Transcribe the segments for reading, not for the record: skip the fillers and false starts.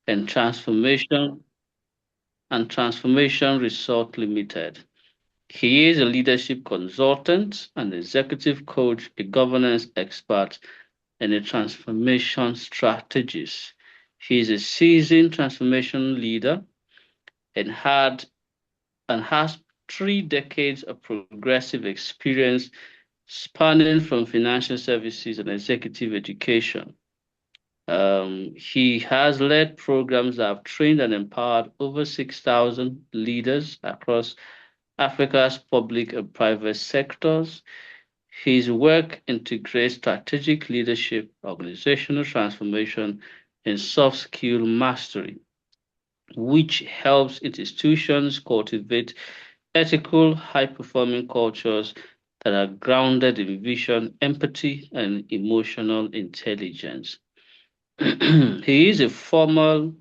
and Transformation Resort Limited. He is a leadership consultant, an executive coach, a governance expert, and a transformation strategist. He is a seasoned transformation leader and has 3 decades of progressive experience spanning from financial services and executive education. He has led programs that have trained and empowered over 6,000 leaders across Africa's public and private sectors. His work integrates strategic leadership, organizational transformation, and soft skill mastery, which helps institutions cultivate ethical, high performing cultures that are grounded in vision, empathy, and emotional intelligence. He is a former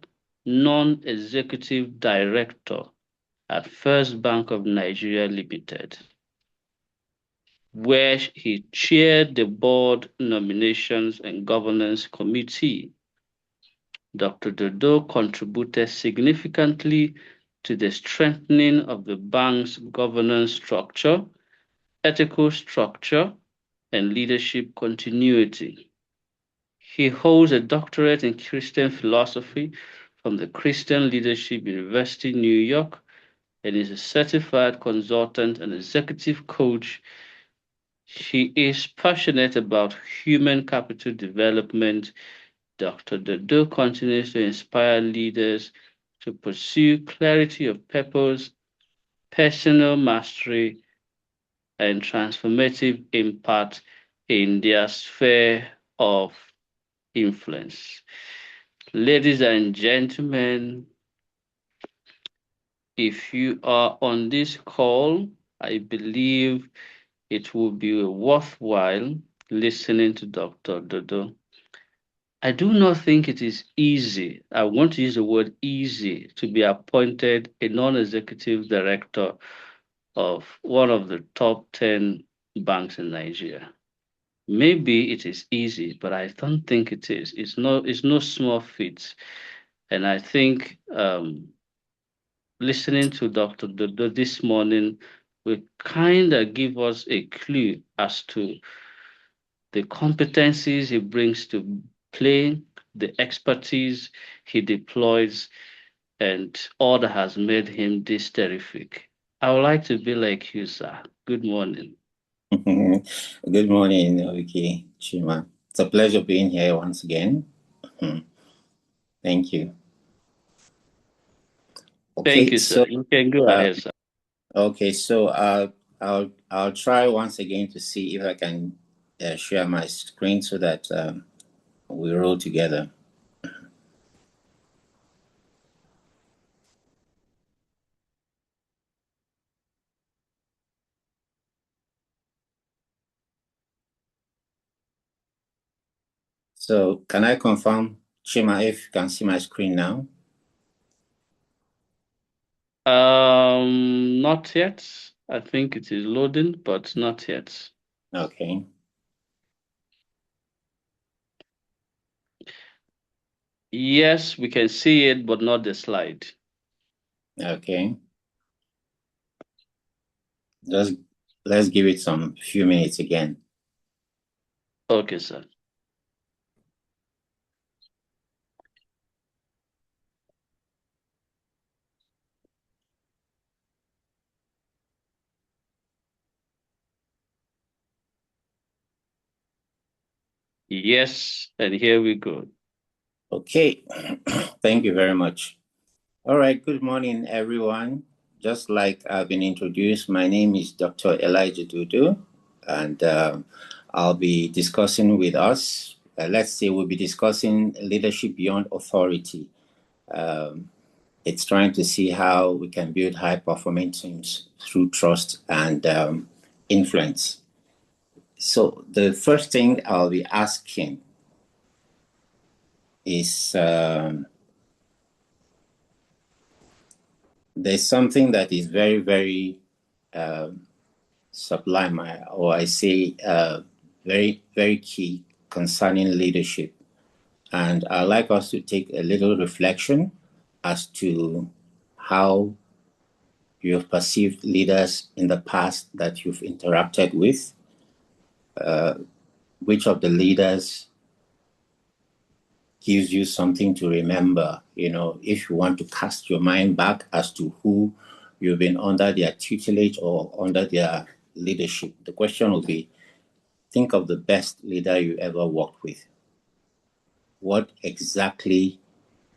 non executive director at First Bank of Nigeria Limited, where he chaired the board nominations and governance committee. Dr. Dodo contributed significantly to the strengthening of the bank's governance structure, ethical structure, and leadership continuity. He holds a doctorate in Christian philosophy from the Christian Leadership University, New York, and is a certified consultant and executive coach. She is passionate about human capital development. Dr. Dodo continues to inspire leaders to pursue clarity of purpose, personal mastery, and transformative impact in their sphere of influence. Ladies and gentlemen, if you are on this call, I believe it will be worthwhile listening to Dr. Dodo. I do not think it is easy. I want to use the word easy to be appointed a non executive director of one of the top 10 banks in Nigeria. Maybe it is easy, but I don't think it is. It's no small feat. And I think listening to Dr. Dodo this morning will kind of give us a clue as to the competencies he brings to play, the expertise he deploys, and all that has made him this terrific. I would like to be like you, sir. Good morning. Good morning, Obike, Chima. It's a pleasure being here once again. Thank you. Thank you, sir. You can go ahead, sir. Okay, so I'll try once again to see if I can share my screen so that we roll together. So can I confirm, Chima, if you can see my screen now? Not yet. I think it is loading, but not yet. Okay. Yes, we can see it, but not the slide. Okay. Let's give it some few minutes again. Okay, sir. Yes, and here we go. Okay, thank you very much. All right, good morning, everyone. Just like I've been introduced, my name is Dr. Elijah Dodo, and I'll be discussing with us, we'll be discussing leadership beyond authority. It's trying to see how we can build high-performing teams through trust and influence. So the first thing I'll be asking is there's something that is very, very sublime, or I say very, very key concerning leadership. And I'd like us to take a little reflection as to how you've perceived leaders in the past that you've interacted with. Which of the leaders gives you something to remember? If you want to cast your mind back as to who you've been under their tutelage or under their leadership, the question will be, think of the best leader you ever worked with. What exactly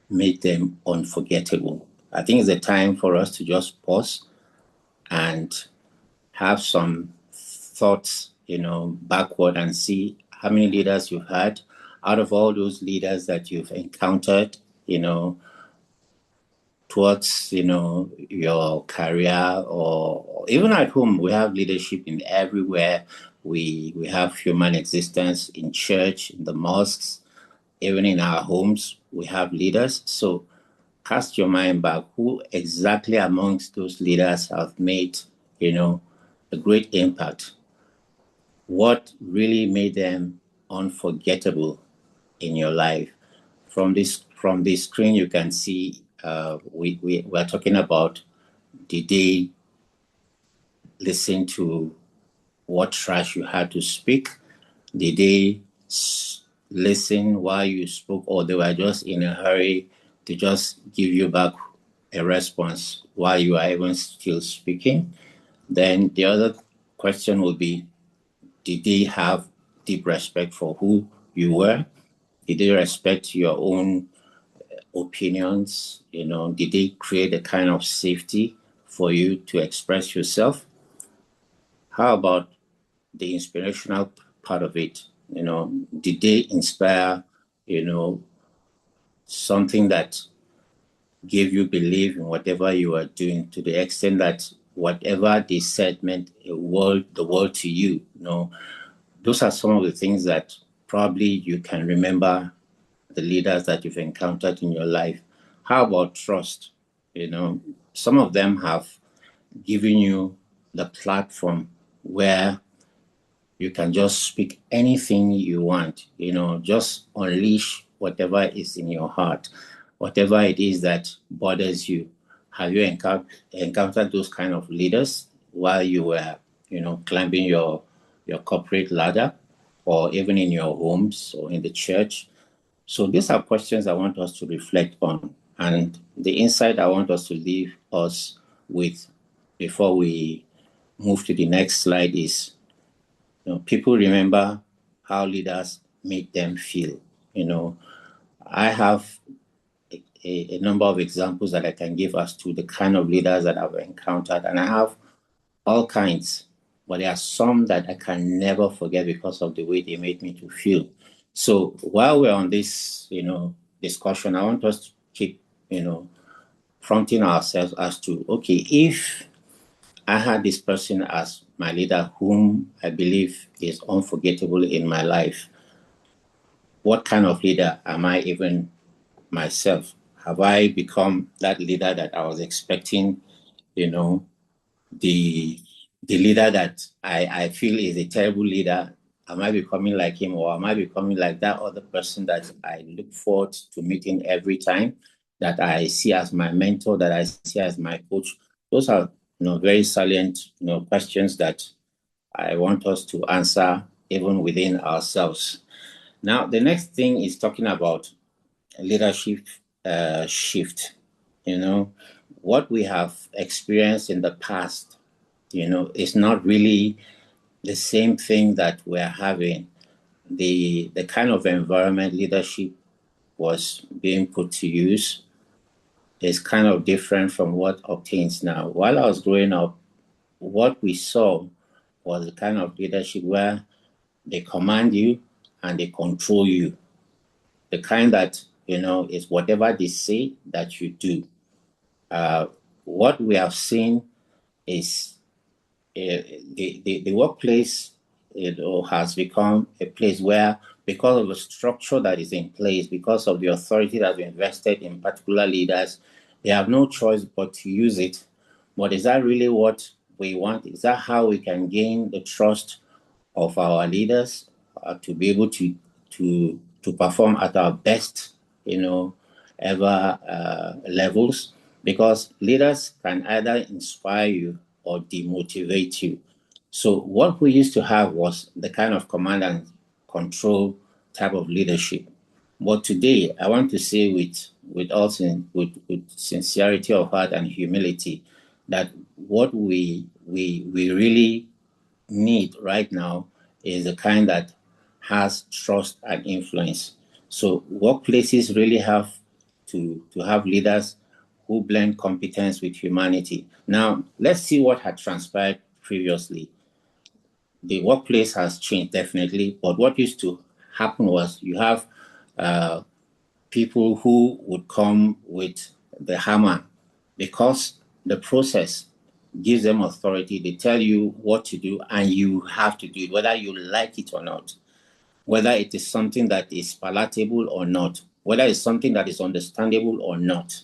made them unforgettable? I think it's a time for us to just pause and have some thoughts, backward and see how many leaders you've had. Out of all those leaders that you've encountered, towards, your career or even at home, we have leadership in everywhere. We have human existence in church, in the mosques, even in our homes, we have leaders. So cast your mind back. Who exactly amongst those leaders have made, a great impact? What really made them unforgettable in your life? From this screen, you can see we're talking about, did they listen to what trash you had to speak? Did they listen while you spoke, or they were just in a hurry to just give you back a response while you are even still speaking? Then the other question will be, did they have deep respect for who you were? Did they respect your own opinions? Did they create a kind of safety for you to express yourself? How about the inspirational part of it? Did they inspire, something that gave you belief in whatever you are doing, to the extent that whatever they said meant the world to you? Those are some of the things that probably you can remember the leaders that you've encountered in your life. How about trust? Some of them have given you the platform where you can just speak anything you want, just unleash whatever is in your heart, whatever it is that bothers you. Have you encountered those kind of leaders while you were, climbing your corporate ladder, or even in your homes or in the church? So these are questions I want us to reflect on. And the insight I want us to leave us with before we move to the next slide is, people remember how leaders made them feel. I have a number of examples that I can give us to the kind of leaders that I've encountered, and I have all kinds, but there are some that I can never forget because of the way they made me to feel. So while we're on this, discussion, I want us to keep, prompting ourselves as to, okay, if I had this person as my leader whom I believe is unforgettable in my life, what kind of leader am I even myself? Have I become that leader that I was expecting, the leader that I feel is a terrible leader? Am I becoming like him, or am I becoming like that other person that I look forward to meeting every time, that I see as my mentor, that I see as my coach? Those are, very salient, questions that I want us to answer even within ourselves. Now, the next thing is talking about leadership shift. What we have experienced in the past, is not really the same thing that we're having. The kind of environment leadership was being put to use is kind of different from what obtains now. While I was growing up, what we saw was the kind of leadership where they command you and they control you. The kind that, is whatever they say that you do. What we have seen is the workplace, has become a place where, because of the structure that is in place, because of the authority that we invested in particular leaders, they have no choice but to use it. But is that really what we want? Is that how we can gain the trust of our leaders, to be able to to perform at our best, ever levels, because leaders can either inspire you or demotivate you. So what we used to have was the kind of command and control type of leadership. But today, I want to say with sincerity of heart and humility that what we really need right now is the kind that has trust and influence. So workplaces really have to have leaders who blend competence with humanity. Now, let's see what had transpired previously. The workplace has changed definitely, but what used to happen was you have uh, people who would come with the hammer because the process gives them authority. They tell you what to do and you have to do it, whether you like it or not, whether it is something that is palatable or not, whether it's something that is understandable or not.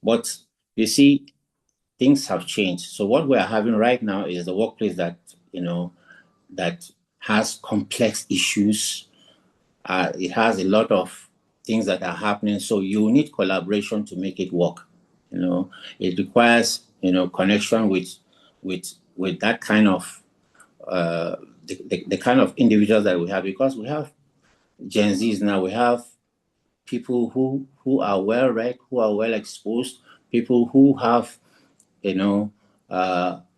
But you see, things have changed. So what we are having right now is the workplace that has complex issues. It has a lot of things that are happening. So you need collaboration to make it work. It requires connection with that kind of the kind of individuals that we have, because we have Gen Zs now. We have people who are well read, who are well exposed, people who have you know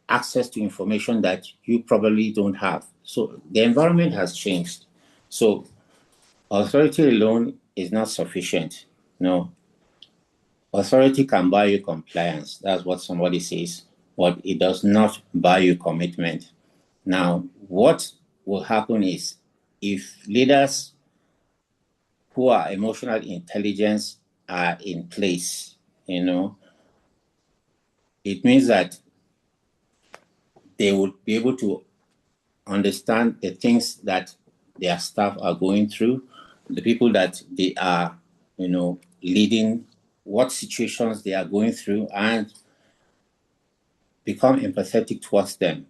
access to information that you probably don't have. So the environment has changed. So authority alone is not sufficient. No, authority can buy you compliance. That's what somebody says, but it does not buy you commitment. Now, what will happen is if leaders who are emotional intelligence are in place, it means that they would be able to understand the things that their staff are going through, the people that they are, leading, what situations they are going through, and become empathetic towards them.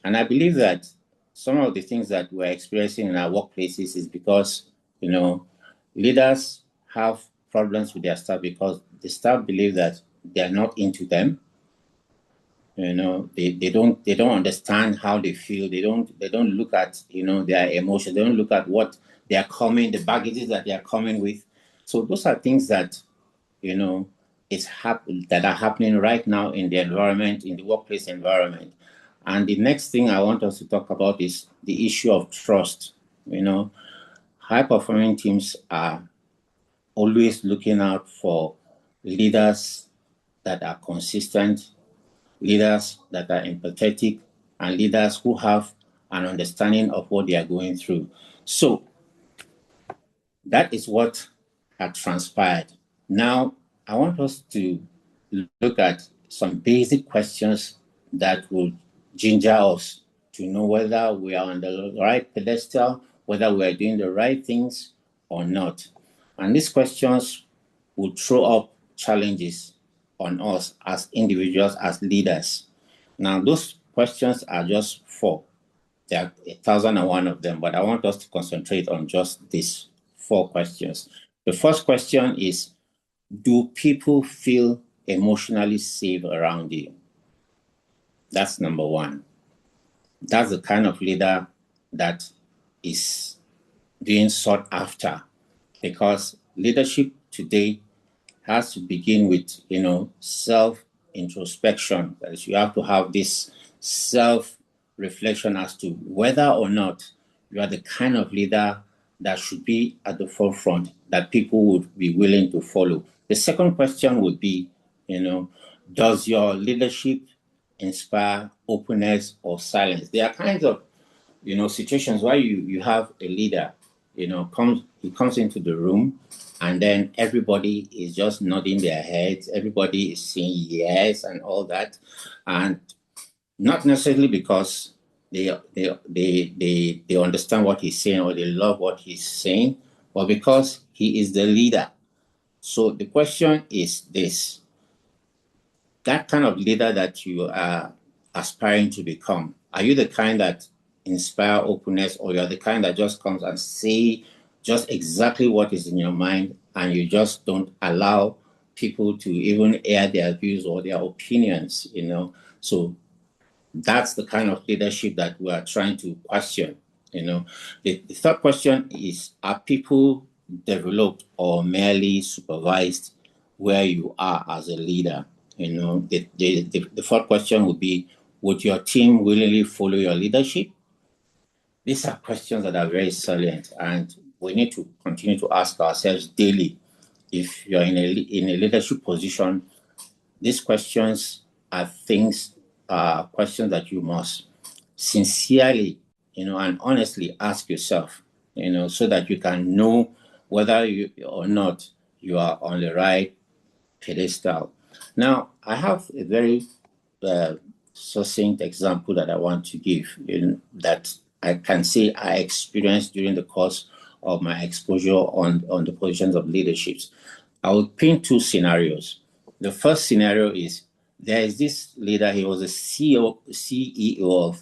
And I believe that some of the things that we're experiencing in our workplaces is because, leaders have problems with their staff because the staff believe that they are not into them. They don't understand how they feel. They don't look at their emotions. They don't look at what they are coming, the baggages that they are coming with. So those are things that that are happening right now in the environment, in the workplace environment. And the next thing I want us to talk about is the issue of trust. High performing teams are always looking out for leaders that are consistent, leaders that are empathetic, and leaders who have an understanding of what they are going through. So that is what had transpired. Now, I want us to look at some basic questions that will ginger us to know whether we are on the right pedestal, whether we are doing the right things or not. And these questions will throw up challenges on us as individuals, as leaders. Now, those questions are just four. There are 1,001 of them, but I want us to concentrate on just these four questions. The first question is, do people feel emotionally safe around you? That's number one. That's the kind of leader that is being sought after, because leadership today has to begin with, self introspection. That is, you have to have this self reflection as to whether or not you are the kind of leader that should be at the forefront, that people would be willing to follow. The second question would be, does your leadership inspire openness or silence? There are kinds of, situations where you have a leader, he comes into the room and then everybody is just nodding their heads. Everybody is saying yes and all that. And not necessarily because they understand what he's saying or they love what he's saying, but because he is the leader. So the question is this: that kind of leader that you are aspiring to become, are you the kind that inspire openness, or you're the kind that just comes and say just exactly what is in your mind, and you just don't allow people to even air their views or their opinions, So that's the kind of leadership that we are trying to question. The third question is, are people developed or merely supervised where you are as a leader? The fourth question would be, would your team willingly follow your leadership? These are questions that are very salient, and we need to continue to ask ourselves daily. If you're in a leadership position, these questions are questions that you must sincerely, and honestly ask yourself, so that you can know whether you or not you are on the right pedestal. Now, I have a very uh, succinct example that I want to give, that I can say I experienced during the course of my exposure on the positions of leaderships. I will paint two scenarios. The first scenario is, there is this leader. He was a CEO of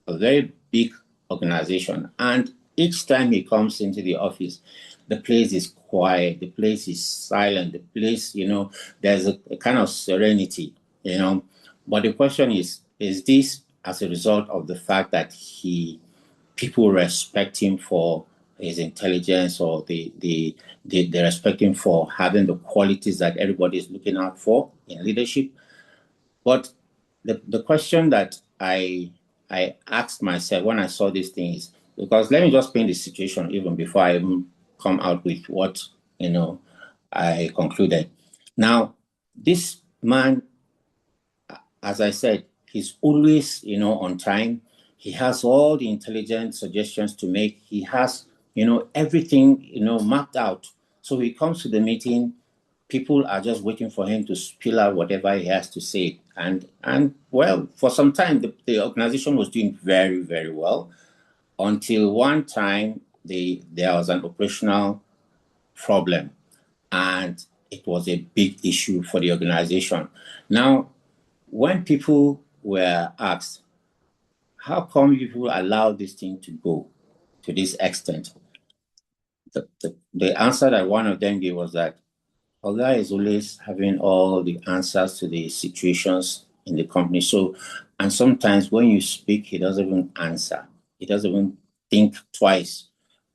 a very big organization, and each time he comes into the office, the place is quiet, the place is silent, the place, there's a kind of serenity, But the question is this as a result of the fact that people respect him for his intelligence, or they respect him for having the qualities that everybody is looking out for in leadership? But the question that I asked myself when I saw these things, because let me just paint the situation even before I even come out with what I concluded. Now, this man, as I said, he's always on time. He has all the intelligent suggestions to make. He has everything mapped out. So he comes to the meeting, people are just waiting for him to spill out whatever he has to say. And well, for some time, the organization was doing very, very well, until one time there was an operational problem, and it was a big issue for the organization. Now, when people were asked, how come people allow this thing to go to this extent? The answer that one of them gave was that Oga is always having all the answers to the situations in the company. So, and sometimes when you speak, he doesn't even answer. He doesn't even think twice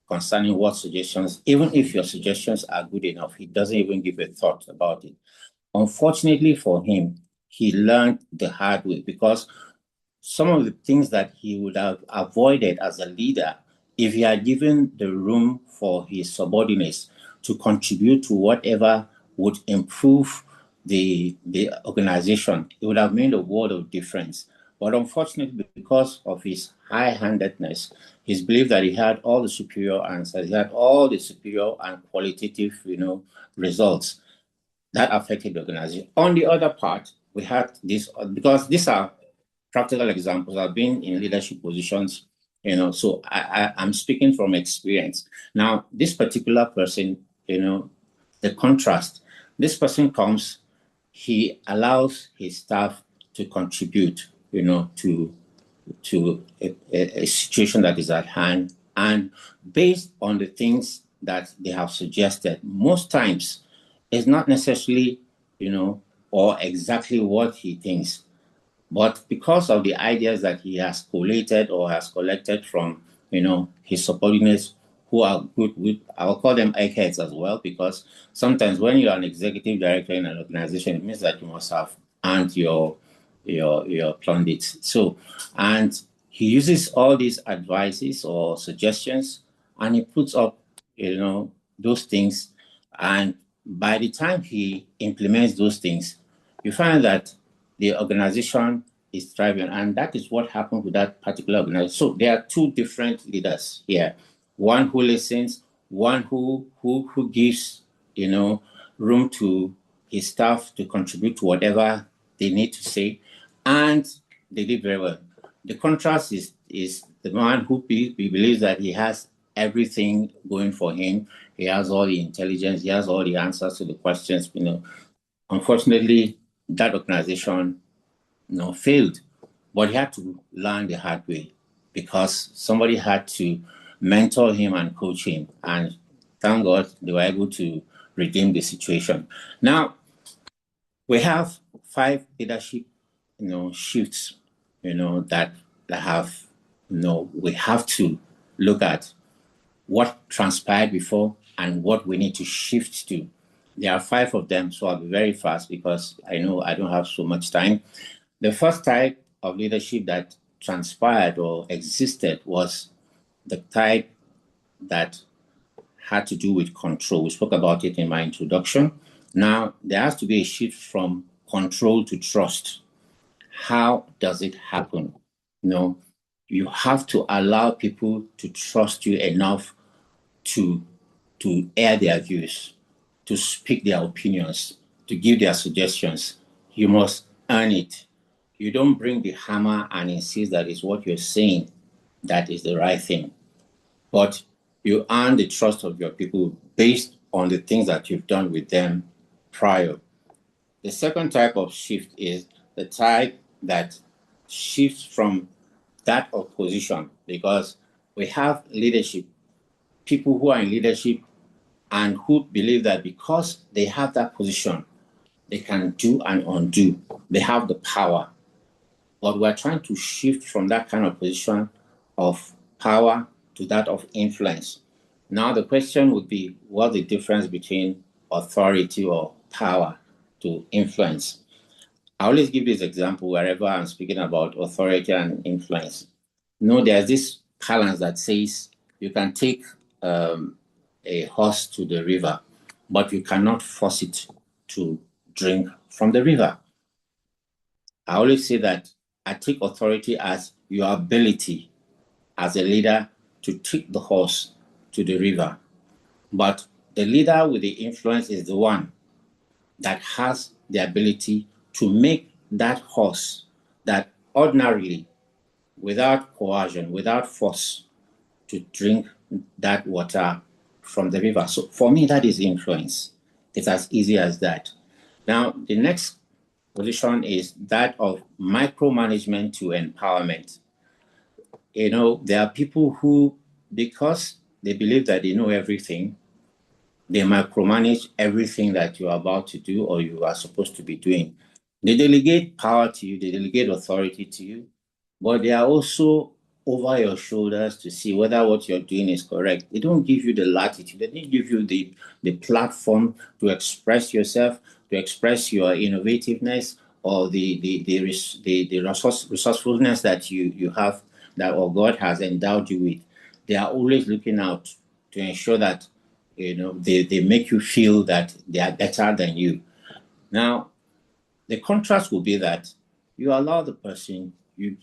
concerning what suggestions, even if your suggestions are good enough, he doesn't even give a thought about it. Unfortunately for him, he learned the hard way, because some of the things that he would have avoided as a leader, if he had given the room for his subordinates to contribute to whatever would improve the organization, it would have made a world of difference. But unfortunately, because of his high-handedness, his belief that he had all the superior answers, he had all the superior and qualitative, results, that affected the organization. On the other part, we had this, because these are practical examples. I've been in leadership positions, so I'm speaking from experience. Now, this particular person, the contrast, this person comes, he allows his staff to contribute, to a situation that is at hand, and based on the things that they have suggested, most times it's not necessarily, or exactly what he thinks. But because of the ideas that he has collated or has collected from, his subordinates, who are good with, I'll call them eggheads as well, because sometimes when you're an executive director in an organization, it means that you must have earned your pundits. So, and he uses all these advices or suggestions, and he puts up, those things. And by the time he implements those things, you find that the organization is thriving, and that is what happened with that particular organization. So there are two different leaders here: one who listens, one who gives, room to his staff to contribute to whatever they need to say, and they did very well. The contrast is the man who believes that he has everything going for him. He has all the intelligence. He has all the answers to the questions. Unfortunately, that organization, failed, but he had to learn the hard way, because somebody had to mentor him and coach him. And thank God they were able to redeem the situation. Now, we have 5 leadership, shifts, that have, we have to look at what transpired before and what we need to shift to. There are 5 of them, so I'll be very fast because I know I don't have so much time. The first type of leadership that transpired or existed was the type that had to do with control. We spoke about it in my introduction. Now, there has to be a shift from control to trust. How does it happen? You have to allow people to trust you enough to air their views, to speak their opinions, to give their suggestions. You must earn it. You don't bring the hammer and insist that it's what you're saying that is the right thing. But you earn the trust of your people based on the things that you've done with them prior. The second type of shift is the type that shifts from that of position, because we have leadership, people who are in leadership and who believe that because they have that position, they can do and undo. They have the power. But we're trying to shift from that kind of position of power to that of influence. Now, the question would be, what's the difference between authority or power to influence? I always give this example wherever I'm speaking about authority and influence. There's this balance that says you can take a horse to the river, but you cannot force it to drink from the river. I always say that I take authority as your ability as a leader to take the horse to the river. But the leader with the influence is the one that has the ability to make that horse that ordinarily, without coercion, without force, to drink that water from the river. So for me, that is influence. It's as easy as that. Now, the next position is that of micromanagement to empowerment. There are people who, because they believe that they know everything, they micromanage everything that you are about to do or you are supposed to be doing. They delegate power to you, they delegate authority to you, but they are also over your shoulders to see whether what you're doing is correct. They don't give you the latitude, they don't give you the platform to express yourself, to express your innovativeness or the resourcefulness that you have, that or God has endowed you with. They are always looking out to ensure that they make you feel that they are better than you. Now, the contrast will be that you allow the person, you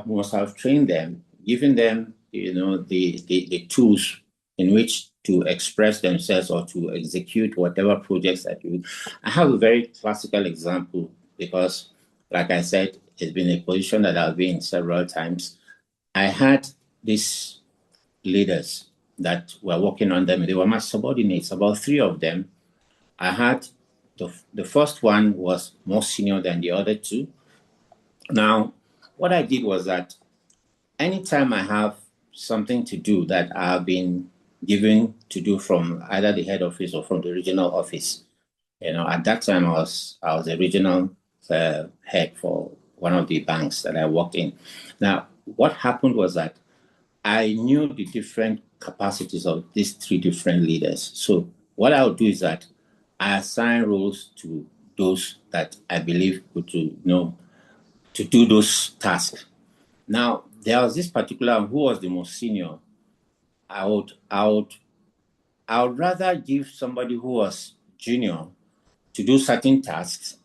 must have trained them, given them, the tools in which to express themselves or to execute whatever projects that you. I have a very classical example because, like I said, it's been a position that I've been in several times. I had these leaders that were working on them. They were my subordinates, about 3 of them. I had the first one was more senior than the other 2. Now, what I did was that anytime I have something to do that I have been given to do from either the head office or from the regional office, at that time I was a regional head for one of the banks that I worked in. Now, what happened was that I knew the different capacities of these 3 different leaders. So what I would do is that I assign roles to those that I believe could to do those tasks. Now, there was this particular who was the most senior. I would rather give somebody who was junior to do certain tasks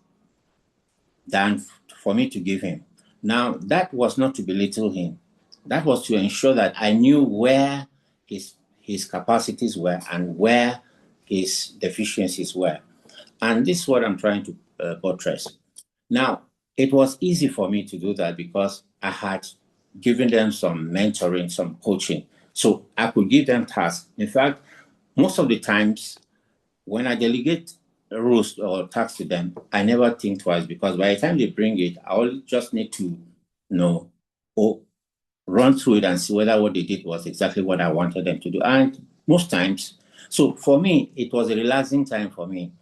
than for me to give him. Now, that was not to belittle him. That was to ensure that I knew where his capacities were and where his deficiencies were. And this is what I'm trying to buttress. Now, it was easy for me to do that because I had given them some mentoring, some coaching. So I could give them tasks. In fact, most of the times when I delegate roles or tasks to them, I never think twice because by the time they bring it, I will just need to, run through it and see whether what they did was exactly what I wanted them to do. And most times, So for me, it was a relaxing time for me.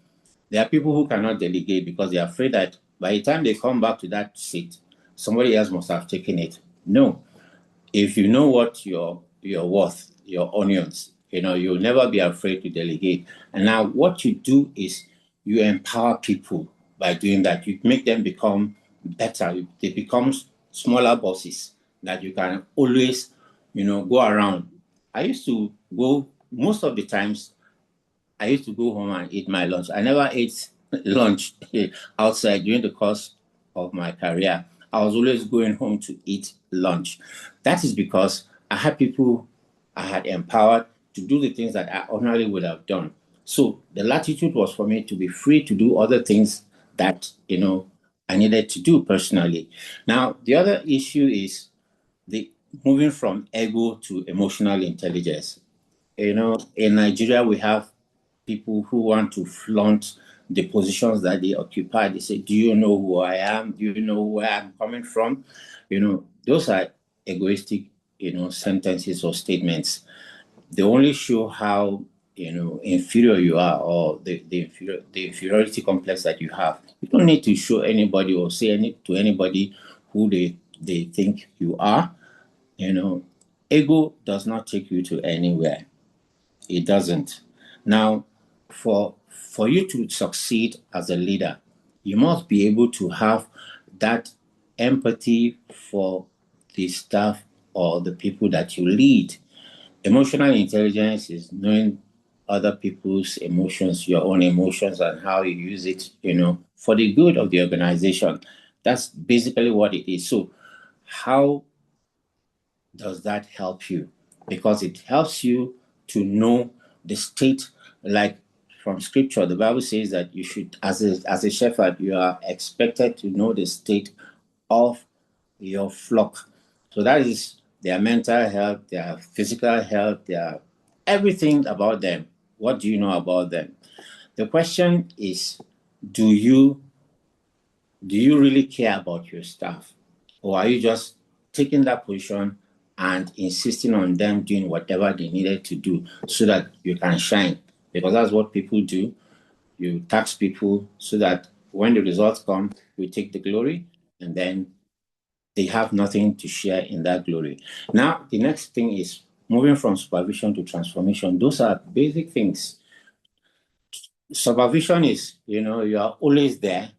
There are people who cannot delegate because they are afraid that by the time they come back to that seat, somebody else must have taken it. No, if you know what your worth, your onions, you'll never be afraid to delegate. And now what you do is you empower people by doing that. You make them become better. They become smaller bosses that you can always, go around. I used to go most of the times. I used to go home and eat my lunch. I never ate lunch outside during the course of my career. I was always going home to eat lunch. That is because I had people I had empowered to do the things that I ordinarily would have done. So the latitude was for me to be free to do other things that, I needed to do personally. Now, the other issue is the moving from ego to emotional intelligence. In Nigeria, we have people who want to flaunt the positions that they occupy. They say, do you know who I am? Do you know where I'm coming from? Those are egoistic, sentences or statements. They only show how, inferior you are, or the inferiority complex that you have. You don't need to show anybody or say to anybody who they think you are. Ego does not take you to anywhere. It doesn't. Now, for you to succeed as a leader, you must be able to have that empathy for the staff or the people that you lead. Emotional intelligence is knowing other people's emotions, your own emotions, and how you use it, for the good of the organization. That's basically what it is. So, how does that help you? Because it helps you to know the state, like from scripture, the Bible says that you should, as a shepherd, you are expected to know the state of your flock. So that is their mental health, their physical health, their everything about them. What do you know about them? The question is, do you do you really care about your staff? Or are you just taking that position and insisting on them doing whatever they needed to do so that you can shine? Because that's what people do. You tax people so that when the results come, you take the glory, and then they have nothing to share in that glory. Now, the next thing is moving from supervision to transformation. Those are basic things. Supervision is, you are always there.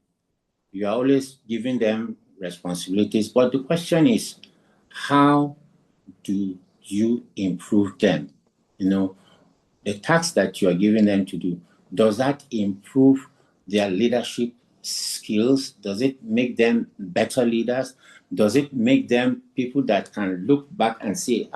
You are always giving them responsibilities. But the question is, how do you improve them? The tasks that you are giving them to do, does that improve their leadership skills? Does it make them better leaders? Does it make them people that can look back and say,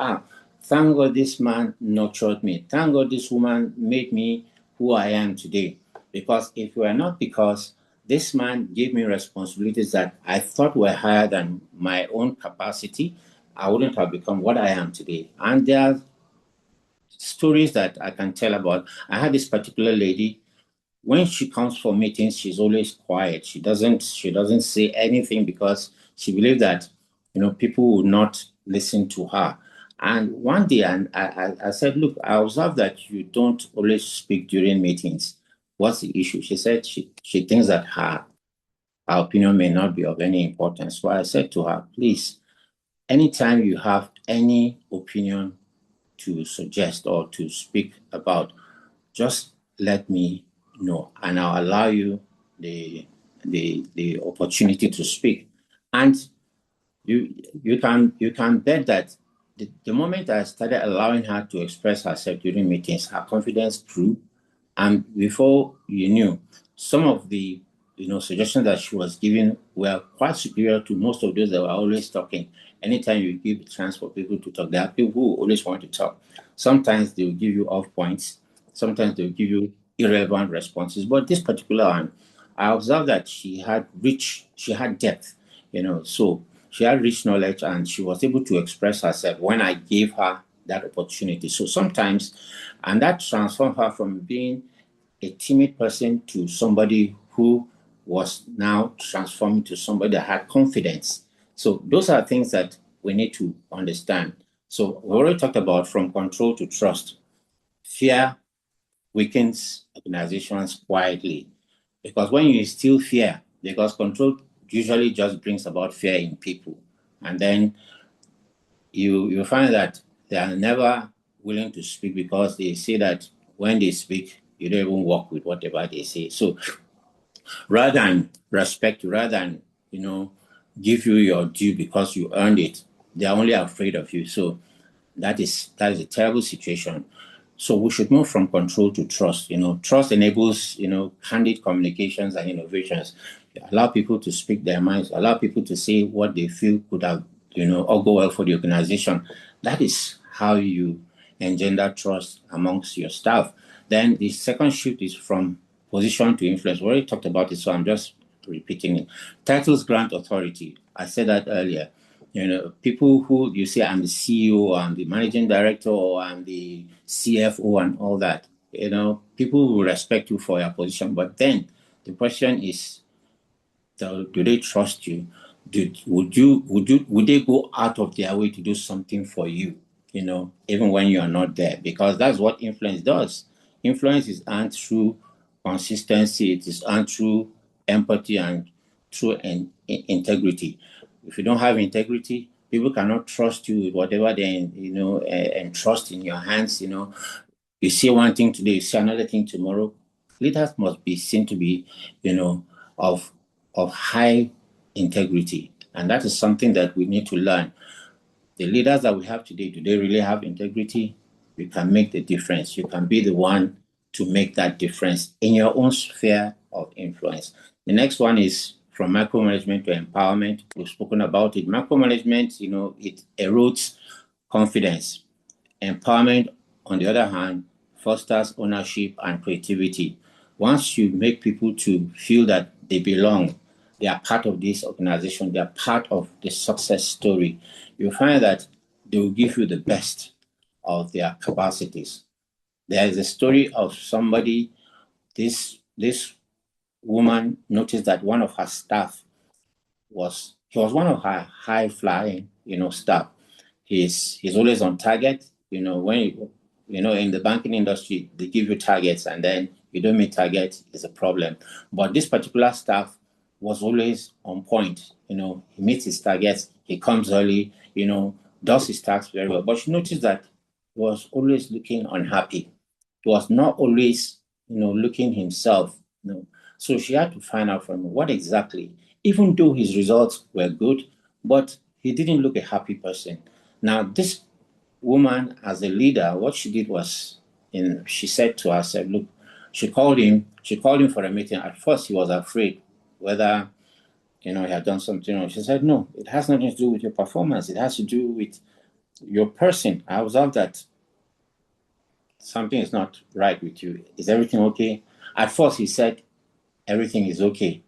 thank God this man nurtured me. Thank God this woman made me who I am today. Because if it were not because this man gave me responsibilities that I thought were higher than my own capacity, I wouldn't have become what I am today. And there are stories that I can tell about. I had this particular lady. When she comes for meetings, she's always quiet. She doesn't say anything because she believes that people will not listen to her. And one day, and I said, look, I observe that you don't always speak during meetings. What's the issue? She said she thinks that her opinion may not be of any importance. So I said to her, please, anytime you have any opinion to suggest or to speak about, just let me know, and I'll allow you the opportunity to speak. And you can bet that the moment I started allowing her to express herself during meetings, her confidence grew. And before you knew, some of the suggestions that she was giving were quite superior to most of those that were always talking. Anytime you give a chance for people to talk, there are people who always want to talk. Sometimes they will give you off points. Sometimes they will give you irrelevant responses. But this particular one, I observed that she had depth, so she had rich knowledge and she was able to express herself when I gave her that opportunity. So sometimes, and that transformed her from being a timid person to somebody who was now transforming to somebody that had confidence. So those are things that we need to understand. So we already talked about from control to trust. Fear weakens organizations quietly. Because when you instill fear, because control usually just brings about fear in people. And then you find that they are never willing to speak because they say that when they speak, you don't even work with whatever they say. So rather than respect you, rather than, give you your due because you earned it, they are only afraid of you. So that is a terrible situation. So we should move from control to trust. Trust enables, candid communications and innovations. Allow people to speak their minds, allow people to say what they feel could have, all go well for the organization. That is how you engender trust amongst your staff. Then the second shift is from position to influence. We already talked about it, so I'm just repeating it. Titles grant authority. I said that earlier. People who you say I'm the CEO, I'm the managing director, or I'm the CFO and all that, people will respect you for your position. But then the question is, do they trust you? Would they go out of their way to do something for you, even when you are not there? Because that's what influence does. Influence is earned through consistency, it is earned through empathy and through integrity. If you don't have integrity, people cannot trust you with whatever they, and trust in your hands. You see one thing today, you see another thing tomorrow. Leaders must be seen to be, of high integrity. And that is something that we need to learn. The leaders that we have today, do they really have integrity? You can make the difference. You can be the one to make that difference in your own sphere of influence. The next one is from micromanagement to empowerment. We've spoken about it. Micromanagement, it erodes confidence. Empowerment, on the other hand, fosters ownership and creativity. Once you make people to feel that they belong, they are part of this organization, they are part of the success story, you find that they will give you the best of their capacities. There is a story of somebody, this woman noticed that one of her staff he was one of her high flying, staff. He's always on target. When in the banking industry, they give you targets and then you don't meet targets, it's a problem. But this particular staff was always on point. He meets his targets, he comes early, does his tasks very well. But she noticed that he was always looking unhappy. He was not always, looking himself. So she had to find out from him what exactly, even though his results were good, but he didn't look a happy person. Now, this woman, as a leader, what she did was, she said to herself, look, she called him for a meeting. At first, he was afraid whether, he had done something wrong. She said, no, it has nothing to do with your performance. It has to do with your person. I observed that something is not right with you. Is everything okay? At first, he said, everything is okay.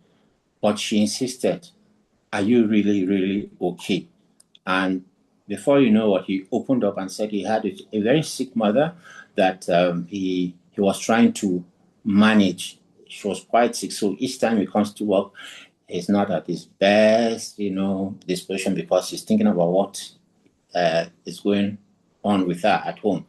But she insisted, are you really, really okay? And before you know what, he opened up and said he had a very sick mother that he was trying to manage. She was quite sick. So each time he comes to work, he's not at his best, disposition because he's thinking about what is going on with her at home.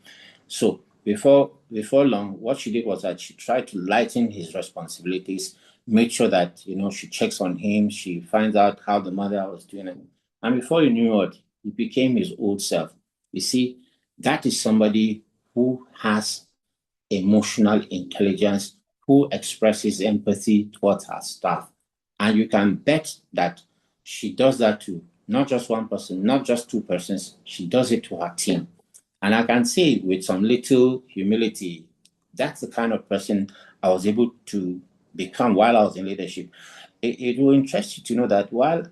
So before long, what she did was that she tried to lighten his responsibilities, make sure that she checks on him, she finds out how the mother was doing it. And before you knew it, he became his old self. You see, that is somebody who has emotional intelligence, who expresses empathy towards her staff. And you can bet that she does that to not just one person, not just two persons, she does it to her team. And I can say with some little humility, that's the kind of person I was able to become while I was in leadership. It will interest you to know that while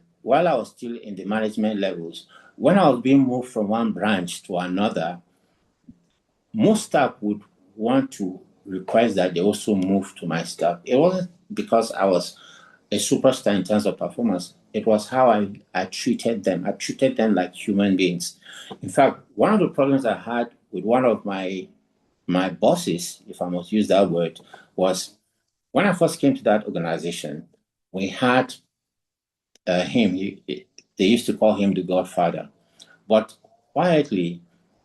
I was still in the management levels, when I was being moved from one branch to another, most staff would want to request that they also move to my staff. It wasn't because I was a superstar in terms of performance. It was how I treated them. I treated them like human beings. In fact, one of the problems I had with one of my bosses, if I must use that word, was when I first came to that organization, we had him. They used to call him the Godfather. But quietly,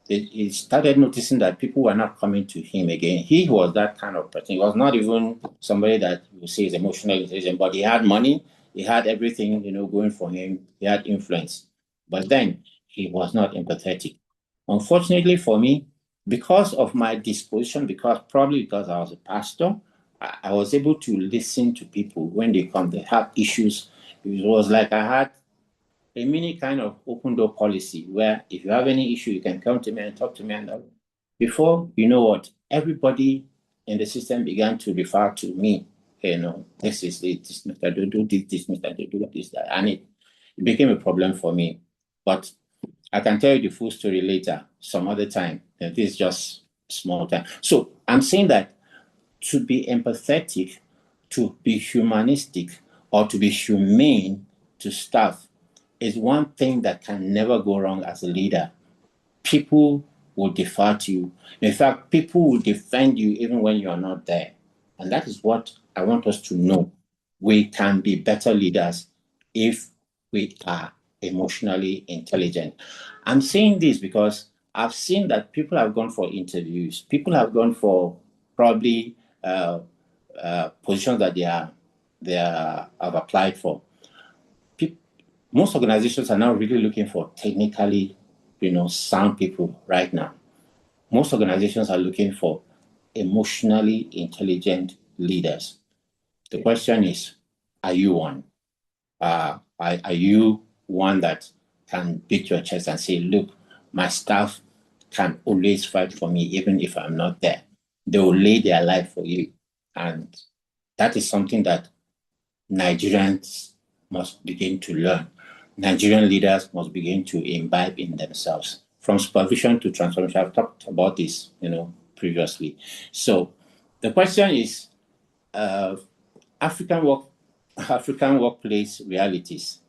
he started noticing that people were not coming to him again. He was that kind of person. He was not even somebody that you say is emotionally intelligent, but he had money, he had everything, going for him. He had influence, but then he was not empathetic. Unfortunately for me, because of my disposition, probably because I was a pastor, I was able to listen to people when they come. They have issues. It was like I had a mini kind of open door policy where if you have any issue, you can come to me and talk to me. And before you know what, everybody in the system began to refer to me. This is this Mr. Dodo, this Mr. Dodo, this, that. And it became a problem for me. But I can tell you the full story later, some other time. And this is just small time. So I'm saying that to be empathetic, to be humanistic, or to be humane to staff is one thing that can never go wrong as a leader. People will defer to you. In fact, people will defend you even when you're not there. And that is what I want us to know. We can be better leaders if we are emotionally intelligent. I'm saying this because I've seen that people have gone for interviews. People have gone for probably positions that have applied for. Most organizations are now really looking for technically, sound people right now. Most organizations are looking for emotionally intelligent leaders. The question is, are you one? Are you one that can beat your chest and say, look, my staff can always fight for me, even if I'm not there. They will lay their life for you. And that is something that Nigerians must begin to learn. Nigerian leaders must begin to imbibe in themselves. From supervision to transformation, I've talked about this, previously. So the question is, African workplace realities.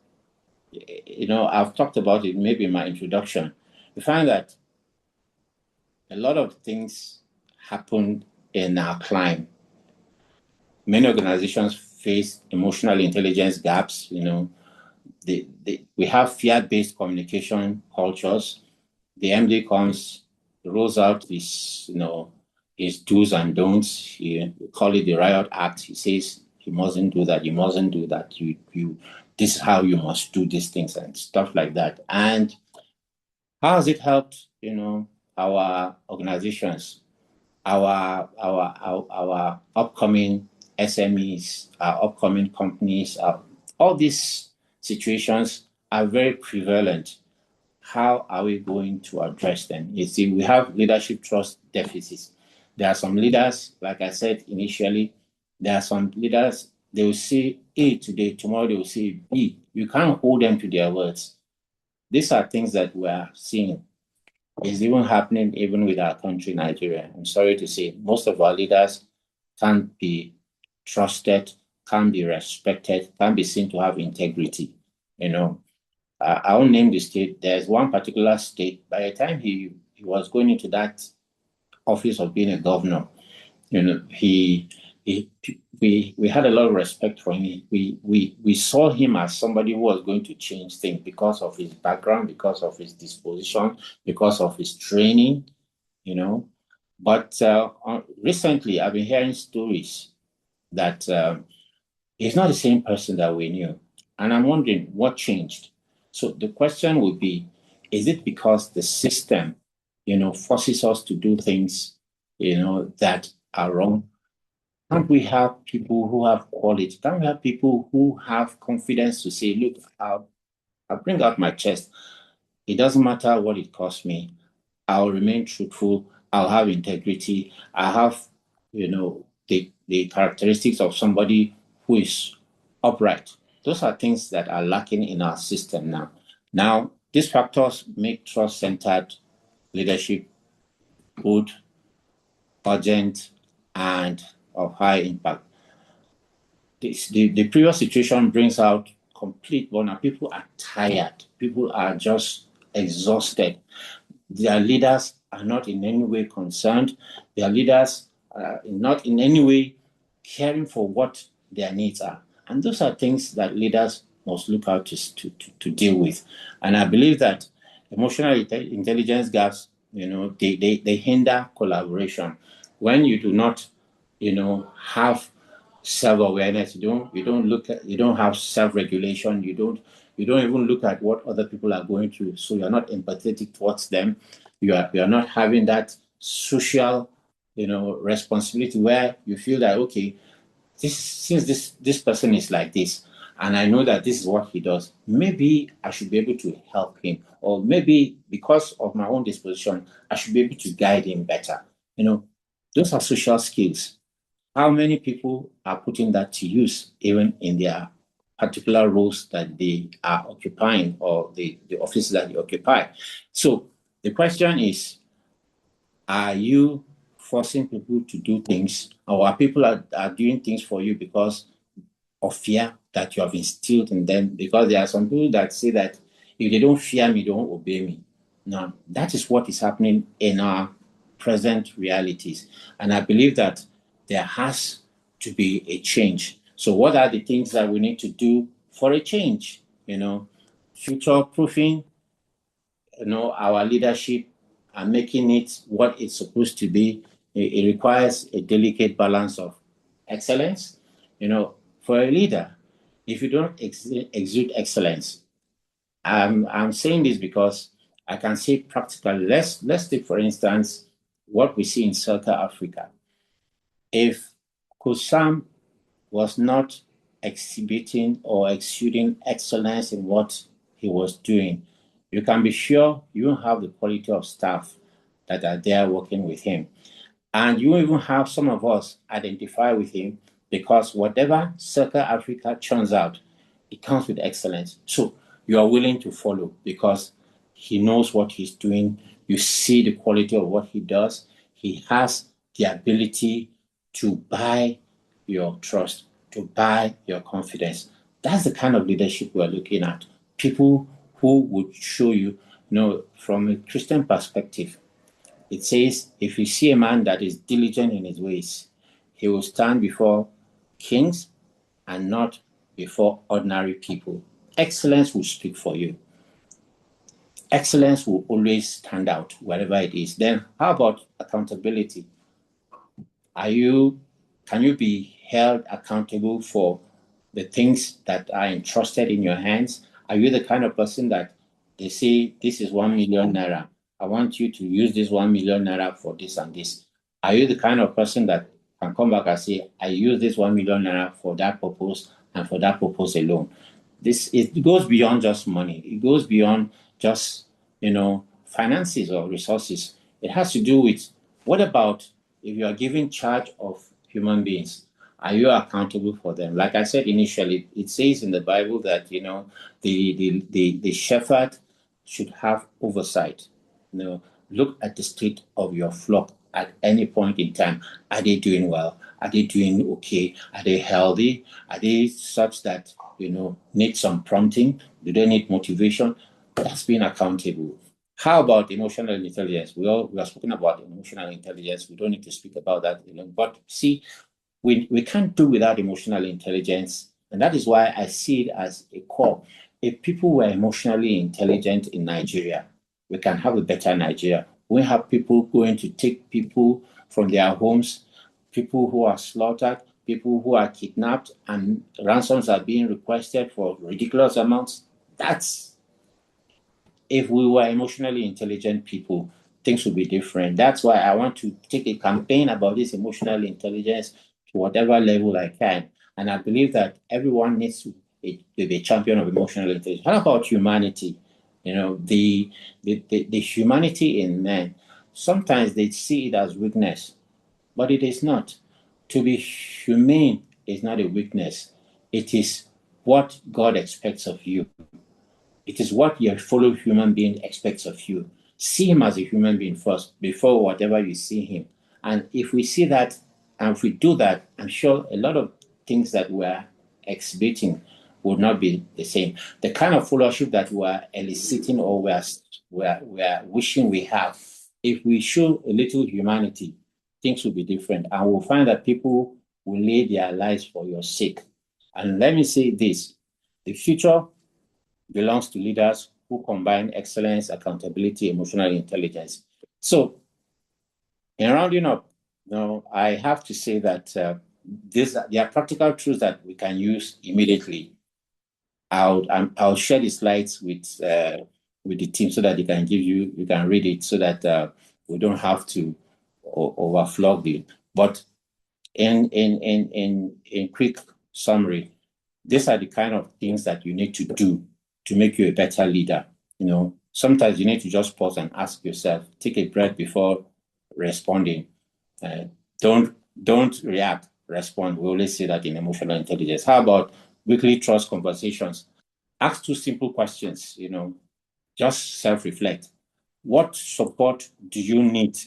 I've talked about it maybe in my introduction. We find that a lot of things happen in our climb. Many organizations face emotional intelligence gaps. We have fear-based communication cultures. The MD comes, rolls out his do's and don'ts. We call it the Riot Act. He says you mustn't do that. You mustn't do that. This is how you must do these things and stuff like that. And how has it helped, our organizations, our upcoming SMEs, our upcoming companies, all these situations are very prevalent. How are we going to address them? You see, we have leadership trust deficits. There are some leaders, like I said initially, there are some leaders, they will say A today, tomorrow they will say B. You can't hold them to their words. These are things that we are seeing. It's even happening even with our country, Nigeria. I'm sorry to say, most of our leaders can't be trusted, can't be respected, can't be seen to have integrity. I won't name the state. There's one particular state. By the time he was going into that office of being a governor, we had a lot of respect for him. We saw him as somebody who was going to change things because of his background, because of his disposition, because of his training, But recently, I've been hearing stories that he's not the same person that we knew. And I'm wondering what changed. So the question would be, is it because the system, forces us to do things, that are wrong? Can't we have people who have quality? Can't we have people who have confidence to say, look, I'll bring out my chest. It doesn't matter what it costs me. I'll remain truthful. I'll have integrity. I have, the characteristics of somebody who is upright. Those are things that are lacking in our system now. Now, these factors make trust-centered leadership good, urgent, and of high impact. The previous situation brings out complete burnout. People are tired. People are just exhausted. Their leaders are not in any way concerned. Their leaders are not in any way caring for what their needs are. And those are things that leaders must look out to deal with. And I believe that emotional intelligence gaps they hinder collaboration. When you do not, have self-awareness, you don't have self-regulation, you don't even look at what other people are going through, so you're not empathetic towards them. You are not having that social, responsibility where you feel that, okay, since this person is like this, and I know that this is what he does, maybe I should be able to help him, or maybe because of my own disposition, I should be able to guide him better. Those are social skills. How many people are putting that to use, even in their particular roles that they are occupying, or the office that they occupy? So the question is, are you forcing people to do things, or are people are doing things for you because of fear that you have instilled in them? Because there are some people that say that if they don't fear me, don't obey me. Now, that is what is happening in our present realities. And I believe that there has to be a change. So what are the things that we need to do for a change? Future proofing, our leadership, and making it what it's supposed to be. It requires a delicate balance of excellence. For a leader, if you don't exude excellence, I'm saying this because I can say practically. Let's take, for instance, what we see in South Africa. If Kusam was not exhibiting or exuding excellence in what he was doing, you can be sure you don't have the quality of staff that are there working with him. And you even have some of us identify with him because whatever Circle Africa churns out, it comes with excellence. So you are willing to follow because he knows what he's doing. You see the quality of what he does. He has the ability to buy your trust, to buy your confidence. That's the kind of leadership we're looking at. People who would show you, from a Christian perspective, it says, if you see a man that is diligent in his ways, he will stand before kings and not before ordinary people. Excellence will speak for you. Excellence will always stand out wherever it is. Then how about accountability? Can you be held accountable for the things that are entrusted in your hands? Are you the kind of person that they say, this is 1 million naira? I want you to use this 1 million naira for this and this. Are you the kind of person that can come back and say, I use this 1 million naira for that purpose and for that purpose alone? It goes beyond just money. It goes beyond just, finances or resources. It has to do with, what about if you are given charge of human beings? Are you accountable for them? Like I said initially, it says in the Bible that the shepherd should have oversight. Look at the state of your flock at any point in time. Are they doing well? Are they doing okay? Are they healthy? Are they such that need some prompting? Do they need motivation? That's being accountable. How about emotional intelligence? We are speaking about emotional intelligence. We don't need to speak about that, but see, we can't do without emotional intelligence. And that is why I see it as a core. If people were emotionally intelligent in Nigeria, we can have a better Nigeria. We have people going to take people from their homes, people who are slaughtered, people who are kidnapped, and ransoms are being requested for ridiculous amounts. If we were emotionally intelligent people, things would be different. That's why I want to take a campaign about this emotional intelligence to whatever level I can. And I believe that everyone needs to be a champion of emotional intelligence. How about humanity? The humanity in men, sometimes they see it as weakness, but it is not. To be humane is not a weakness. It is what God expects of you. It is what your fellow human being expects of you. See him as a human being first before whatever you see him. And if we see that, and if we do that, I'm sure a lot of things that we're exhibiting would not be the same. The kind of fellowship that we're eliciting, or we're wishing we have, if we show a little humanity, things will be different. And we'll find that people will lay their lives for your sake. And let me say this, the future belongs to leaders who combine excellence, accountability, emotional intelligence. So, in rounding up, I have to say that there are practical truths that we can use immediately. I'll share the slides with the team so that you can read it so that we don't have to overflog it. But in quick summary, these are the kind of things that you need to do to make you a better leader. Sometimes you need to just pause and ask yourself, take a breath before responding. Uh, don't react, respond. We always say that in emotional intelligence. How about weekly trust conversations? Ask two simple questions, just self-reflect. What support do you need?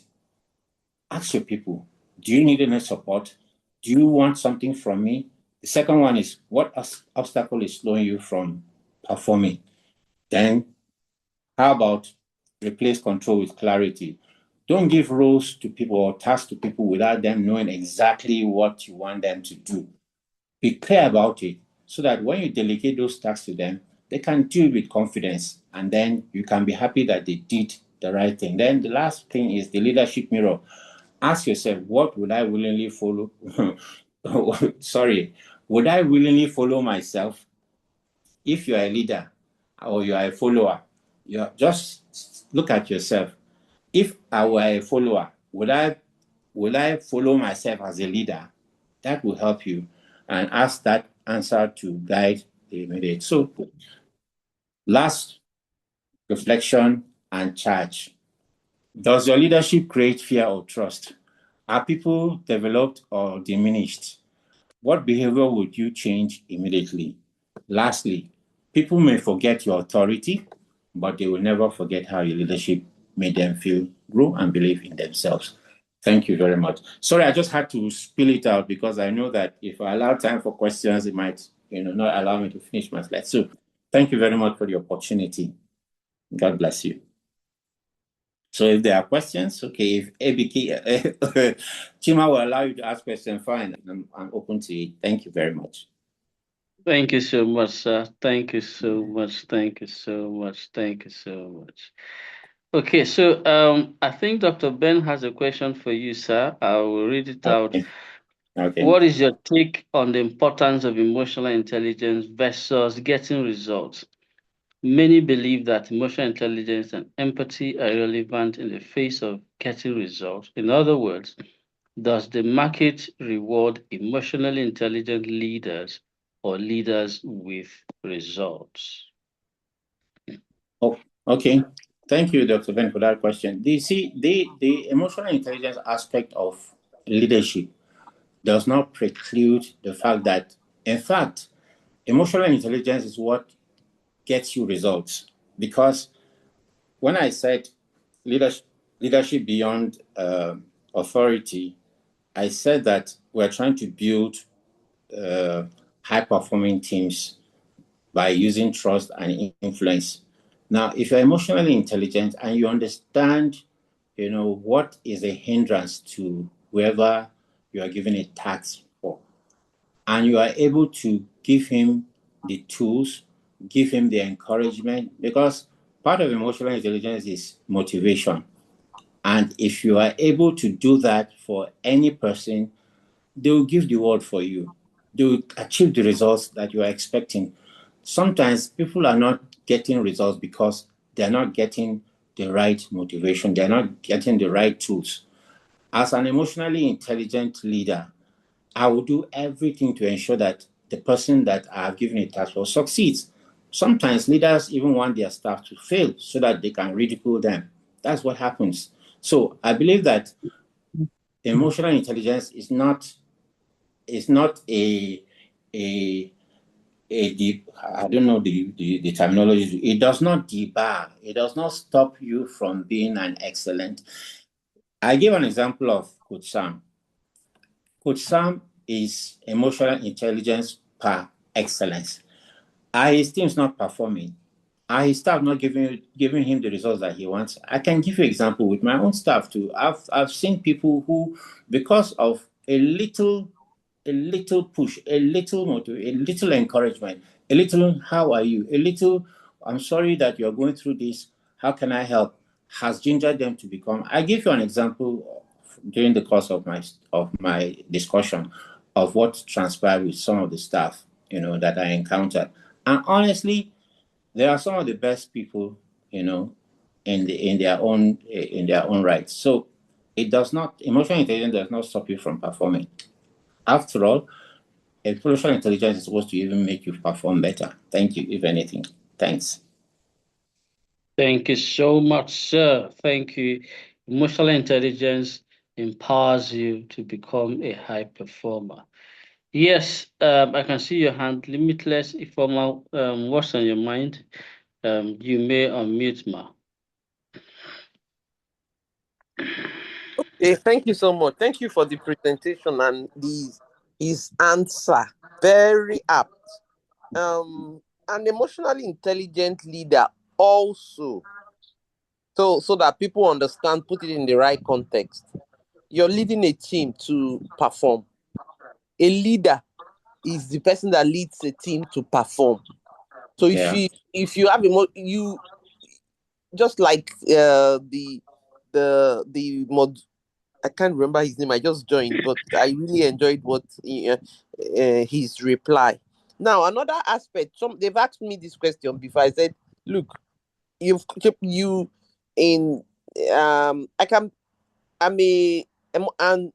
Ask your people, do you need any support? Do you want something from me? The second one is, what obstacle is slowing you from performing? Then, how about replace control with clarity? Don't give roles to people or tasks to people without them knowing exactly what you want them to do. Be clear about it so that when you delegate those tasks to them, they can do it with confidence. And then you can be happy that they did the right thing. Then the last thing is the leadership mirror. Ask yourself, what would I willingly follow? Sorry, would I willingly follow myself? If you are a leader or you are a follower, you just look at yourself. If I were a follower, would I follow myself as a leader? That will help you and ask that answer to guide the immediate. So, last reflection and charge. Does your leadership create fear or trust? Are people developed or diminished? What behavior would you change immediately? Lastly, people may forget your authority, but they will never forget how your leadership made them feel, grow, and believe in themselves. Thank you very much. Sorry, I just had to spill it out because I know that if I allow time for questions, it might, not allow me to finish my slide. So thank you very much for the opportunity. God bless you. So if there are questions, okay, if Obike, Chima will allow you to ask questions, fine. I'm open to it. Thank you very much. Thank you so much, sir. Thank you so much. Thank you so much. Thank you so much. Okay, so I think Dr. Ben has a question for you, sir. I will read it out. Okay. Okay. What is your take on the importance of emotional intelligence versus getting results? Many believe that emotional intelligence and empathy are relevant in the face of getting results. In other words, does the market reward emotionally intelligent leaders or leaders with results? Oh, okay. Thank you, Dr. Ben, for that question. The emotional intelligence aspect of leadership does not preclude the fact that, in fact, emotional intelligence is what gets you results. Because when I said leadership beyond authority, I said that we're trying to build high performing teams by using trust and influence. Now, if you're emotionally intelligent and you understand, what is a hindrance to whoever you are giving a task for, and you are able to give him the tools, give him the encouragement, because part of emotional intelligence is motivation. And if you are able to do that for any person, they will give the word for you. They will achieve the results that you are expecting. Sometimes people are not getting results because they're not getting the right motivation, they're not getting the right tools. As an emotionally intelligent leader, I will do everything to ensure that the person that I have given a task for succeeds. Sometimes leaders even want their staff to fail so that they can ridicule them. That's what happens. So I believe that emotional intelligence is not a I don't know the terminology. It does not debar. It does not stop you from being an excellent. I give an example of Coach Sam. Coach Sam is emotional intelligence par excellence. His team's not performing. His staff not giving him the results that he wants. I can give you an example with my own staff too. I've seen people who, because of a little push, a little motive, a little encouragement, a little how are you, a little I'm sorry that you're going through this. How can I help? has gingered them to become. I give you an example during the course of my discussion of what transpired with some of the staff, that I encountered. And honestly, they are some of the best people, in their own right. So it does not emotional intelligence does not stop you from performing. After all, emotional intelligence is supposed to even make you perform better. Thank you, if anything. Thanks. Thank you so much, sir. Thank you. Emotional intelligence empowers you to become a high performer. Yes, I can see your hand. Limitless, informal. What's on your mind? You may unmute, ma. Okay, thank you so much. Thank you for the presentation and his answer. Very apt. An emotionally intelligent leader also, so that people understand, put it in the right context. You're leading a team to perform. A leader is the person that leads a team to perform. So if you have you just like the mod, I can't remember his name. I just joined, but I really enjoyed his reply. Now, another aspect. They've asked me this question before. I said, "Look, you in I can I'm a and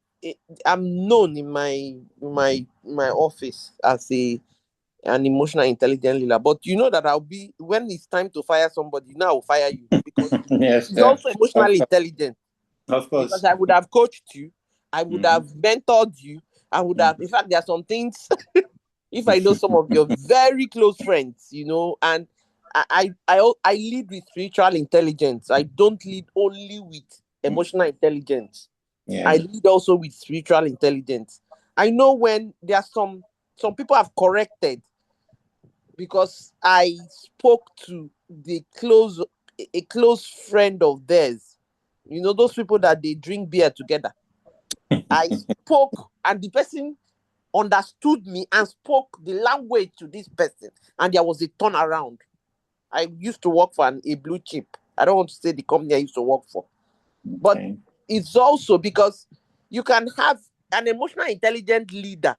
I'm known in my office as an emotional intelligent leader. But you know that I'll be when it's time to fire somebody. Now I'll fire you because Yes, he's also emotionally of intelligent. of Because course. I would have coached you, I would Mhm. have mentored you, I would have. In fact, there are some things. If I know some of your very close friends, and I lead with spiritual intelligence. I don't lead only with emotional intelligence. I Yeah. lead also with spiritual intelligence. I know when there are some people have corrected because I spoke to a close friend of theirs. Those people that they drink beer together. I spoke, and the person understood me and spoke the language to this person, and there was a turnaround. I used to work for a blue chip. I don't want to say the company I used to work for, but Okay. it's also because you can have an emotional intelligent leader.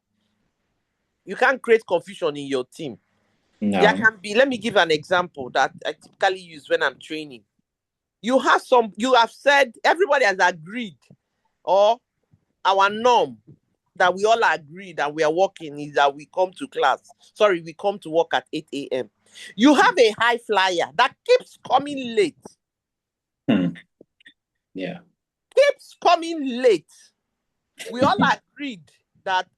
You can't create confusion in your team. There No. can be, let me give an example that I typically use when I'm training. You have said, everybody has agreed, or our norm that we all agree that we are working is that we come to class. Sorry, we come to work at 8 a.m. You have a high flyer that keeps coming late. Hmm. Yeah. Keeps coming late. We all agreed that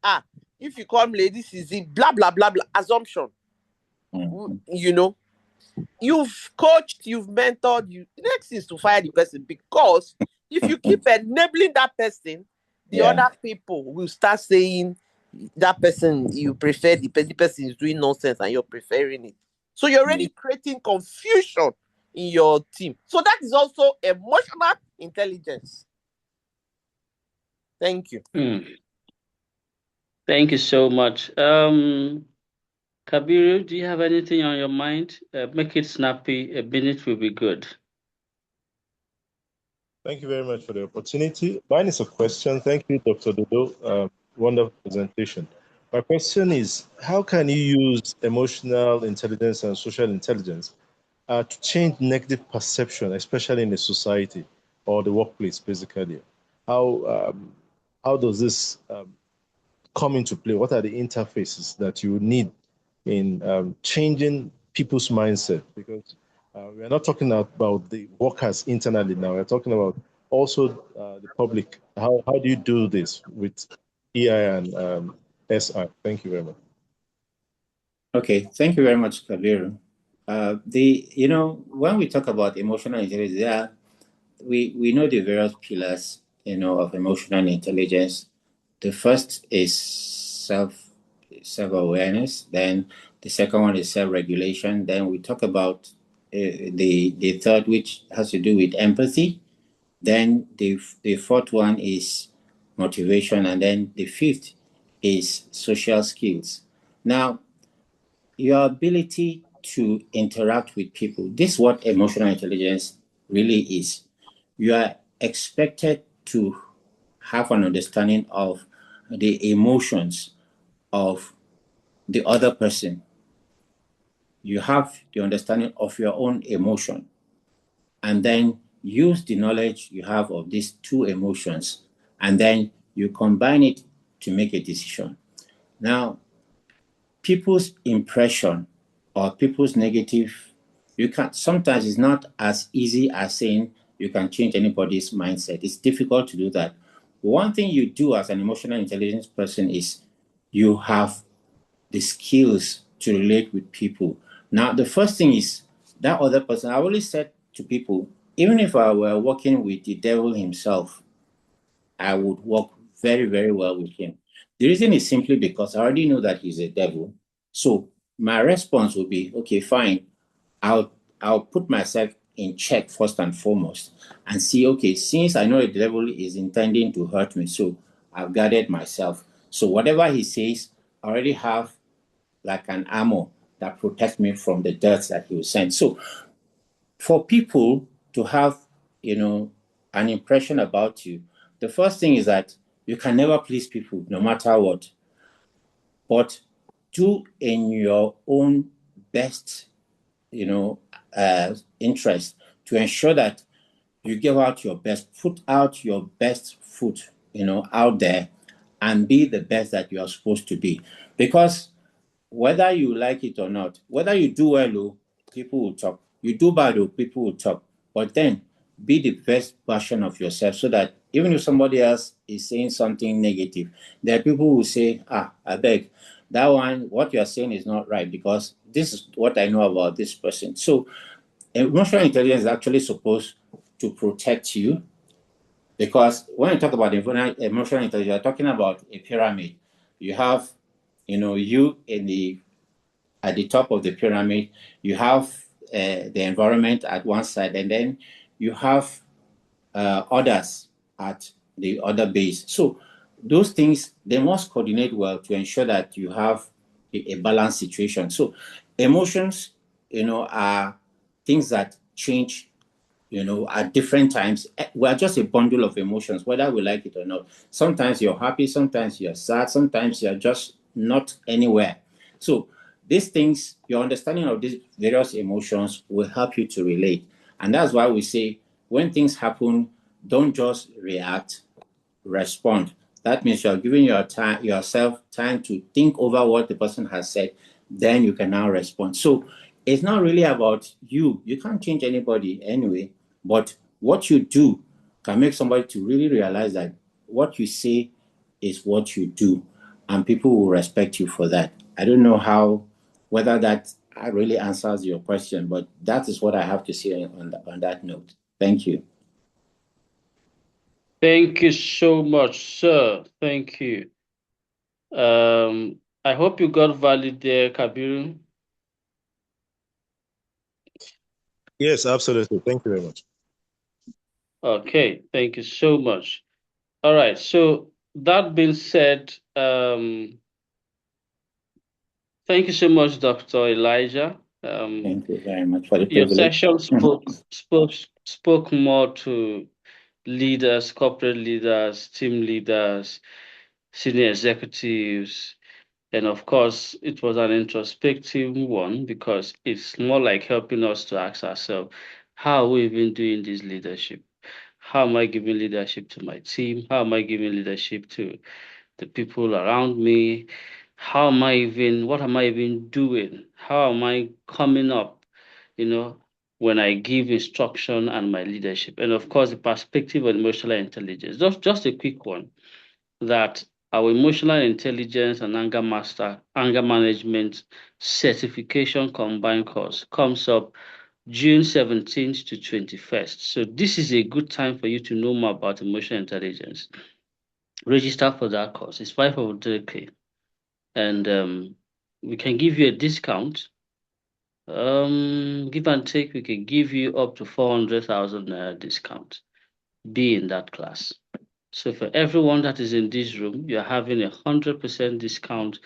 if you come late, this is it, blah blah blah blah. Assumption. Mhm. You've coached, you've mentored, the next is to fire the person, because if you keep enabling that person, the Yeah. other people will start saying that person, you prefer the person is doing nonsense and you're preferring it. So you're Yeah. already creating confusion in your team. So that is also emotional intelligence. Thank you. Thank you so much. Kabiru, do you have anything on your mind? Make it snappy. A minute will be good. Thank you very much for the opportunity. Mine is a question. Thank you, Dr. Dodo. Wonderful presentation. My question is, how can you use emotional intelligence and social intelligence to change negative perception, especially in the society or the workplace, basically? How does this come into play? What are the interfaces that you need in changing people's mindset? Because we're not talking about the workers internally now. We're talking about also the public. How do you do this with EI and SI? Thank you very much. Okay. Thank you very much, Kabiru. When we talk about emotional intelligence, we know the various pillars, of emotional intelligence. The first is self-awareness. Then the second one is self-regulation. Then we talk about the third, which has to do with empathy. Then the fourth one is motivation, and then the fifth is social skills. Now, your ability to interact with people, this is what emotional intelligence really is. you are expected to have an understanding of the emotions of the other person. You have the understanding of your own emotion, and then use the knowledge you have of these two emotions, and then you combine it to make a decision. Now, people's impression or people's negative, you can sometimes it's not as easy as saying you can change anybody's mindset. It's difficult to do that. One thing you do as an emotional intelligence person is you have the skills to relate with people. Now, the first thing is that other person. I always said to people, even if I were working with the devil himself, I would work very, very well with him. The reason is simply because I already know that he's a devil. So my response would be, okay, fine. I'll I'll put myself in check first and foremost and see, okay, since I know the devil is intending to hurt me, so I've guarded myself. So whatever he says, I already have like an armor that protects me from the darts that he will send. So for people to have, an impression about you, the first thing is that you can never please people, no matter what. But do in your own best, interest to ensure that you give out your best, put out your best foot, out there, and be the best that you are supposed to be. Because whether you like it or not, whether you do well, people will talk. You do bad, people will talk. But then be the best version of yourself so that even if somebody else is saying something negative, there are people who say, I beg, that one, what you're saying is not right because this is what I know about this person. So emotional intelligence is actually supposed to protect you because when you talk about emotional intelligence, you're talking about a pyramid. You have, you in the at the top of the pyramid, you have the environment at one side, and then you have others at the other base. So those things, they must coordinate well to ensure that you have a balanced situation. So emotions, are things that change, at different times. We are just a bundle of emotions, whether we like it or not. Sometimes you're happy, sometimes you're sad, sometimes you're just not anywhere. So these things, your understanding of these various emotions will help you to relate. And that's why we say when things happen, don't just react, respond. That means you're giving yourself time to think over what the person has said, then you can now respond. So it's not really about you. You can't change anybody anyway, but what you do can make somebody to really realize that what you say is what you do, and people will respect you for that. I don't know whether that really answers your question, but that is what I have to say on that note. Thank you. Thank you so much, sir. Thank you. I hope you got value there, Kabiru. Yes, absolutely. Thank you very much. Okay, thank you so much. All right, so that being said, thank you so much, Dr. Elijah. Thank you very much for the Your privilege. session spoke more to leaders, corporate leaders, team leaders, senior executives, and of course, it was an introspective one because it's more like helping us to ask ourselves, how are we even doing this leadership? How am I giving leadership to my team? How am I giving leadership to the people around me? What am I even doing? How am I coming up, when I give instruction and my leadership? And of course, the perspective of emotional intelligence. Just a quick one that our emotional intelligence and anger management certification combined course comes up June 17th to 21st. So this is a good time for you to know more about emotional intelligence. Register for that course. It's 500K. And we can give you a discount. Give and take, we can give you up to 400,000 discount. Be in that class. So for everyone that is in this room, you're having 100% discount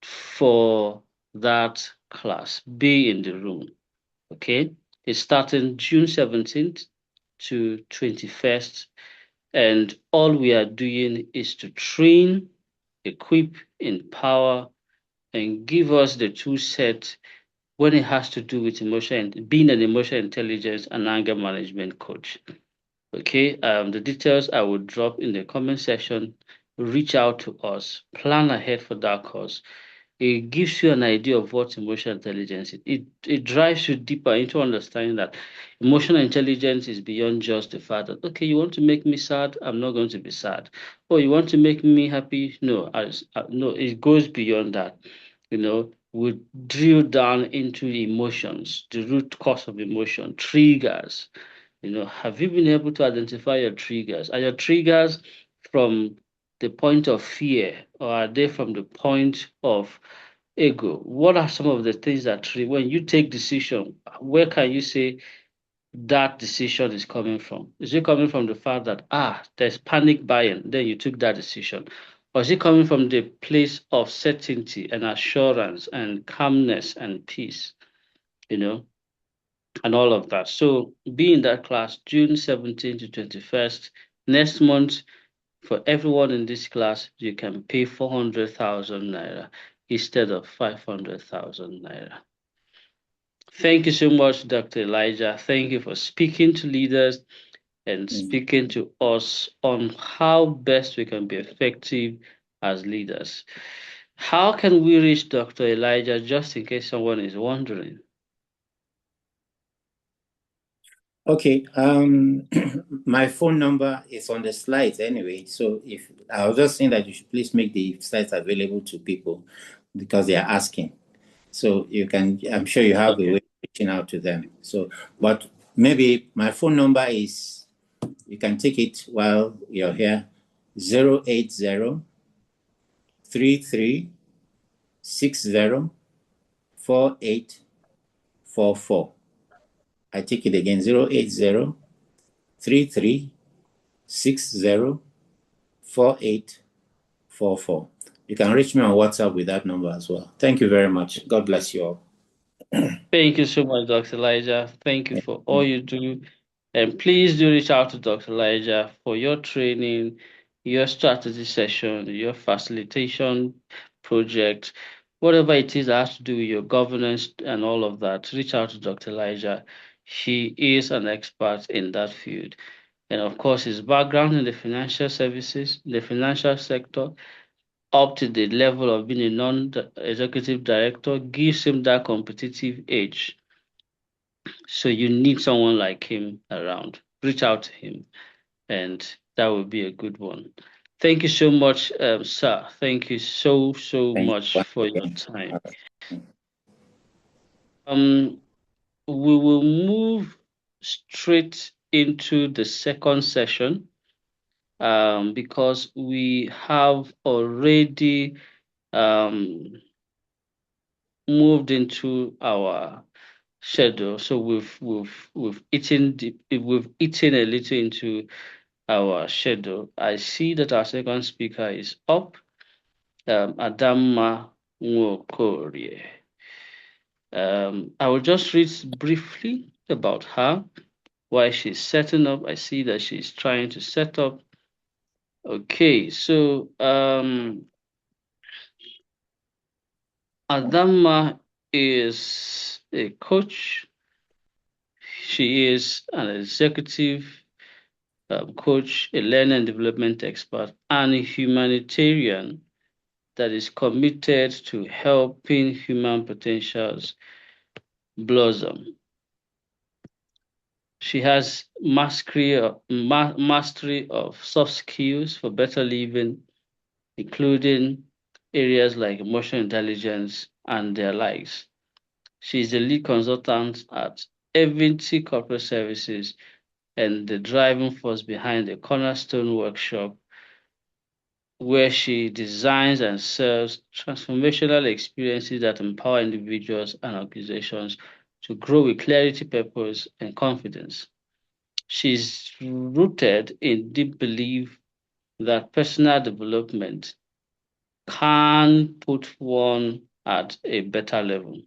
for that class. Be in the room. Okay? It's starting June 17th to 21st. And all we are doing is to train, equip, empower, and give us the tool set when it has to do with being an emotional intelligence and anger management coach. Okay, the details I will drop in the comment section. Reach out to us, plan ahead for that course. It gives you an idea of what emotional intelligence is. It drives you deeper into understanding that emotional intelligence is beyond just the fact that, okay, you want to make me sad, I'm not going to be sad. Or you want to make me happy, no, no, it goes beyond that. We drill down into emotions, the root cause of emotion, triggers. Have you been able to identify your triggers? Are your triggers from the point of fear, or are they from the point of ego? What are some of the things that when you take decision, where can you say that decision is coming from? Is it coming from the fact that there's panic buying, then you took that decision? Or is it coming from the place of certainty and assurance and calmness and peace? And all of that. So be in that class June 17th to 21st. Next month, for everyone in this class, you can pay 400,000 naira instead of 500,000 naira. Thank you so much, Dr. Elijah. Thank you for speaking to leaders and speaking to us on how best we can be effective as leaders. How can we reach Dr. Elijah, just in case someone is wondering? Okay, my phone number is on the slides anyway. So if I was just saying that you should please make the slides available to people because they are asking. So you can, I'm sure you have a way of reaching out to them. So, but maybe my phone number is, you can take it while you're here, 080 33 60 4844. I take it again, 080 33 60 4844. You can reach me on WhatsApp with that number as well. Thank you very much. God bless you all. Thank you so much, Dr. Elijah. Thank you for all you do. And please do reach out to Dr. Elijah for your training, your strategy session, your facilitation project, whatever it is that has to do with your governance and all of that. Reach out to Dr. Elijah. He is an expert in that field. And of course, his background in the financial services, the financial sector, up to the level of being a non-executive director gives him that competitive edge. So you need someone like him around. Reach out to him, and that would be a good one. Thank you so much, sir. Thank you so much for your time. We will move straight into the second session because we have already moved into our schedule. So we've eaten a little into our schedule. I see that our second speaker is up, Adanma Nwokorie. I will just read briefly about her while she's setting up. I see that she's trying to set up. Okay, so Adanma is a coach. She is an executive coach, a learning and development expert, and a humanitarian that is committed to helping human potentials blossom. She has mastery of soft skills for better living, including areas like emotional intelligence and their likes. She is the lead consultant at Evinty Corporate Services and the driving force behind the Cornerstone Workshop, where she designs and serves transformational experiences that empower individuals and organizations to grow with clarity, purpose, and confidence. She's rooted in deep belief that personal development can put one at a better level.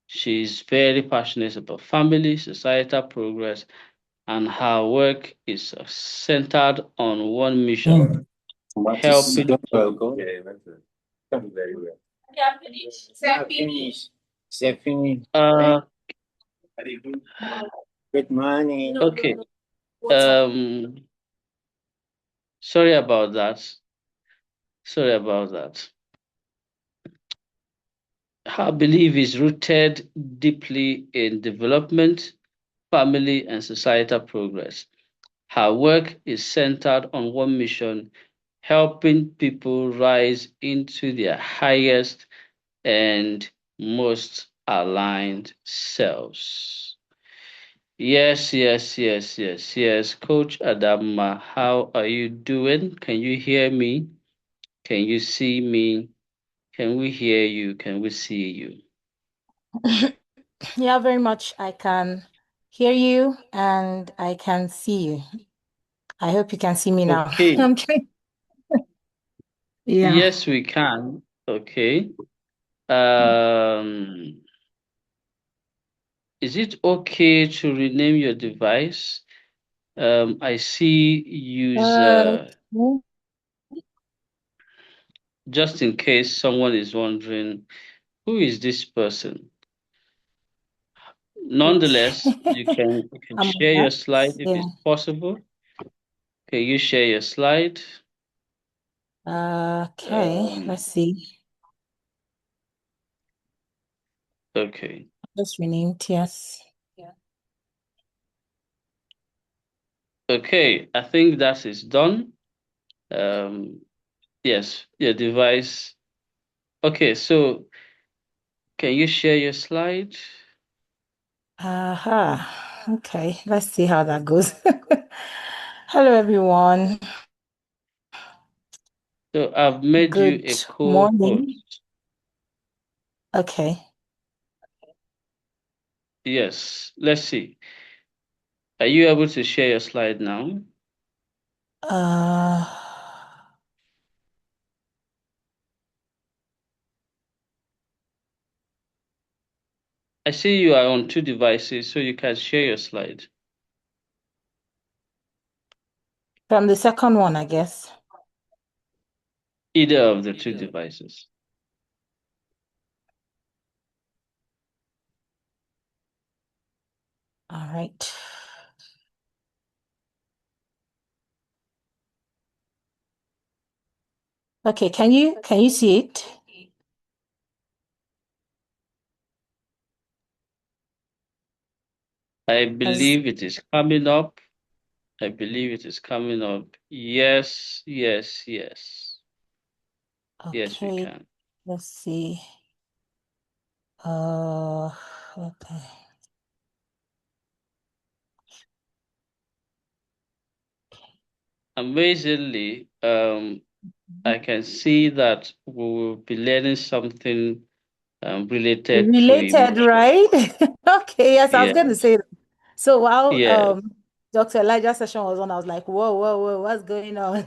She's very passionate about family, societal progress, and her work is centered on one mission, helping. Uh, Good morning. okay. Sorry about that. Sorry about that. Her belief is rooted deeply in development, family, and societal progress. Her work is centered on one mission, helping people rise into their highest and most aligned selves. Yes, yes, yes, yes, yes. Coach Adama, how are you doing? Can you hear me? Can you see me? Can we hear you? Can we see you? Yeah, very much. I can hear you and I can see you. I hope you can see me now. Okay. I'm trying. Yeah. Yes, we can. Okay. Um, is it okay to rename your device? I see user, Okay. just in case someone is wondering, who is this person? Nonetheless, you can I'm share your back. slide if Yeah. it's possible. Can you share your slide? Okay, let's see. Okay. Just renamed, yes. Okay, I think that is done. Yes, your device. Okay, so can you share your slide? Okay, let's see how that goes. Hello, everyone. So I've made you a Good co-host. morning. Okay. Yes, let's see. Are you able to share your slide now? Uh, I see you are on two devices, so you can share your slide. from the second one, I guess. Either of the two devices. All right. Okay, can you see it? I believe it is coming up. I believe it is coming up. Yes, yes, yes. Yes, we Okay, can. let's see. Okay. Amazingly, I can see that we will be learning something related to Related, emotion. right? Okay, yes, I was going to Yes, say that. So while yes, Dr. Elijah's session was on, I was like, whoa, whoa, whoa, what's going on?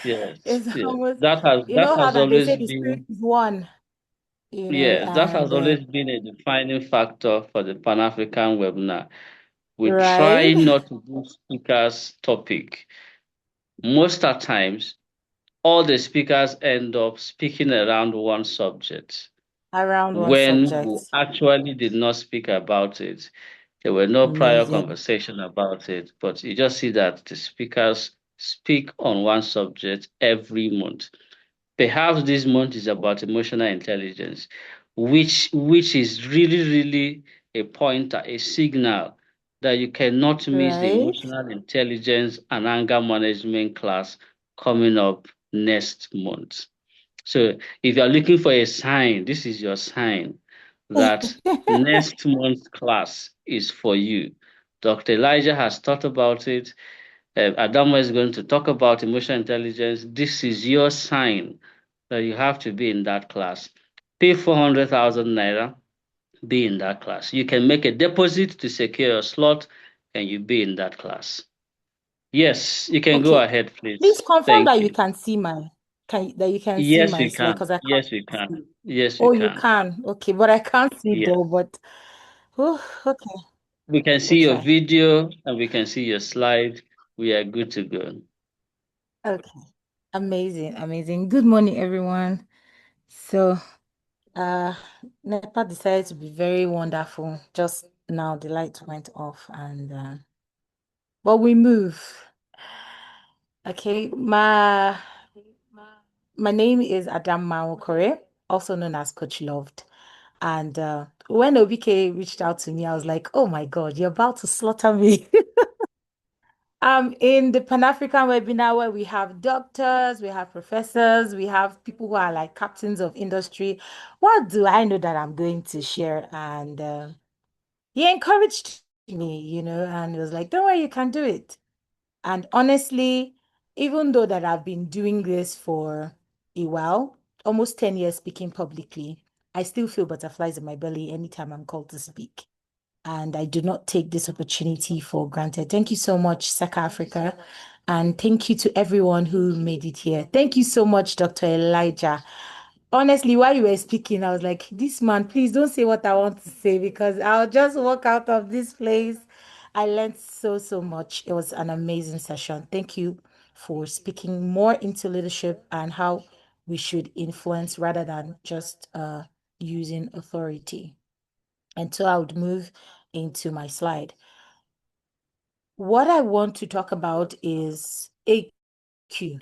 yes, It's yes. almost, That you know how has that they always say the spirit been. is one, Yes, that has and always been a defining factor for the Pan-African webinar. We try right not to do speakers topic. Most of times, all the speakers end up speaking around one subject around one when we subject. actually did not speak about it. There were no prior Amazing. conversation about it, but you just see that the speakers speak on one subject every month. Perhaps this month is about emotional intelligence, which is really, really a pointer, a signal that you cannot miss the Right? emotional intelligence and anger management class coming up next month. So if you're looking for a sign, this is your sign that next month's class is for you. Dr. Elijah has thought about it. Adama is going to talk about emotional intelligence. This is your sign that you have to be in that class. Pay 400,000 naira, be in that class. You can make a deposit to secure your slot and you be in that class. Yes, you can go Okay. ahead, Please please. confirm Thank that you you. can see that you can see Yes, my we slide can. because I can't Yes, we see. can. Yes, we Oh, you can. can. Okay, but I can't see Yes. though, but oh, okay. We can We'll see your try. video and we can see your slide. We are good to go. Okay. Amazing, amazing. Good morning, everyone. So, uh, NEPA decided to be very wonderful. Just now, the light went off, and but we move. Okay, my name is Adanma Nwokorie, also known as Coach Loved. And when Obike reached out to me, I was like, oh my God, you're about to slaughter me. In the Pan-African webinar where we have doctors, we have professors, we have people who are like captains of industry. What do I know that I'm going to share? And he encouraged me, and he was like, don't worry, you can do it. And honestly, even though that I've been doing this for a while, almost 10 years speaking publicly, I still feel butterflies in my belly anytime I'm called to speak. And I do not take this opportunity for granted. Thank you so much, Saka Africa. And thank you to everyone who made it here. Thank you so much, Dr. Elijah. Honestly, while you were speaking, I was like, this man, please don't say what I want to say because I'll just walk out of this place. I learned so, so much. It was an amazing session. Thank you for speaking more into leadership and how we should influence rather than just using authority. And so I would move into my slide. What I want to talk about is AQ,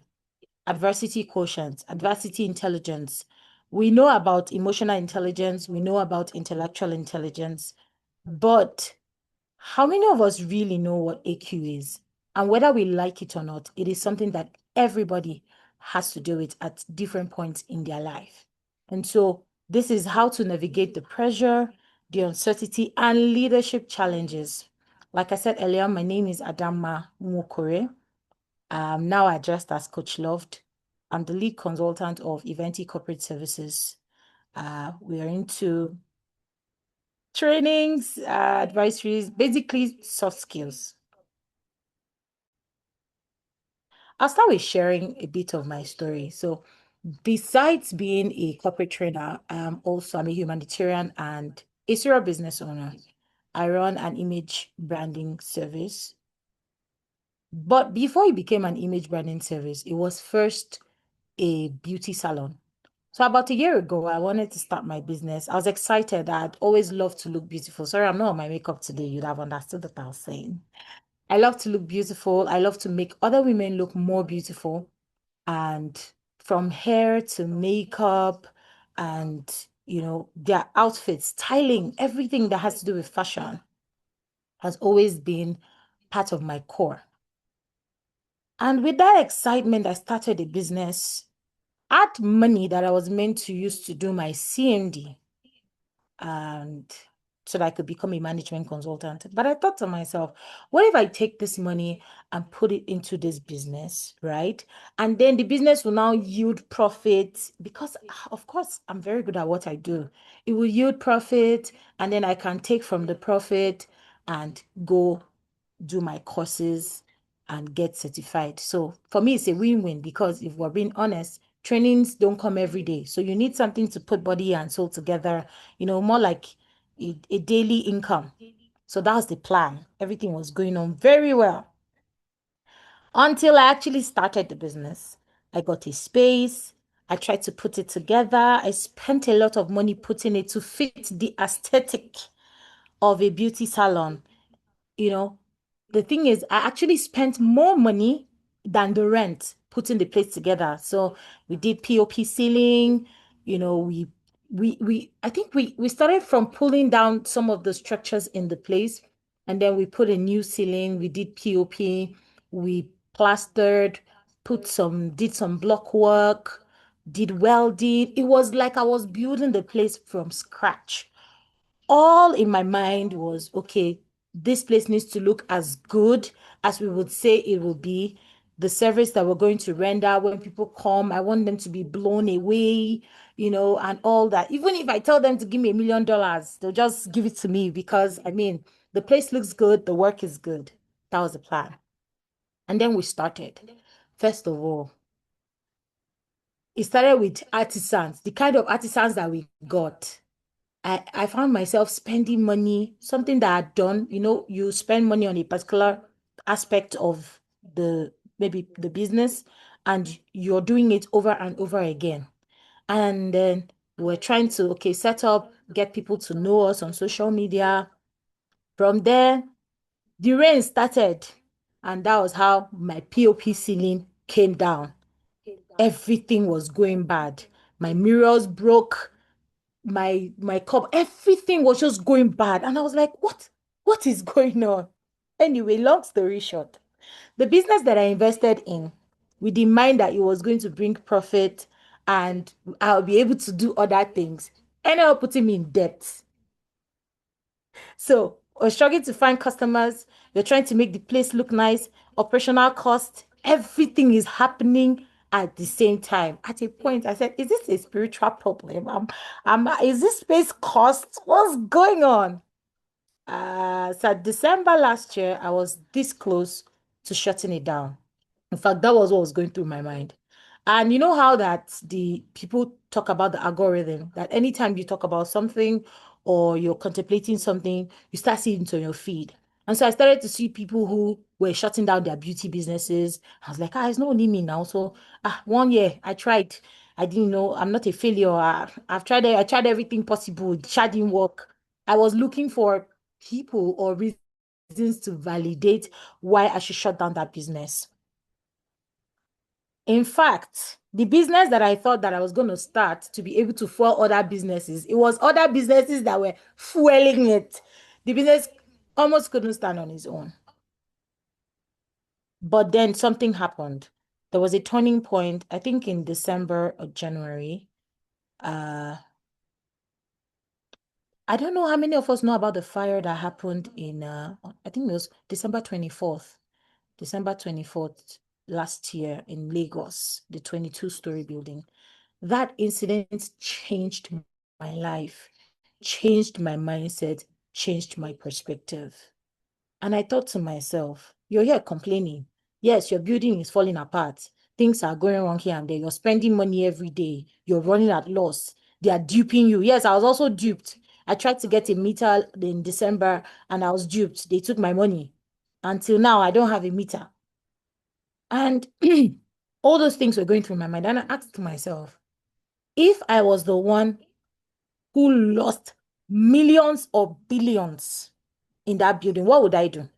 adversity quotient, adversity intelligence. We know about emotional intelligence, we know about intellectual intelligence, but how many of us really know what AQ is? And whether we like it or not, it is something that everybody has to do it at different points in their life. And so this is how to navigate the pressure, the uncertainty, and leadership challenges. Like I said earlier, my name is Adanma Nwokorie. I'm now addressed as Coach Loved. I'm the lead consultant of Eventi Corporate Services. We are into trainings, advisories, basically soft skills. I'll start with sharing a bit of my story. So, besides being a corporate trainer, I'm a humanitarian and a serial business owner. I run an image branding service. But before it became an image branding service, it was first a beauty salon. So about a year ago, I wanted to start my business. I was excited. I'd always loved to look beautiful. Sorry, I'm not on my makeup today. You'd have understood what I was saying. I love to look beautiful. I love to make other women look more beautiful. And from hair to makeup and, their outfits, styling, everything that has to do with fashion has always been part of my core. And with that excitement, I started a business. I had money that I was meant to use to do my CMD and so that I could become a management consultant. But I thought to myself, what if I take this money and put it into this business, right? And then the business will now yield profit because, of course, I'm very good at what I do. It will yield profit, and then I can take from the profit and go do my courses and get certified. So for me, it's a win-win because if we're being honest, trainings don't come every day. So you need something to put body and soul together, more like a daily income. So that was the plan. Everything was going on very well until I actually started the business. I got a space. I tried to put it together. I spent a lot of money putting it to fit the aesthetic of a beauty salon. You know, the thing is, I actually spent more money than the rent putting the place together. So we did POP ceiling, we I think we started from pulling down some of the structures in the place, and then we put a new ceiling, we did POP, we plastered, did some block work, did welding. It was like I was building the place from scratch. All in my mind was, okay, this place needs to look as good as we would say it will be. The service that we're going to render when people come, I want them to be blown away, and all that. Even if I tell them to give me $1 million, they'll just give it to me because, the place looks good, the work is good. That was the plan. And then we started. First of all, it started with artisans, the kind of artisans that we got. I found myself spending money, something that I'd done. You spend money on a particular aspect of maybe the business, and you're doing it over and over again. And then we're trying to, okay, set up, get people to know us on social media. From there, the rain started, and that was how my POP ceiling came down. Everything was going bad. My mirrors broke, my cup, everything was just going bad. And I was like, what is going on? Anyway, long story short, the business that I invested in with the mind that it was going to bring profit and I'll be able to do other things ended up putting me in debt. So we're struggling to find customers. We're trying to make the place look nice. Operational cost, everything is happening at the same time. At a point, I said, "Is this a spiritual problem? Is this space cost? What's going on?" So December last year, I was this close to shutting it down. In fact, that was what was going through my mind. And you know how that the people talk about the algorithm, that anytime you talk about something or you're contemplating something, you start seeing it on your feed. And so I started to see people who were shutting down their beauty businesses. I was like, it's not only me now. So 1 year I tried. I didn't know I'm not a failure. I've tried it. I tried everything possible. It didn't work. I was looking for people or reasons to validate why I should shut down that business. In fact, the business that I thought that I was going to start to be able to fuel other businesses, it was other businesses that were fueling it. The business almost couldn't stand on its own. But then something happened. There was a turning point, I think in December or January. I don't know how many of us know about the fire that happened in, I think it was December 24th. December 24th last year in Lagos, the 22-story building. That incident changed my life, changed my mindset, changed my perspective. And I thought to myself, you're here complaining. Yes, your building is falling apart. Things are going wrong here and there. You're spending money every day. You're running at loss. They are duping you. Yes, I was also duped. I tried to get a meter in December and I was duped. They took my money. Until now, I don't have a meter. And all those things were going through my mind. And I asked myself, if I was the one who lost millions or billions in that building, what would I do?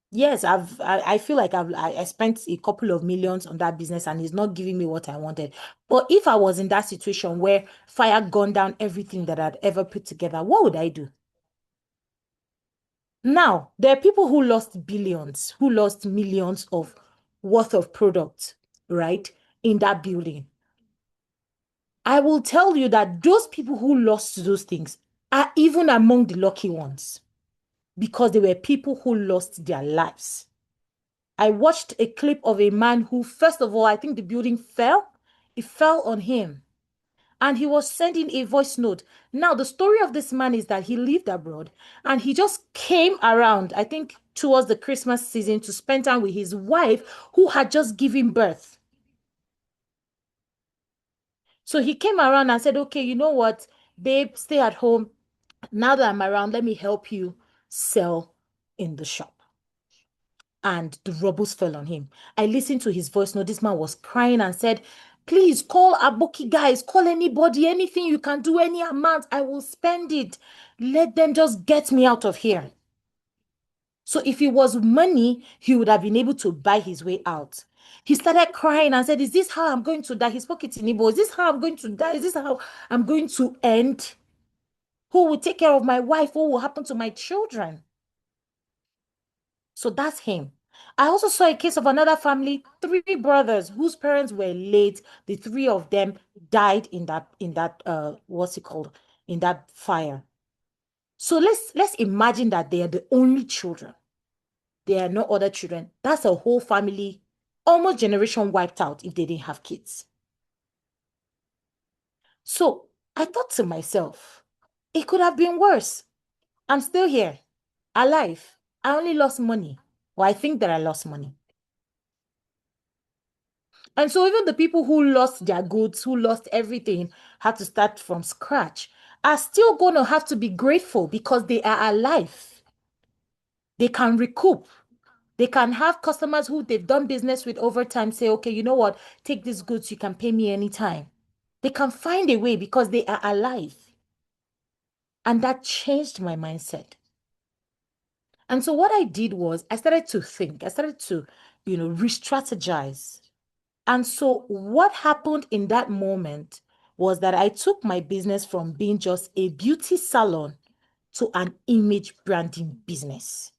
Yes, I feel like I spent a couple of millions on that business and it's not giving me what I wanted. But if I was in that situation where fire gunned down everything that I'd ever put together, what would I do? Now, there are people who lost billions, who lost millions of worth of products, right, in that building. I will tell you that those people who lost those things are even among the lucky ones because they were people who lost their lives. I watched a clip of a man who, first of all, I think the building fell. It fell on him. And he was sending a voice note. Now, the story of this man is that he lived abroad and he just came around, I think, towards the Christmas season to spend time with his wife who had just given birth. So he came around and said, okay, you know what, babe, stay at home. Now that I'm around, let me help you sell in the shop. And the robbers fell on him. I listened to his voice note. This man was crying and said, please call Aboki guys, call anybody, anything you can do, any amount, I will spend it. Let them just get me out of here. So if it was money, he would have been able to buy his way out. He started crying and said, is this how I'm going to die? He spoke it in Igbo. Is this how I'm going to die? Is this how I'm going to end? Who will take care of my wife? What will happen to my children? So that's him. I also saw a case of another family, three brothers whose parents were late. The three of them died in that what's it called? In that fire. So let's imagine that they are the only children. There are no other children. That's a whole family, almost generation wiped out if they didn't have kids. So I thought to myself, it could have been worse. I'm still here, alive. I only lost money. Well, I think that I lost money. And so even the people who lost their goods, who lost everything, had to start from scratch, are still going to have to be grateful because they are alive. They can recoup. They can have customers who they've done business with over time say, okay, you know what? Take these goods. You can pay me anytime. They can find a way because they are alive. And that changed my mindset. And so what I did was I started to think, I started to, re-strategize. And so what happened in that moment was that I took my business from being just a beauty salon to an image branding business.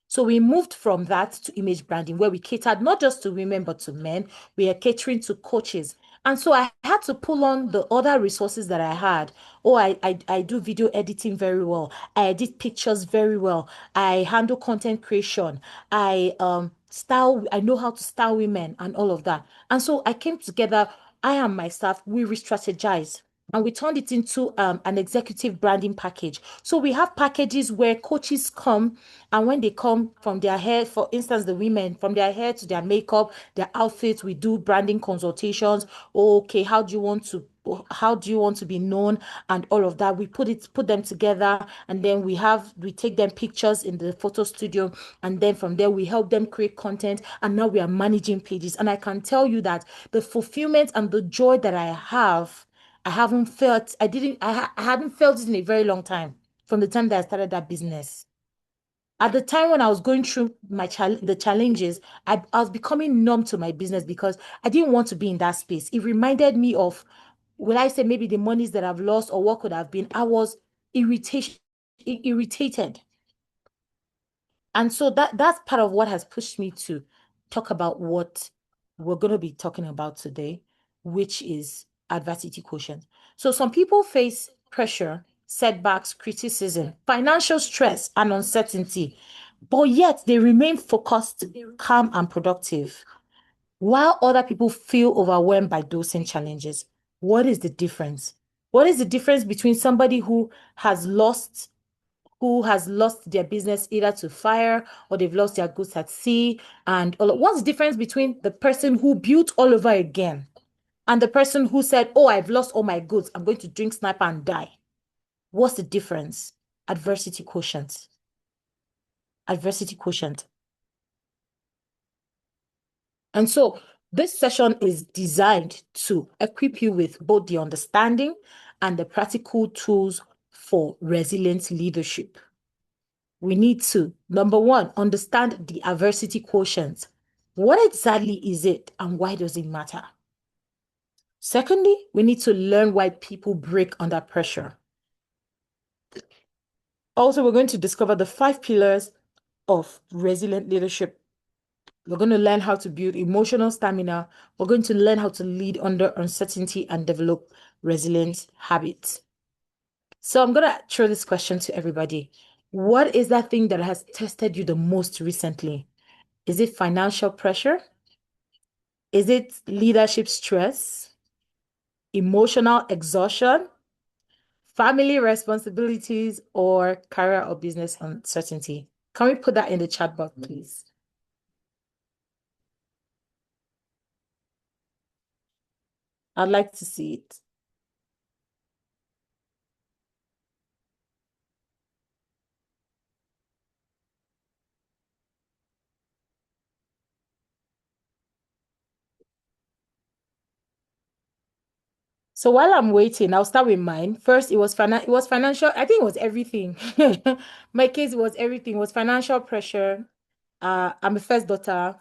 So we moved from that to image branding, where we catered not just to women, but to men. We are catering to coaches. And so I had to pull on the other resources that I had. Oh, I do video editing very well. I edit pictures very well. I handle content creation. I know how to style women and all of that. And so I came together, I and my staff, we re-strategized. And we turned it into an executive branding package. So we have packages where coaches come, and when they come from their hair, for instance, the women, from their hair to their makeup, their outfits, we do branding consultations. Okay, how do you want to be known and all of that? We put them together, and then we take them pictures in the photo studio, and then from there we help them create content, and now we are managing pages. And I can tell you that the fulfillment and the joy that I have, I haven't felt, I hadn't felt it in a very long time from the time that I started that business. At the time when I was going through the challenges, I was becoming numb to my business because I didn't want to be in that space. It reminded me of, will I say maybe the monies that I've lost or what could have been. I was irritated. And so that's part of what has pushed me to talk about what we're going to be talking about today, which is adversity quotient. So some people face pressure, setbacks, criticism, financial stress, and uncertainty, but yet they remain focused, calm, and productive. While other people feel overwhelmed by those same challenges. What is the difference? What is the difference between somebody who has lost their business either to fire, or they've lost their goods at sea, and what's the difference between the person who built all over again and the person who said, oh, I've lost all my goods, I'm going to drink sniper and die? What's the difference? Adversity quotient. Adversity quotient. And so this session is designed to equip you with both the understanding and the practical tools for resilient leadership. We need to, number one, understand the adversity quotient. What exactly is it and why does it matter? Secondly, we need to learn why people break under pressure. Also, we're going to discover the 5 pillars of resilient leadership. We're going to learn how to build emotional stamina. We're going to learn how to lead under uncertainty and develop resilient habits. So I'm going to throw this question to everybody. What is that thing that has tested you the most recently? Is it financial pressure? Is it leadership stress? Emotional exhaustion? Family responsibilities? Or career or business uncertainty? Can we put that in the chat box, please? I'd like to see it. So while I'm waiting, I'll start with mine. First, it was financial. I think it was everything. My case was everything. It was financial pressure. I'm a first daughter.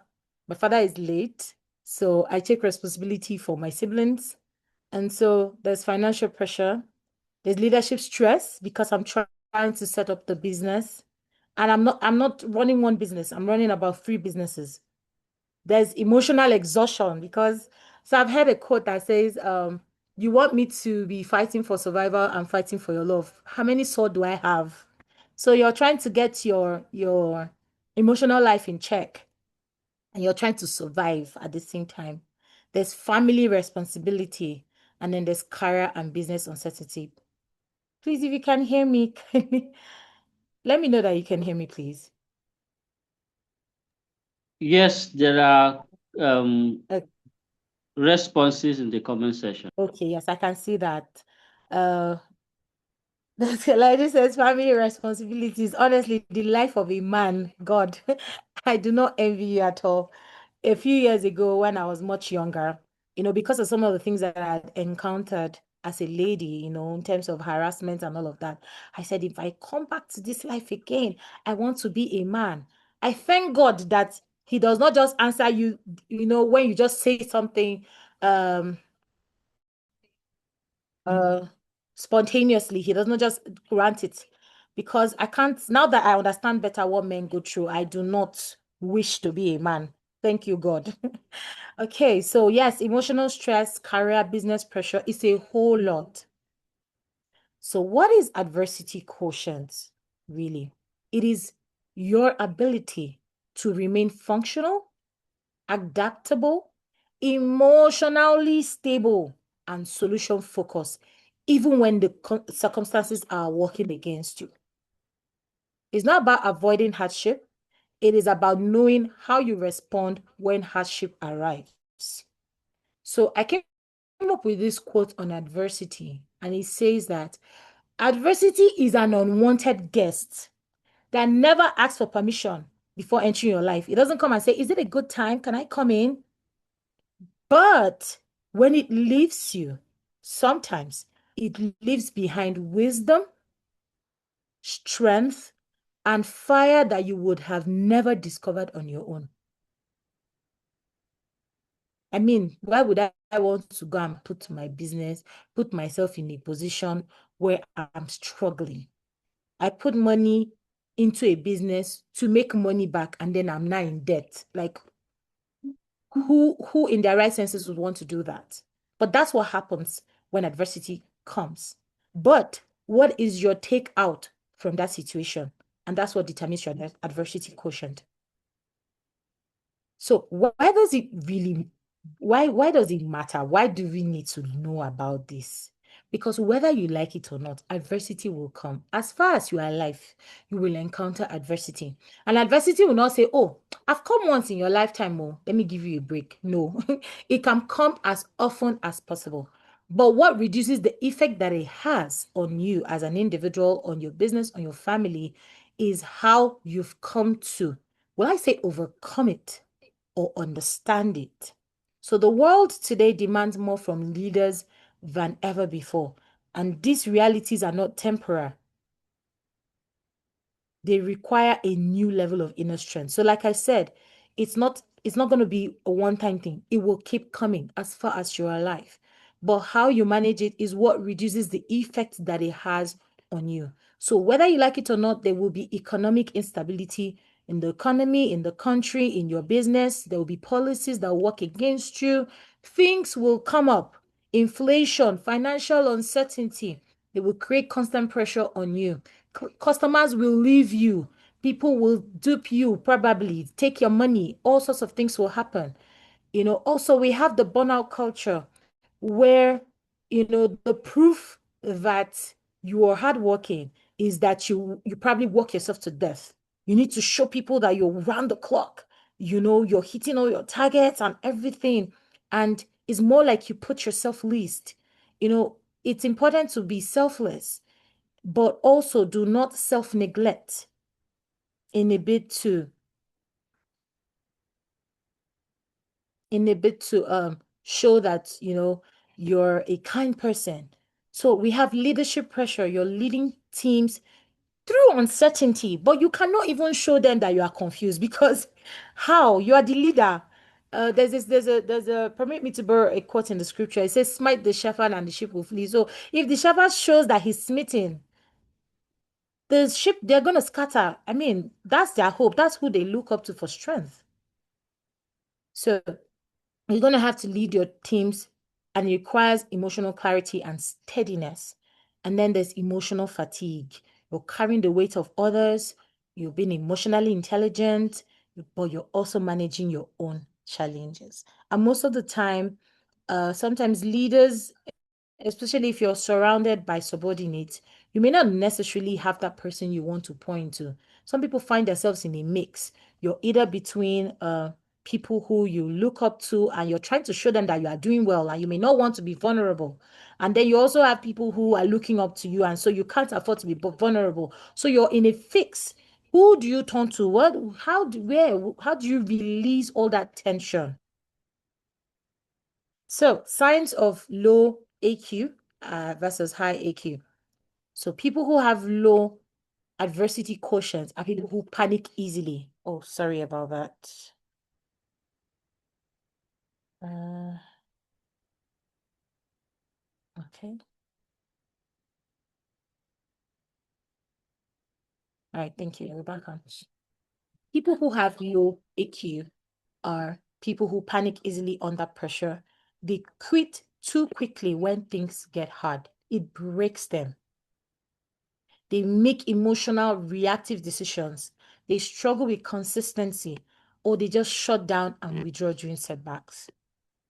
My father is late, so I take responsibility for my siblings. And so there's financial pressure. There's leadership stress because I'm trying to set up the business. And I'm not running one business. I'm running about 3 businesses. There's emotional exhaustion because, so I've heard a quote that says, you want me to be fighting for survival and fighting for your love. How many swords do I have? So you're trying to get your emotional life in check, and you're trying to survive at the same time. There's family responsibility, and then there's career and business uncertainty. Please, if you can hear me, let me know that you can hear me, please. Yes, there are Uh, responses in the comment section. okay, yes, I can see that. Uh, the lady says family responsibilities. Honestly, the life of a man, God, I do not envy you at all. A few years ago, when I was much younger, because of some of the things that I had encountered as a lady, in terms of harassment and all of that, I said, if I come back to this life again, I want to be a man. I thank God that he does not just answer you, when you just say something, uh spontaneously. He does not just grant it, because I can't, now that I understand better what men go through, I do not wish to be a man. Thank you, God. Okay, so yes, emotional stress, career, business pressure is a whole lot. So what is adversity quotient really? It is your ability to remain functional, adaptable, emotionally stable, and solution focused, even when the circumstances are working against you. It's not about avoiding hardship. It is about knowing how you respond when hardship arrives. So I came up with this quote on adversity, and it says that adversity is an unwanted guest that never asks for permission before entering your life. It doesn't come and say, is it a good time? Can I come in? But when it leaves you, sometimes it leaves behind wisdom, strength, and fire that you would have never discovered on your own. I mean, why would I want to go and put my business, put myself in a position where I'm struggling? I put money into a business to make money back, and then I'm now in debt. Like, who in their right senses would want to do that? But that's what happens when adversity comes. But what is your take out from that situation? And that's what determines your adversity quotient. So why does it really, why does it matter? Why do we need to know about this? Because whether you like it or not, adversity will come. As far as you are alive, you will encounter adversity. And adversity will not say, oh, I've come once in your lifetime, oh, let me give you a break. No, it can come as often as possible. But what reduces the effect that it has on you as an individual, on your business, on your family, is how you've come to, will I say overcome it, or understand it. So the world today demands more from leaders than ever before. And these realities are not temporary. They require a new level of inner strength. So like I said, it's not going to be a one-time thing. It will keep coming as far as you're alive. But how you manage it is what reduces the effect that it has on you. So whether you like it or not, there will be economic instability in the economy, in the country, in your business. There will be policies that work against you. Things will come up. Inflation, financial uncertainty. They will create constant pressure on you. Customers will leave you. People will dupe you, probably take your money. All sorts of things will happen. Also, we have the burnout culture where, the proof that you are hardworking is that you probably work yourself to death. You need to show people that you're round the clock. You're hitting all your targets and everything. And it's more like you put yourself least. It's important to be selfless, but also do not self-neglect in a bit to show that you're a kind person. So we have leadership pressure. You're leading teams through uncertainty, but you cannot even show them that you are confused, because how? You are the leader. There's a permit me to borrow a quote in the scripture. It says, smite the shepherd and the sheep will flee. So if the shepherd shows that he's smitten, the sheep, they're going to scatter. I mean, that's their hope. That's who they look up to for strength. So you're going to have to lead your teams, and it requires emotional clarity and steadiness. And then there's emotional fatigue. You're carrying the weight of others. You're being emotionally intelligent, but you're also managing your own challenges. And most of the time, sometimes leaders, especially if you're surrounded by subordinates, you may not necessarily have that person you want to point to. Some people find themselves in a mix. You're either between people who you look up to, and you're trying to show them that you are doing well, and you may not want to be vulnerable. And then you also have people who are looking up to you, and so you can't afford to be vulnerable. So you're in a fix. Who do you turn to? How do you release all that tension? So signs of low AQ versus high AQ. So people who have low adversity quotient are people who panic easily. Oh, sorry about that. Okay. All right, thank you. We're back on. People who have low AQ are people who panic easily under pressure. They quit too quickly when things get hard. It breaks them. They make emotional, reactive decisions. They struggle with consistency, or they just shut down and withdraw during setbacks.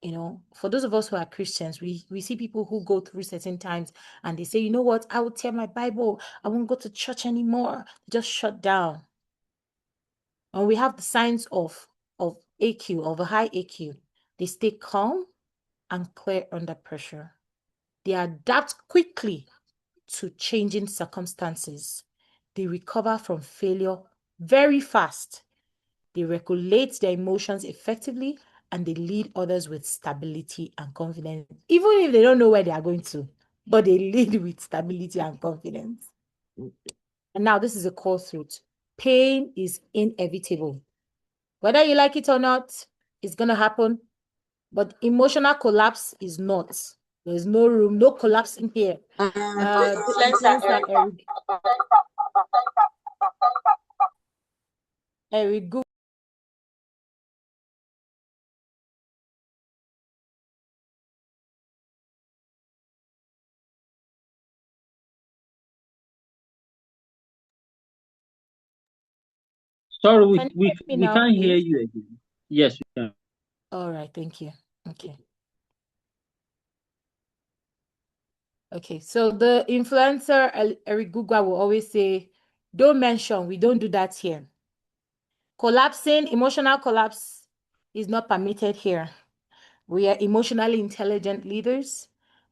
You know, for those of us who are Christians, we see people who go through certain times and they say, you know what, I will tear my Bible. I won't go to church anymore. They just shut down. And we have the signs of AQ, of a high AQ. They stay calm and clear under pressure. They adapt quickly to changing circumstances. They recover from failure very fast. They regulate their emotions effectively, and they lead others with stability and confidence, even if they don't know where they are going to, but they lead with stability and confidence. And now this is a core truth. Pain is inevitable. Whether you like it or not, it's going to happen. But emotional collapse is not. There's no room, no collapsing here. Eric, good. Sorry, Can you hear me we now, can't hear please? you again. Yes, we can. All right, thank you. Okay. Okay, so the influencer Eric Gugwa will always say, don't mention, we don't do that here. Collapsing, emotional collapse is not permitted here. We are emotionally intelligent leaders,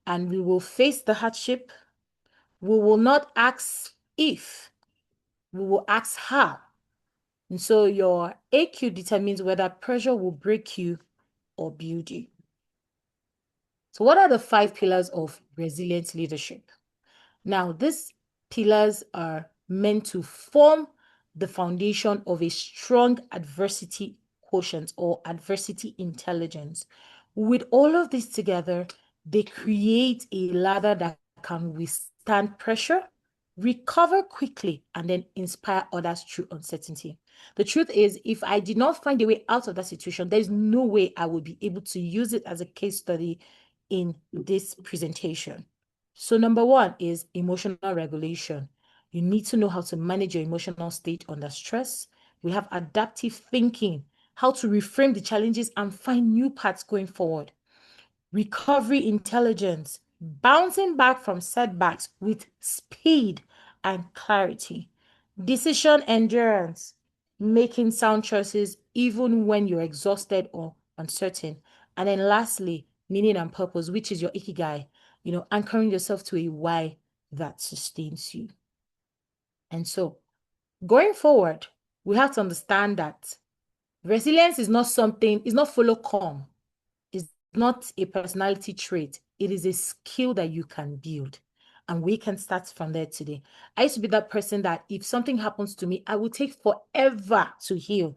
and we will face the hardship. We will not ask if, we will ask how. And so your AQ determines whether pressure will break you or build you. So what are the 5 pillars of resilient leadership? Now, these pillars are meant to form the foundation of a strong adversity quotient or adversity intelligence. With all of this together, they create a ladder that can withstand pressure, recover quickly, and then inspire others through uncertainty. The truth is, if I did not find a way out of that situation, there's no way I would be able to use it as a case study in this presentation. So number 1 is emotional regulation. You need to know how to manage your emotional state under stress. We have adaptive thinking, how to reframe the challenges and find new paths going forward. Recovery intelligence, bouncing back from setbacks with speed and clarity. Decision endurance, making sound choices even when you're exhausted or uncertain. And then lastly, meaning and purpose, which is your ikigai, anchoring yourself to a why that sustains you. And so going forward, we have to understand that resilience is not something, it's not follow calm. It's not a personality trait. It is a skill that you can build. And we can start from there today. I used to be that person that if something happens to me, I will take forever to heal.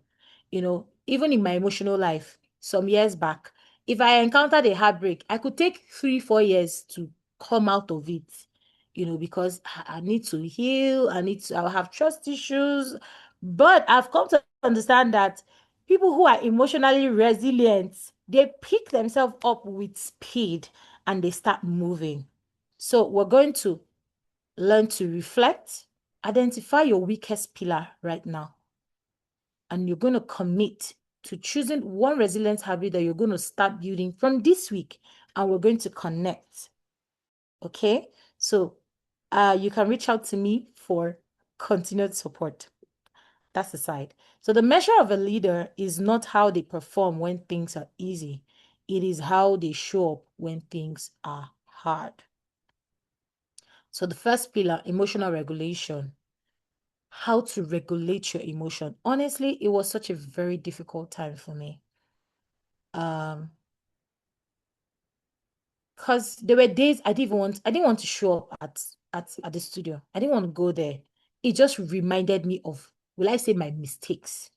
Even in my emotional life, some years back, if I encountered a heartbreak, I could take 3-4 years to come out of it, because I need to heal. I'll have trust issues. But I've come to understand that people who are emotionally resilient, they pick themselves up with speed and they start moving. So we're going to learn to reflect, identify your weakest pillar right now. And you're going to commit to choosing one resilient habit that you're going to start building from this week. And we're going to connect. Okay? So you can reach out to me for continued support. That's aside. So the measure of a leader is not how they perform when things are easy. It is how they show up when things are hard. So the first pillar, emotional regulation. How to regulate your emotion. Honestly, it was such a very difficult time for me. Because there were days I didn't want to show up at the studio. I didn't want to go there. It just reminded me of, will I say, my mistakes.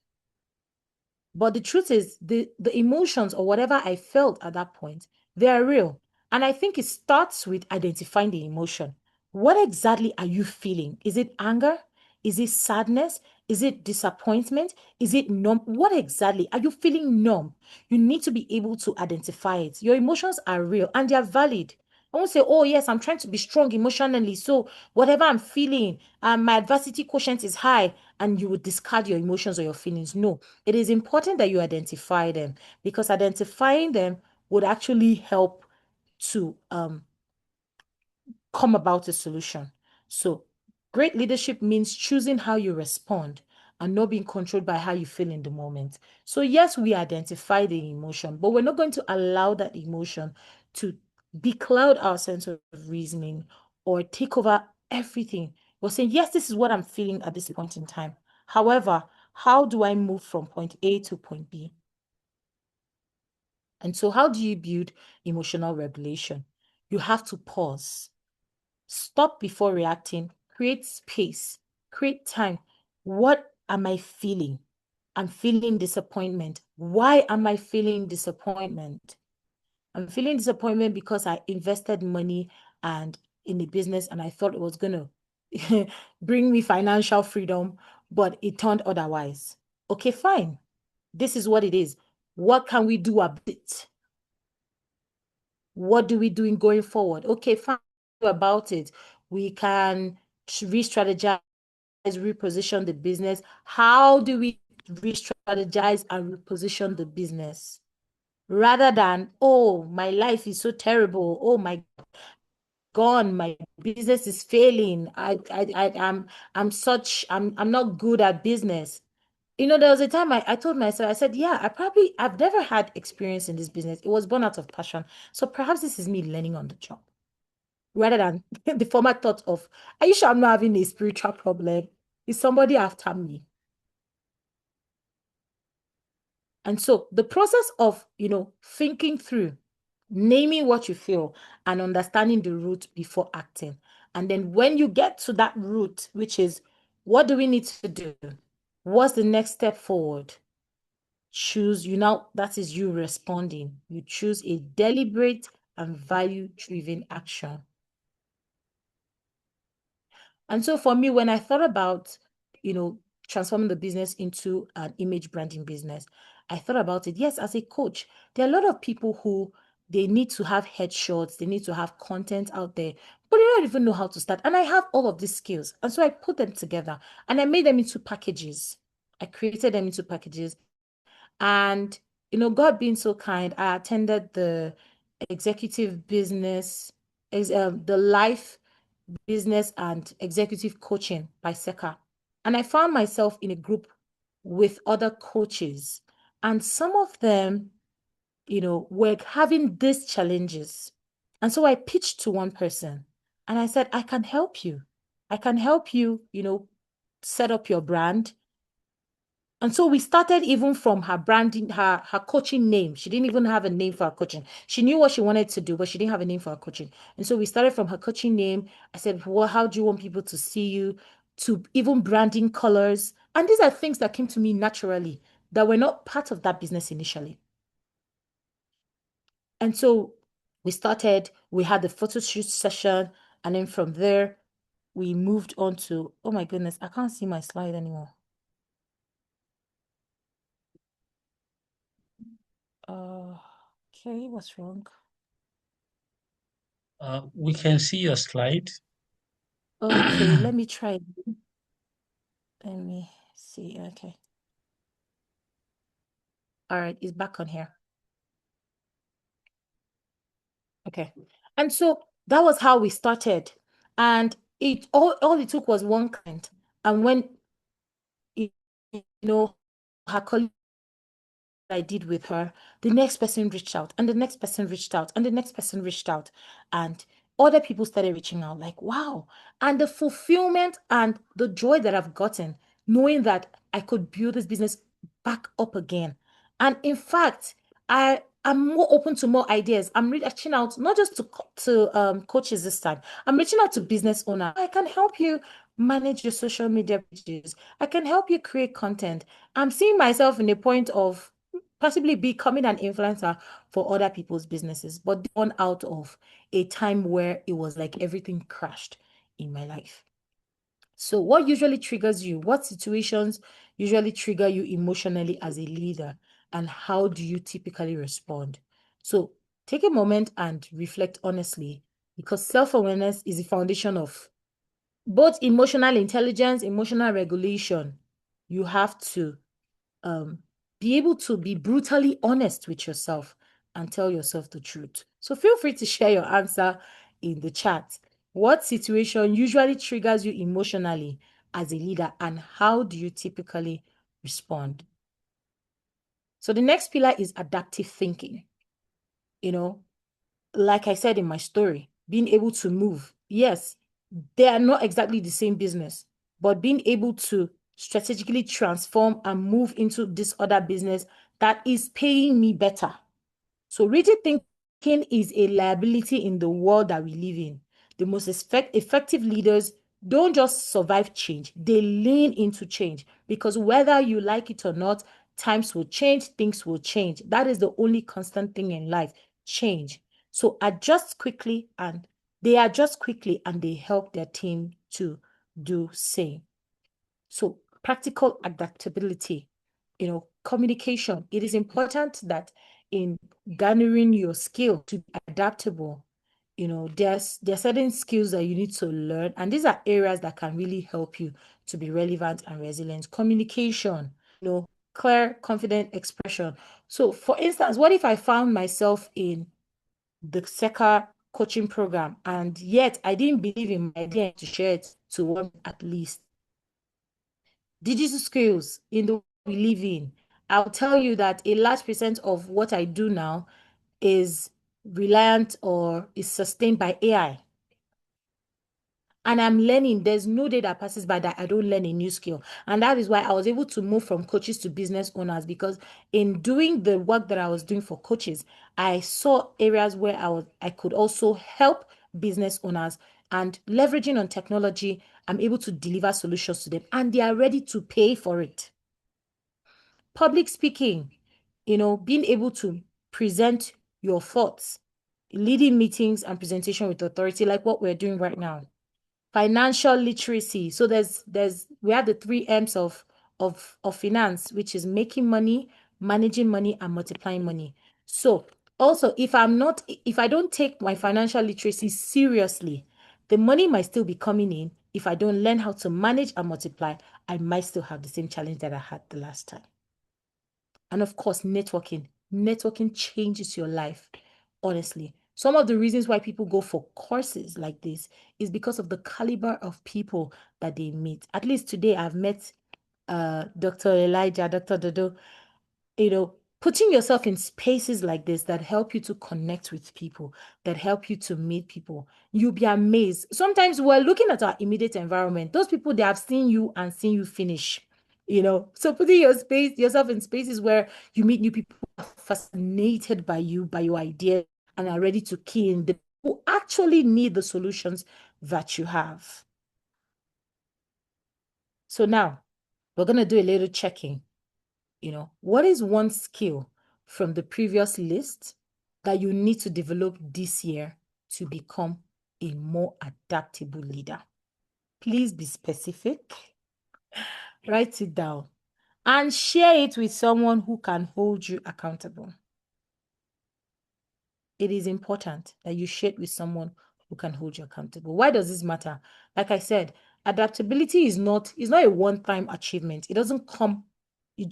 But the truth is, the emotions or whatever I felt at that point, they are real. And I think it starts with identifying the emotion. What exactly are you feeling? Is it anger? Is it sadness? Is it disappointment? Is it numb? What exactly are you feeling numb? You need to be able to identify it. Your emotions are real and they are valid. I won't say, oh, yes, I'm trying to be strong emotionally. So whatever I'm feeling, my adversity quotient is high, and you would discard your emotions or your feelings. No, it is important that you identify them, because identifying them would actually help to come about a solution. So great leadership means choosing how you respond and not being controlled by how you feel in the moment. So yes, we identify the emotion, but we're not going to allow that emotion to becloud our sense of reasoning or take over everything. We're saying, yes, this is what I'm feeling at this point in time. However, how do I move from point A to point B? And so how do you build emotional regulation? You have to pause. Stop before reacting, create space, create time. What am I feeling? I'm feeling disappointment. Why am I feeling disappointment? I'm feeling disappointment because I invested money and in the business and I thought it was going to bring me financial freedom, but it turned otherwise. Okay, fine. This is what it is. What can we do about it? What do we do in going forward? Okay, fine about it. We can re-strategize, reposition the business. How do we re-strategize and reposition the business? Rather than, oh, my life is so terrible. Oh my God, my business is failing. I'm not good at business. You know, there was a time I told myself, I said, yeah, I've never had experience in this business. It was born out of passion. So perhaps this is me learning on the job, rather than the former thought of, are you sure I'm not having a spiritual problem? Is somebody after me? And so the process of, thinking through, naming what you feel and understanding the root before acting. And then when you get to that root, which is, what do we need to do? What's the next step forward? That is you responding. You choose a deliberate and value-driven action. And so for me, when I thought about, transforming the business into an image branding business, I thought about it, yes, as a coach, there are a lot of people who they need to have headshots, they need to have content out there, but they don't even know how to start. And I have all of these skills. And so I put them together and I made them into packages. I created them into packages. And, God being so kind, I attended the executive business, the life business and executive coaching by SECA. And I found myself in a group with other coaches, and some of them, were having these challenges. And so I pitched to one person and I said, I can help you. I can help you, set up your brand. And so we started even from her branding, her coaching name. She didn't even have a name for her coaching. She knew what she wanted to do, but she didn't have a name for her coaching. And so we started from her coaching name. I said, well, how do you want people to see you? To even branding colors. And these are things that came to me naturally that were not part of that business initially. And so we had the photo shoot session. And then from there, we moved on to, oh my goodness, I can't see my slide anymore. Okay, what's wrong? We can see your slide. Okay, let me try. Let me see. Okay. All right, it's back on here. Okay. And so that was how we started. And all it took was one client. And when it her colleague I did with her, the next person reached out, and the next person reached out, and the next person reached out, and other people started reaching out, like, wow. And the fulfillment and the joy that I've gotten, knowing that I could build this business back up again. And in fact, I'm more open to more ideas. I'm reaching out not just to coaches this time. I'm reaching out to business owners. I can help you manage your social media pages. I can help you create content. I'm seeing myself in a point of possibly becoming an influencer for other people's businesses, but born out of a time where it was like everything crashed in my life. So what usually triggers you? What situations usually trigger you emotionally as a leader? And how do you typically respond? So take a moment and reflect honestly, because self-awareness is the foundation of both emotional intelligence, emotional regulation. You have to be able to be brutally honest with yourself and tell yourself the truth. So feel free to share your answer in the chat. What situation usually triggers you emotionally as a leader, and how do you typically respond? So the next pillar is adaptive thinking. Like I said in my story, being able to move. Yes, they are not exactly the same business, but being able to strategically transform and move into this other business that is paying me better. So rigid thinking is a liability in the world that we live in. The most effective leaders don't just survive change, they lean into change, because whether you like it or not, times will change, things will change. That is the only constant thing in life, change. So they adjust quickly and they help their team to do same. So practical adaptability, communication. It is important that in garnering your skill to be adaptable, there are certain skills that you need to learn, and these are areas that can really help you to be relevant and resilient. Communication, clear, confident expression. So for instance, what if I found myself in the SECA coaching program, and yet I didn't believe in my idea to share it to one at least? Digital skills in the world we live in, I'll tell you that a large percent of what I do now is reliant or is sustained by AI. And I'm learning. There's no day that passes by that I don't learn a new skill. And that is why I was able to move from coaches to business owners, because in doing the work that I was doing for coaches, I saw areas where I could also help business owners, and leveraging on technology, I'm able to deliver solutions to them and they are ready to pay for it. Public speaking, being able to present your thoughts, leading meetings and presentation with authority, like what we're doing right now. Financial literacy. So we have the 3 M's of finance, which is making money, managing money, and multiplying money. So also, if I don't take my financial literacy seriously, the money might still be coming in. If I don't learn how to manage and multiply, I might still have the same challenge that I had the last time. And of course, networking. Networking changes your life, honestly. Some of the reasons why people go for courses like this is because of the caliber of people that they meet. At least today, I've met Dr. Elijah, Dr. Dodo. Putting yourself in spaces like this that help you to connect with people, that help you to meet people, you'll be amazed. Sometimes we're looking at our immediate environment. Those people, they have seen you and seen you finish. So putting yourself in spaces where you meet new people who are fascinated by you, by your idea, and are ready to key in, the who actually need the solutions that you have. So now we're going to do a little checking. What is one skill from the previous list that you need to develop this year to become a more adaptable leader? Please be specific. Write it down and share it with someone who can hold you accountable. It is important that you share it with someone who can hold you accountable. Why does this matter? Like I said, adaptability is not a one-time achievement. It doesn't come, you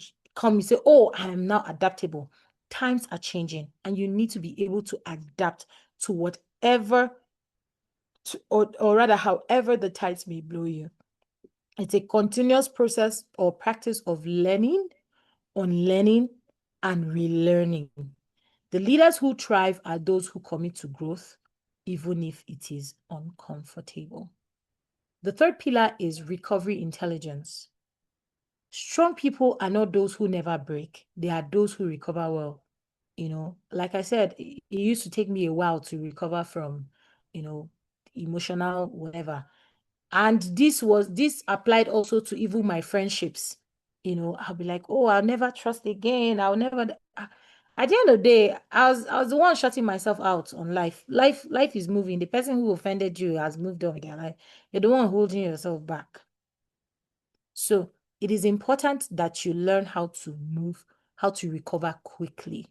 say, oh, I am now adaptable. Times are changing and you need to be able to adapt to whatever, or rather, however the tides may blow you. It's a continuous process or practice of learning, unlearning, and relearning. The leaders who thrive are those who commit to growth, even if it is uncomfortable. The third pillar is recovery intelligence. Strong people are not those who never break. They are those who recover well. Like I said, it used to take me a while to recover from, emotional whatever. And this applied also to even my friendships. I'll be like, oh, I'll never trust again. I'll never. At the end of the day, I was the one shutting myself out on life. Life is moving. The person who offended you has moved on with their life. You're the one holding yourself back. So it is important that you learn how to move, how to recover quickly.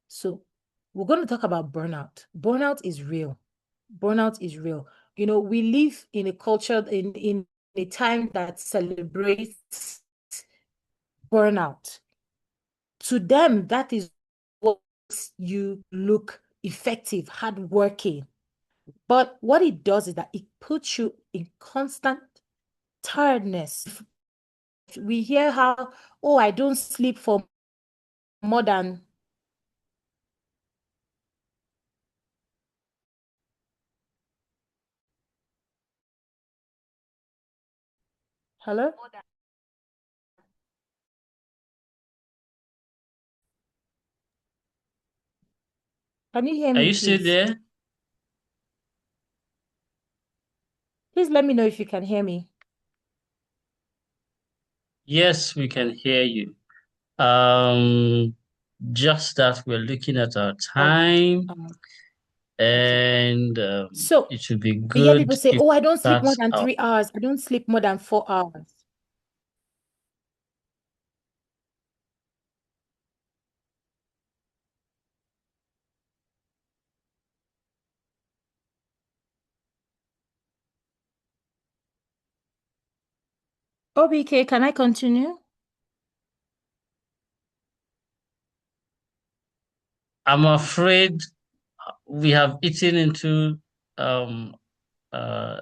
So we're going to talk about burnout. Burnout is real. Burnout is real. We live in a culture, in a time that celebrates burnout. To them, that is what makes you look effective, hardworking. But what it does is that it puts you in constant tiredness. We hear how, oh, I don't sleep for more than. Hello? Can you hear Are me, you still please? there? Please let me know if you can hear me. Yes, we can hear you. Just that we're looking at our Okay. time, Okay. and So it would be we hear people good say, if oh, I don't sleep more that's than out. 3 hours. I don't sleep more than 4 hours. Obike, can I continue? I'm afraid we have eaten into um, uh,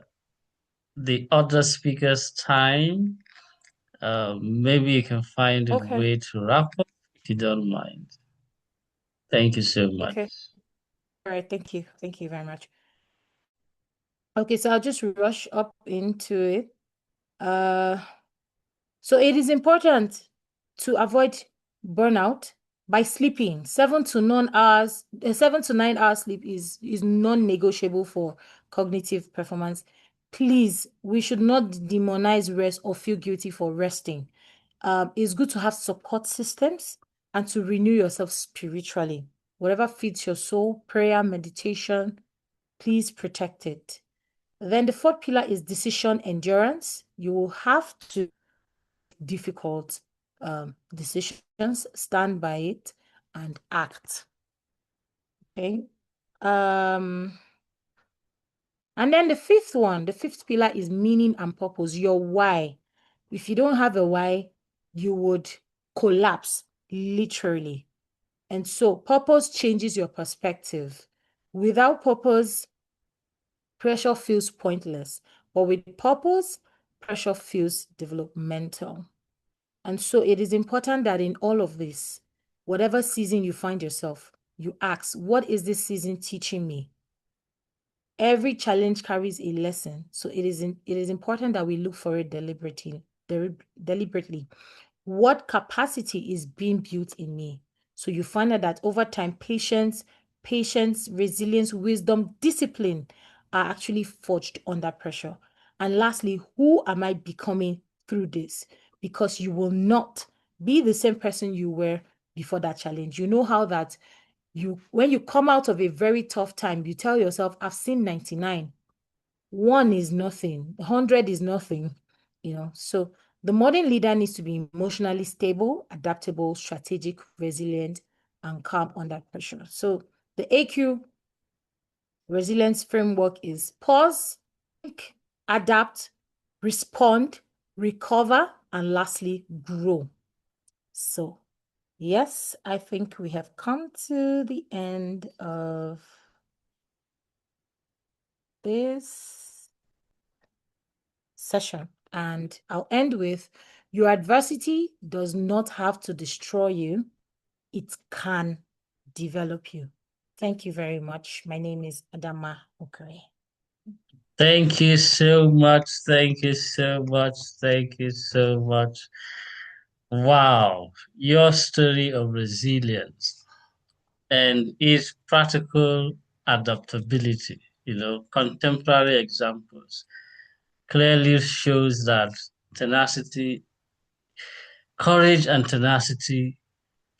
the other speaker's time. Maybe you can find a Okay. way to wrap up if you don't mind. Thank you so much. Okay. All right. Thank you. Thank you very much. Okay, so I'll just rush up into it. So it is important to avoid burnout by sleeping. 7 to 9 hours sleep is non-negotiable for cognitive performance. Please, we should not demonize rest or feel guilty for resting. It's good to have support systems and to renew yourself spiritually. Whatever feeds your soul, prayer, meditation, please protect it. Then the fourth pillar is decision endurance. You will have to difficult decisions, stand by it, and act. Okay. And then the fifth pillar is meaning and purpose, your why. If you don't have a why, you would collapse, literally. And so purpose changes your perspective. Without purpose, pressure feels pointless. But with purpose, pressure feels developmental. And so it is important that in all of this, whatever season you find yourself, you ask, what is this season teaching me? Every challenge carries a lesson. So it is important that we look for it deliberately. What capacity is being built in me? So you find out that over time, patience, resilience, wisdom, discipline are actually forged under pressure. And lastly, who am I becoming through this? Because you will not be the same person you were before that challenge. You know how that when you come out of a very tough time, you tell yourself, I've seen 99. 1 is nothing. 100 is nothing. So the modern leader needs to be emotionally stable, adaptable, strategic, resilient, and calm under pressure. So the AQ resilience framework is pause, think, adapt, respond, recover, and lastly, grow. So yes, I think we have come to the end of this session. And I'll end with, your adversity does not have to destroy you. It can develop you. Thank you very much. My name is Adanma Nwokorie. Thank you so much. Thank you so much. Thank you so much. Wow, your story of resilience and its practical adaptability, contemporary examples clearly shows that tenacity, courage and tenacity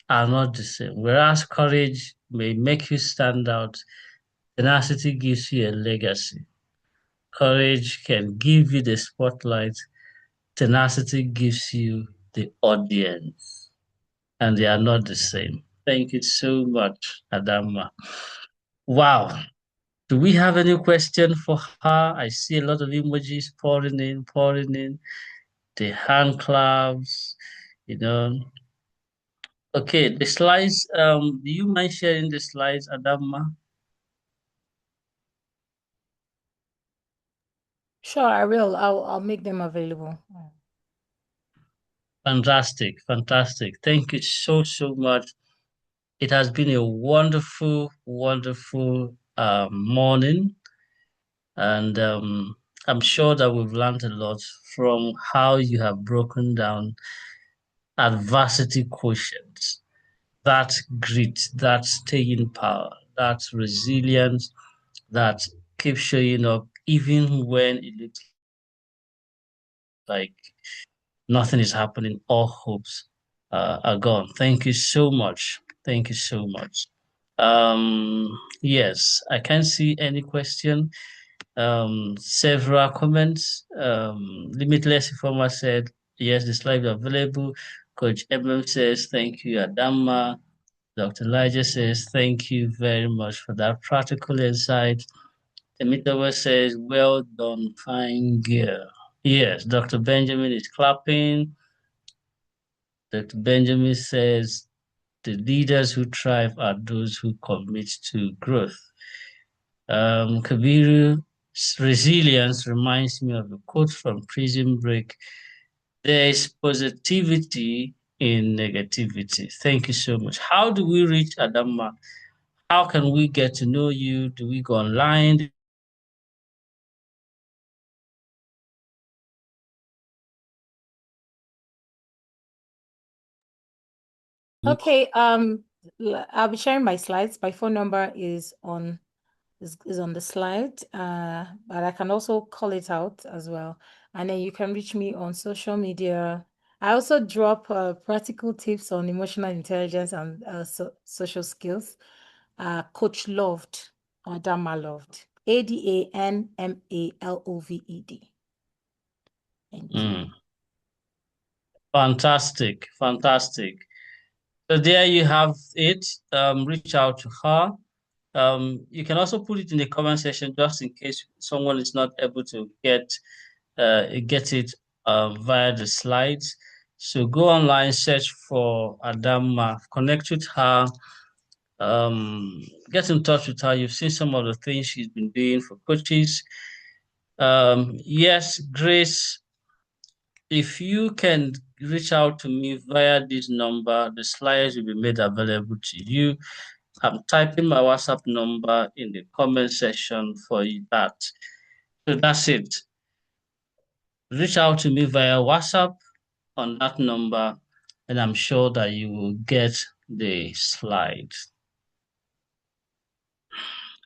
are not the same. Whereas courage may make you stand out, tenacity gives you a legacy. Courage can give you the spotlight, tenacity gives you the audience, and they are not the same. Thank you so much, Adama. Wow. Do we have any question for her? I see a lot of emojis pouring in, the hand claps, you know. Okay, the slides, do you mind sharing the slides, Adama? Sure, I will. I'll make them available. Fantastic, fantastic. Thank you so, so much. It has been a wonderful, wonderful morning. And I'm sure that we've learned a lot from how you have broken down adversity quotient, that grit, that staying power, that resilience, that keeps showing up even when it looks like nothing is happening, all hopes are gone. Thank you so much. Thank you so much. Yes, I can't see any question. Several comments. Limitless Informer said, yes, the slides are available. Coach Ebram says, thank you, Adama. Dr. Elijah says, thank you very much for that practical insight. Temitowa says, well done, fine girl. Yes, Dr. Benjamin is clapping. Dr. Benjamin says, the leaders who thrive are those who commit to growth. Kabiru's resilience reminds me of a quote from Prison Break. There is positivity in negativity. Thank you so much. How do we reach Adama? How can we get to know you? Do we go online? Okay, I'll be sharing my slides. My phone number is on the slide, but I can also call it out as well. And then you can reach me on social media. I also drop practical tips on emotional intelligence and social skills. Coach Loved, or Adama Loved, ADANMALOVED. Thank you. Fantastic, fantastic. So there you have it. Reach out to her. You can also put it in the comment section just in case someone is not able to get it via the slides. So go online, search for Adama, connect with her, get in touch with her. You've seen some of the things she's been doing for coaches. Yes, Grace, if you can reach out to me via this number, the slides will be made available to you. I'm typing my WhatsApp number in the comment section for that. So that's it. Reach out to me via WhatsApp on that number, and I'm sure that you will get the slides.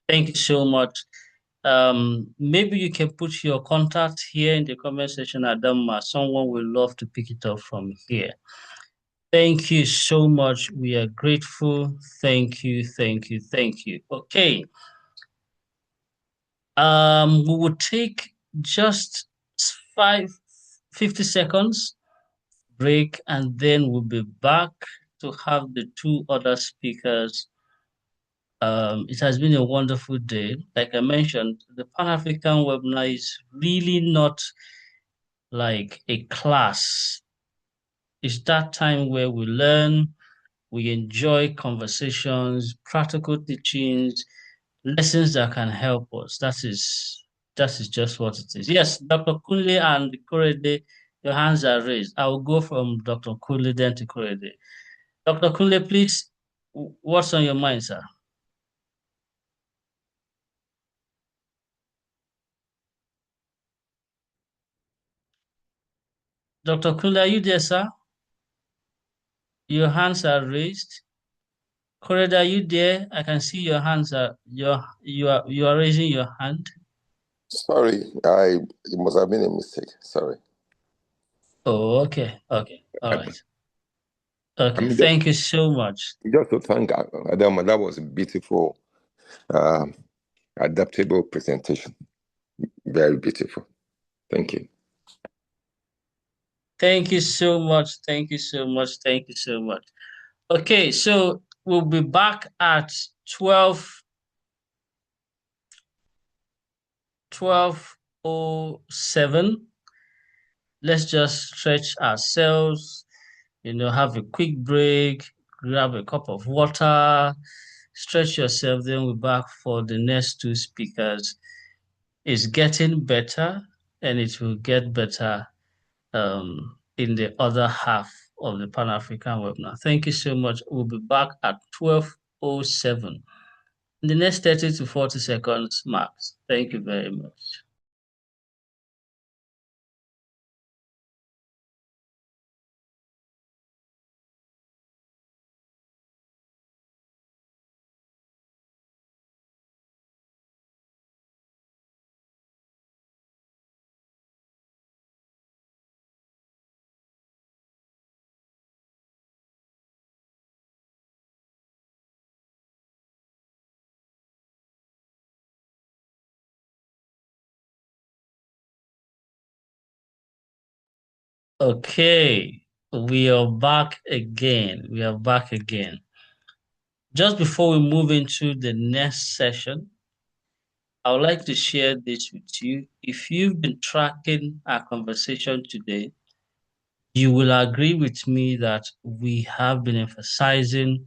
Thank you so much. Maybe you can put your contact here in the comment section, Adama. Someone will love to pick it up from here. Thank you so much. We are grateful. Thank you, thank you, thank you. Okay. We will take just 50 seconds break, and then we'll be back to have the two other speakers. It has been a wonderful day. Like I mentioned, the Pan-African webinar is really not like a class. It's that time where we learn, we enjoy conversations, practical teachings, lessons that can help us. That is That is just what it is. Yes, Dr. Kunle and Korede, your hands are raised. I will go from Dr. Kunle then to Korede. Dr. Kunle, please, what's on your mind, sir? Dr. Kunle, are you there, sir? Your hands are raised. Korede, are you there? I can see your hands are you are raising your hand. Sorry, it must have been a mistake. Sorry. Oh, okay. Okay. All right. Okay. mean, Thank you so much. just to thank Adanma, that was a beautiful, adaptable presentation. Very beautiful. Thank you. Thank you so much. Thank you so much. Thank you so much. Okay, so we'll be back at 12:07. Let's just stretch ourselves, have a quick break, grab a cup of water, stretch yourself, then we're back for the next two speakers. It's getting better, and it will get better in the other half of the Pan-African webinar. Thank you so much. We'll be back at 12:07 in the next 30 to 40 seconds max. Thank you very much. Okay, we are back again. We are back again. Just before we move into the next session, I would like to share this with you. If you've been tracking our conversation today, you will agree with me that we have been emphasizing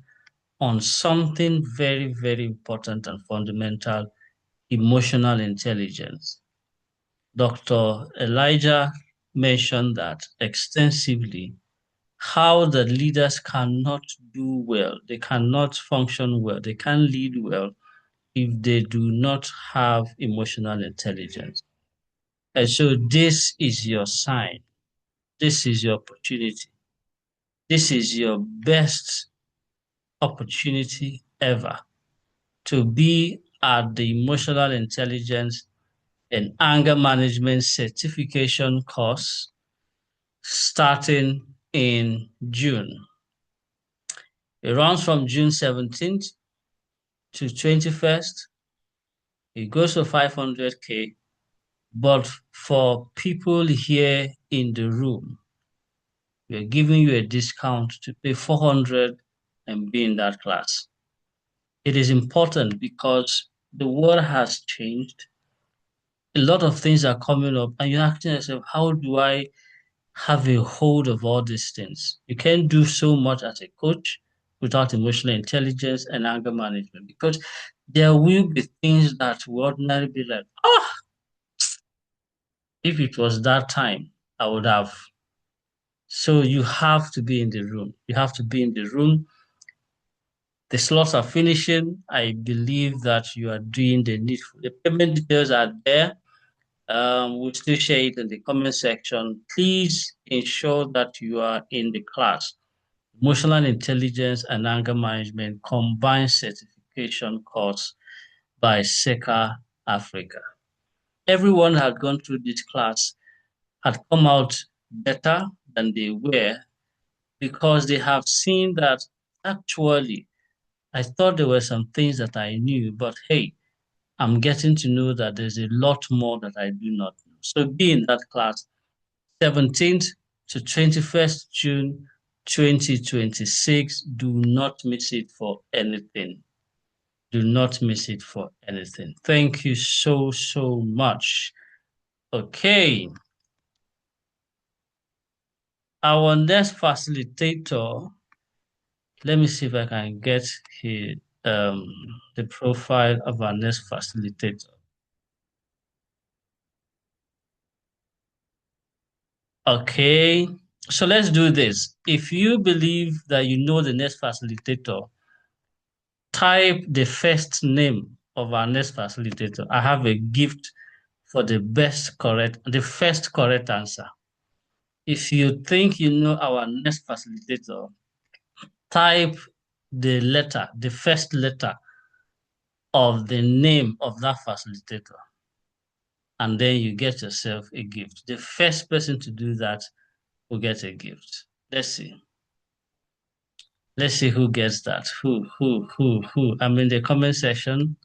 on something very, very important and fundamental: emotional intelligence. Dr. Elijah mentioned that extensively, how the leaders cannot do well, they cannot function well, they can't lead well if they do not have emotional intelligence. And so this is your sign, this is your opportunity, this is your best opportunity ever to be at the emotional intelligence and anger management certification course starting in June. It runs from June 17th to 21st. It goes to 500K, but for people here in the room, we're giving you a discount to pay 400 and be in that class. It is important because the world has changed. A lot of things are coming up, and you're asking yourself, how do I have a hold of all these things? You can't do so much as a coach without emotional intelligence and anger management, because there will be things that will ordinarily be like, if it was that time, I would have. So you have to be in the room. You have to be in the room. The slots are finishing. I believe that you are doing the needful. The payment details are there. We'll still share it in the comment section. Please ensure that you are in the class. Emotional Intelligence and Anger Management Combined Certification course by SECA Africa. Everyone had gone through this class had come out better than they were, because they have seen that actually I thought there were some things that I knew, but hey, I'm getting to know that there's a lot more that I do not know. So be in that class, 17th to 21st June 2026. Do not miss it for anything. Do not miss it for anything. Thank you so, so much. Okay. Our next facilitator, let me see if I can get here, the profile of our next facilitator. Okay, so let's do this. If you believe that you know the next facilitator, type the first name of our next facilitator. I have a gift for the first correct answer. If you think you know our next facilitator, type the first letter of the name of that facilitator, and then you get yourself a gift. The first person to do that will get a gift. Let's see. Let's see who gets that. Who? I'm in the comment section.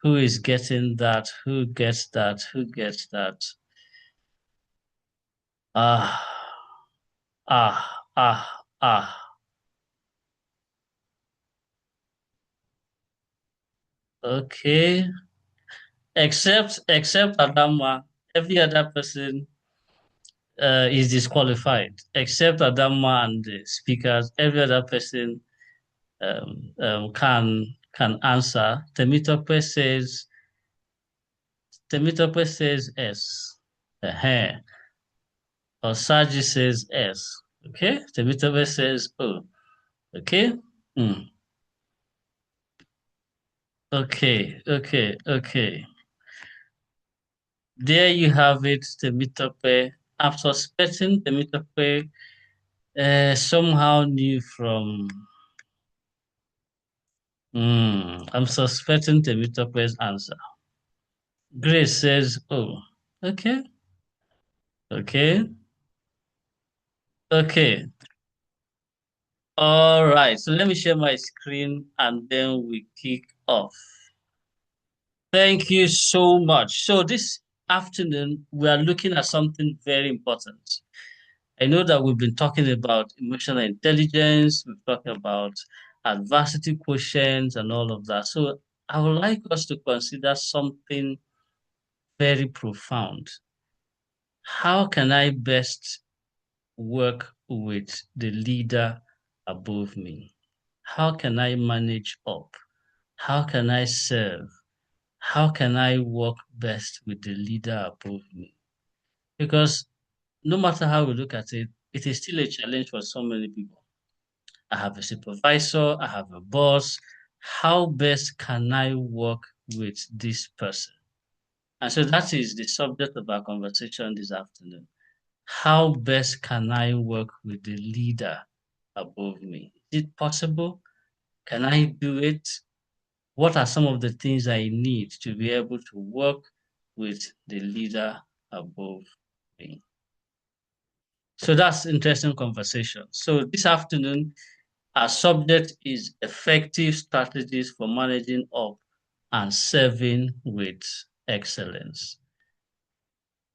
Who is getting that? Who gets that? Who gets that? Ah, ah. Okay. Except Adama, every other person is disqualified. Except Adama and the speakers, every other person can answer. Temitope says S. Uh-huh. Osaji says S. Okay. Temitope says O. Okay. Hmm. Okay. There you have it, Temitope. I'm suspecting Temitope somehow knew from. I'm suspecting Temitope's answer. Grace says, oh, okay, okay, okay. All right, so let me share my screen and then we kick off. Thank you so much. So this afternoon, we are looking at something very important. I know that we've been talking about emotional intelligence, we've talked about adversity quotients and all of that. So I would like us to consider something very profound. How can I best work with the leader above me? How can I manage up? How can I serve? How can I work best with the leader above me? Because no matter how we look at it, it is still a challenge for so many people. I have a supervisor, I have a boss. How best can I work with this person? And so that is the subject of our conversation this afternoon. How best can I work with the leader above me? Is it possible? Can I do it? What are some of the things I need to be able to work with the leader above me? So that's interesting conversation. So this afternoon, our subject is effective strategies for managing up and serving with excellence.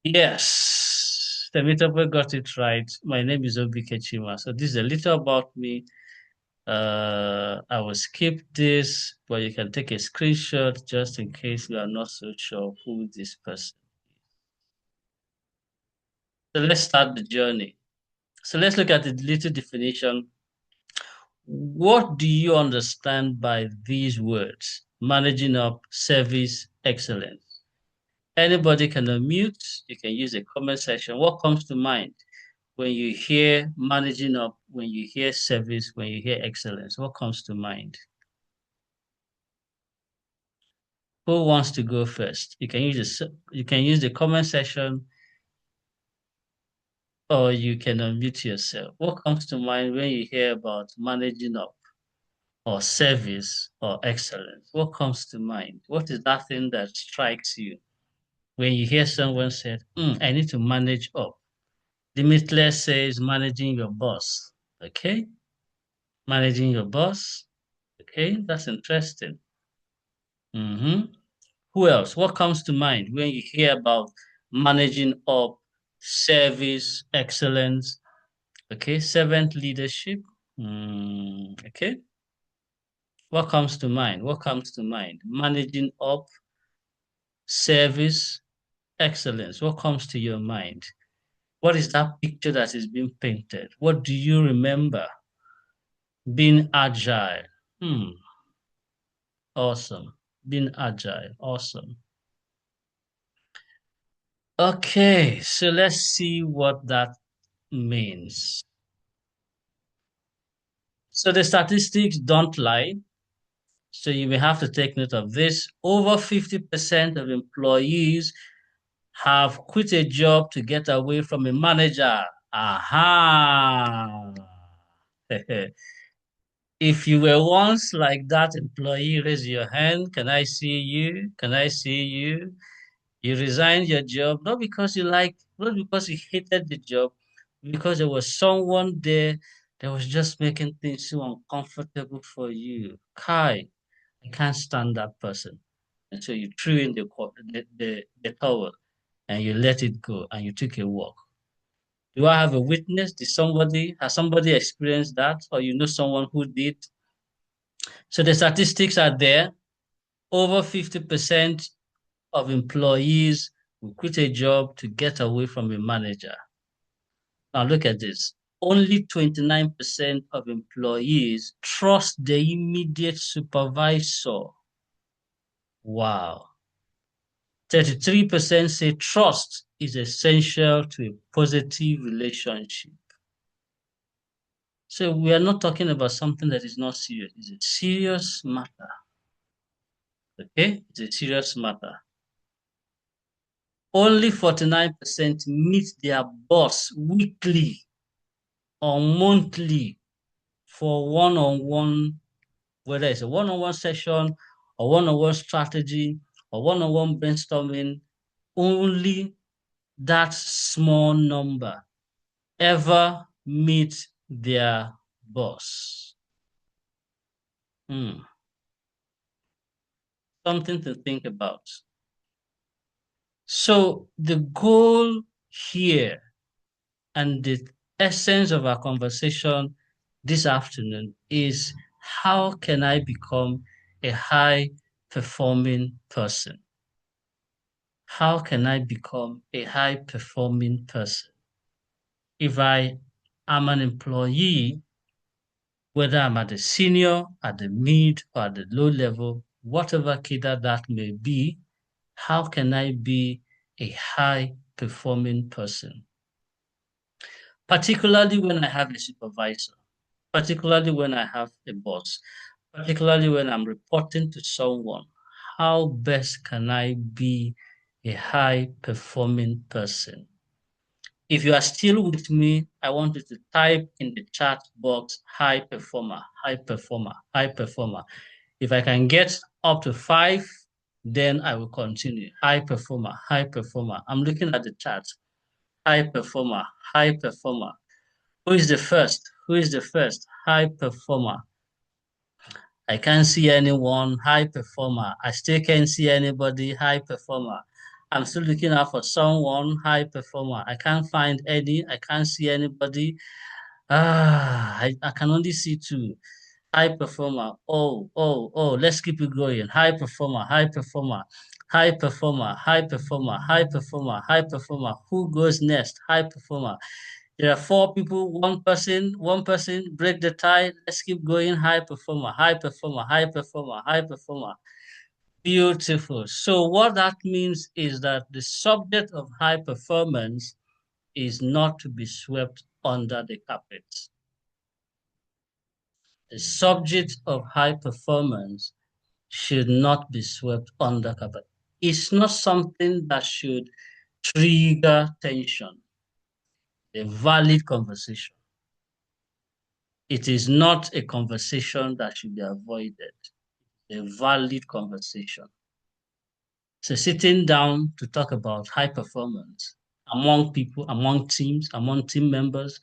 Yes, the Temitope got it right. My name is Obike Chima. So this is a little about me. I will skip this, but you can take a screenshot just in case you are not so sure who this person is. So let's start the journey. So let's look at the little definition. What do you understand by these words? Managing up, service, excellence. Anybody can unmute. You can use a comment section. What comes to mind when you hear managing up, when you hear service, when you hear excellence? What comes to mind? Who wants to go first? You can use the comment section or you can unmute yourself. What comes to mind when you hear about managing up or service or excellence? What comes to mind? What is that thing that strikes you when you hear someone say, I need to manage up? Limitless says managing your boss. Okay, managing your boss. Okay, that's interesting. Who else? What comes to mind when you hear about managing up, service, excellence? Okay, servant leadership. Okay, what comes to mind? What comes to mind? Managing up, service, excellence. What comes to your mind? What is that picture that is being painted? What do you remember? Being agile. Awesome. Being agile. Awesome. Okay, so let's see what that means. So the statistics don't lie. So you may have to take note of this. Over 50% of employees have quit a job to get away from a manager. Aha! If you were once like that employee, raise your hand. Can I see you? Can I see you? You resigned your job, not because you hated the job, because there was someone there that was just making things so uncomfortable for you. Kai, I can't stand that person. And so you threw in the towel and you let it go and you took a walk. Do I have a witness? Has somebody experienced that? Or you know someone who did? So the statistics are there. Over 50% of employees will quit a job to get away from a manager. Now look at this. Only 29% of employees trust their immediate supervisor. Wow. 33% say trust is essential to a positive relationship. So we are not talking about something that is not serious. It's a serious matter. Okay? It's a serious matter. Only 49% meet their boss weekly or monthly for one-on-one, whether it's a one-on-one session or one-on-one strategy or one-on-one brainstorming. Only that small number ever meet their boss. Something to think about. So the goal here and the essence of our conversation this afternoon is, how can I become a high performing person? How can I become a high performing person? If I am an employee, whether I'm at the senior, at the mid, or at the low level, whatever cadre that may be, how can I be a high performing person? Particularly when I have a supervisor, particularly when I have a boss, particularly when I'm reporting to someone, how best can I be a high performing person? If you are still with me, I want you to type in the chat box, high performer, high performer, high performer. If I can get up to 5, then I will continue. High performer, high performer. I'm looking at the chat. High performer, high performer. Who is the first? Who is the first? High performer. I can't see anyone. High performer. I still can't see anybody. High performer. I'm still looking out for someone. High performer. I can't find any. I can't see anybody. I can only see 2. High performer. Oh, let's keep it going. High performer, high performer, high performer, high performer, high performer, high performer. Who goes next? High performer. There are 4 people, one person, break the tie. Let's keep going. High performer, high performer, high performer, high performer. Beautiful. So what that means is that the subject of high performance is not to be swept under the carpet. The subject of high performance should not be swept under carpet. It's not something that should trigger tension. A valid conversation. It is not a conversation that should be avoided. A valid conversation. So sitting down to talk about high performance among people, among teams, among team members,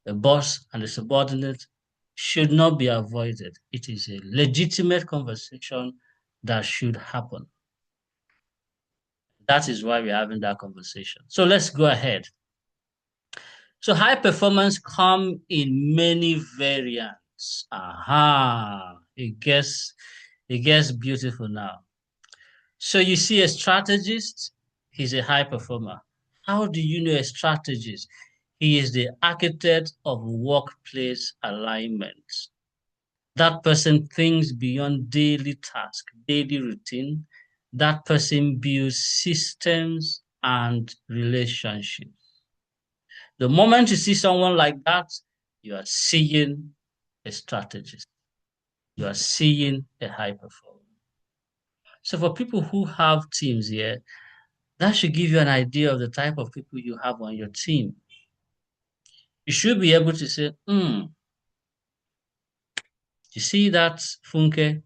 the boss and the subordinate should not be avoided. It is a legitimate conversation that should happen. That is why we're having that conversation. So let's go ahead. So high performance come in many variants. Aha, it gets beautiful now. So you see a strategist, he's a high performer. How do you know a strategist? He is the architect of workplace alignment. That person thinks beyond daily task, daily routine. That person builds systems and relationships. The moment you see someone like that, you are seeing a strategist. You are seeing a high performer. So for people who have teams here, that should give you an idea of the type of people you have on your team. You should be able to say, you see that Funke?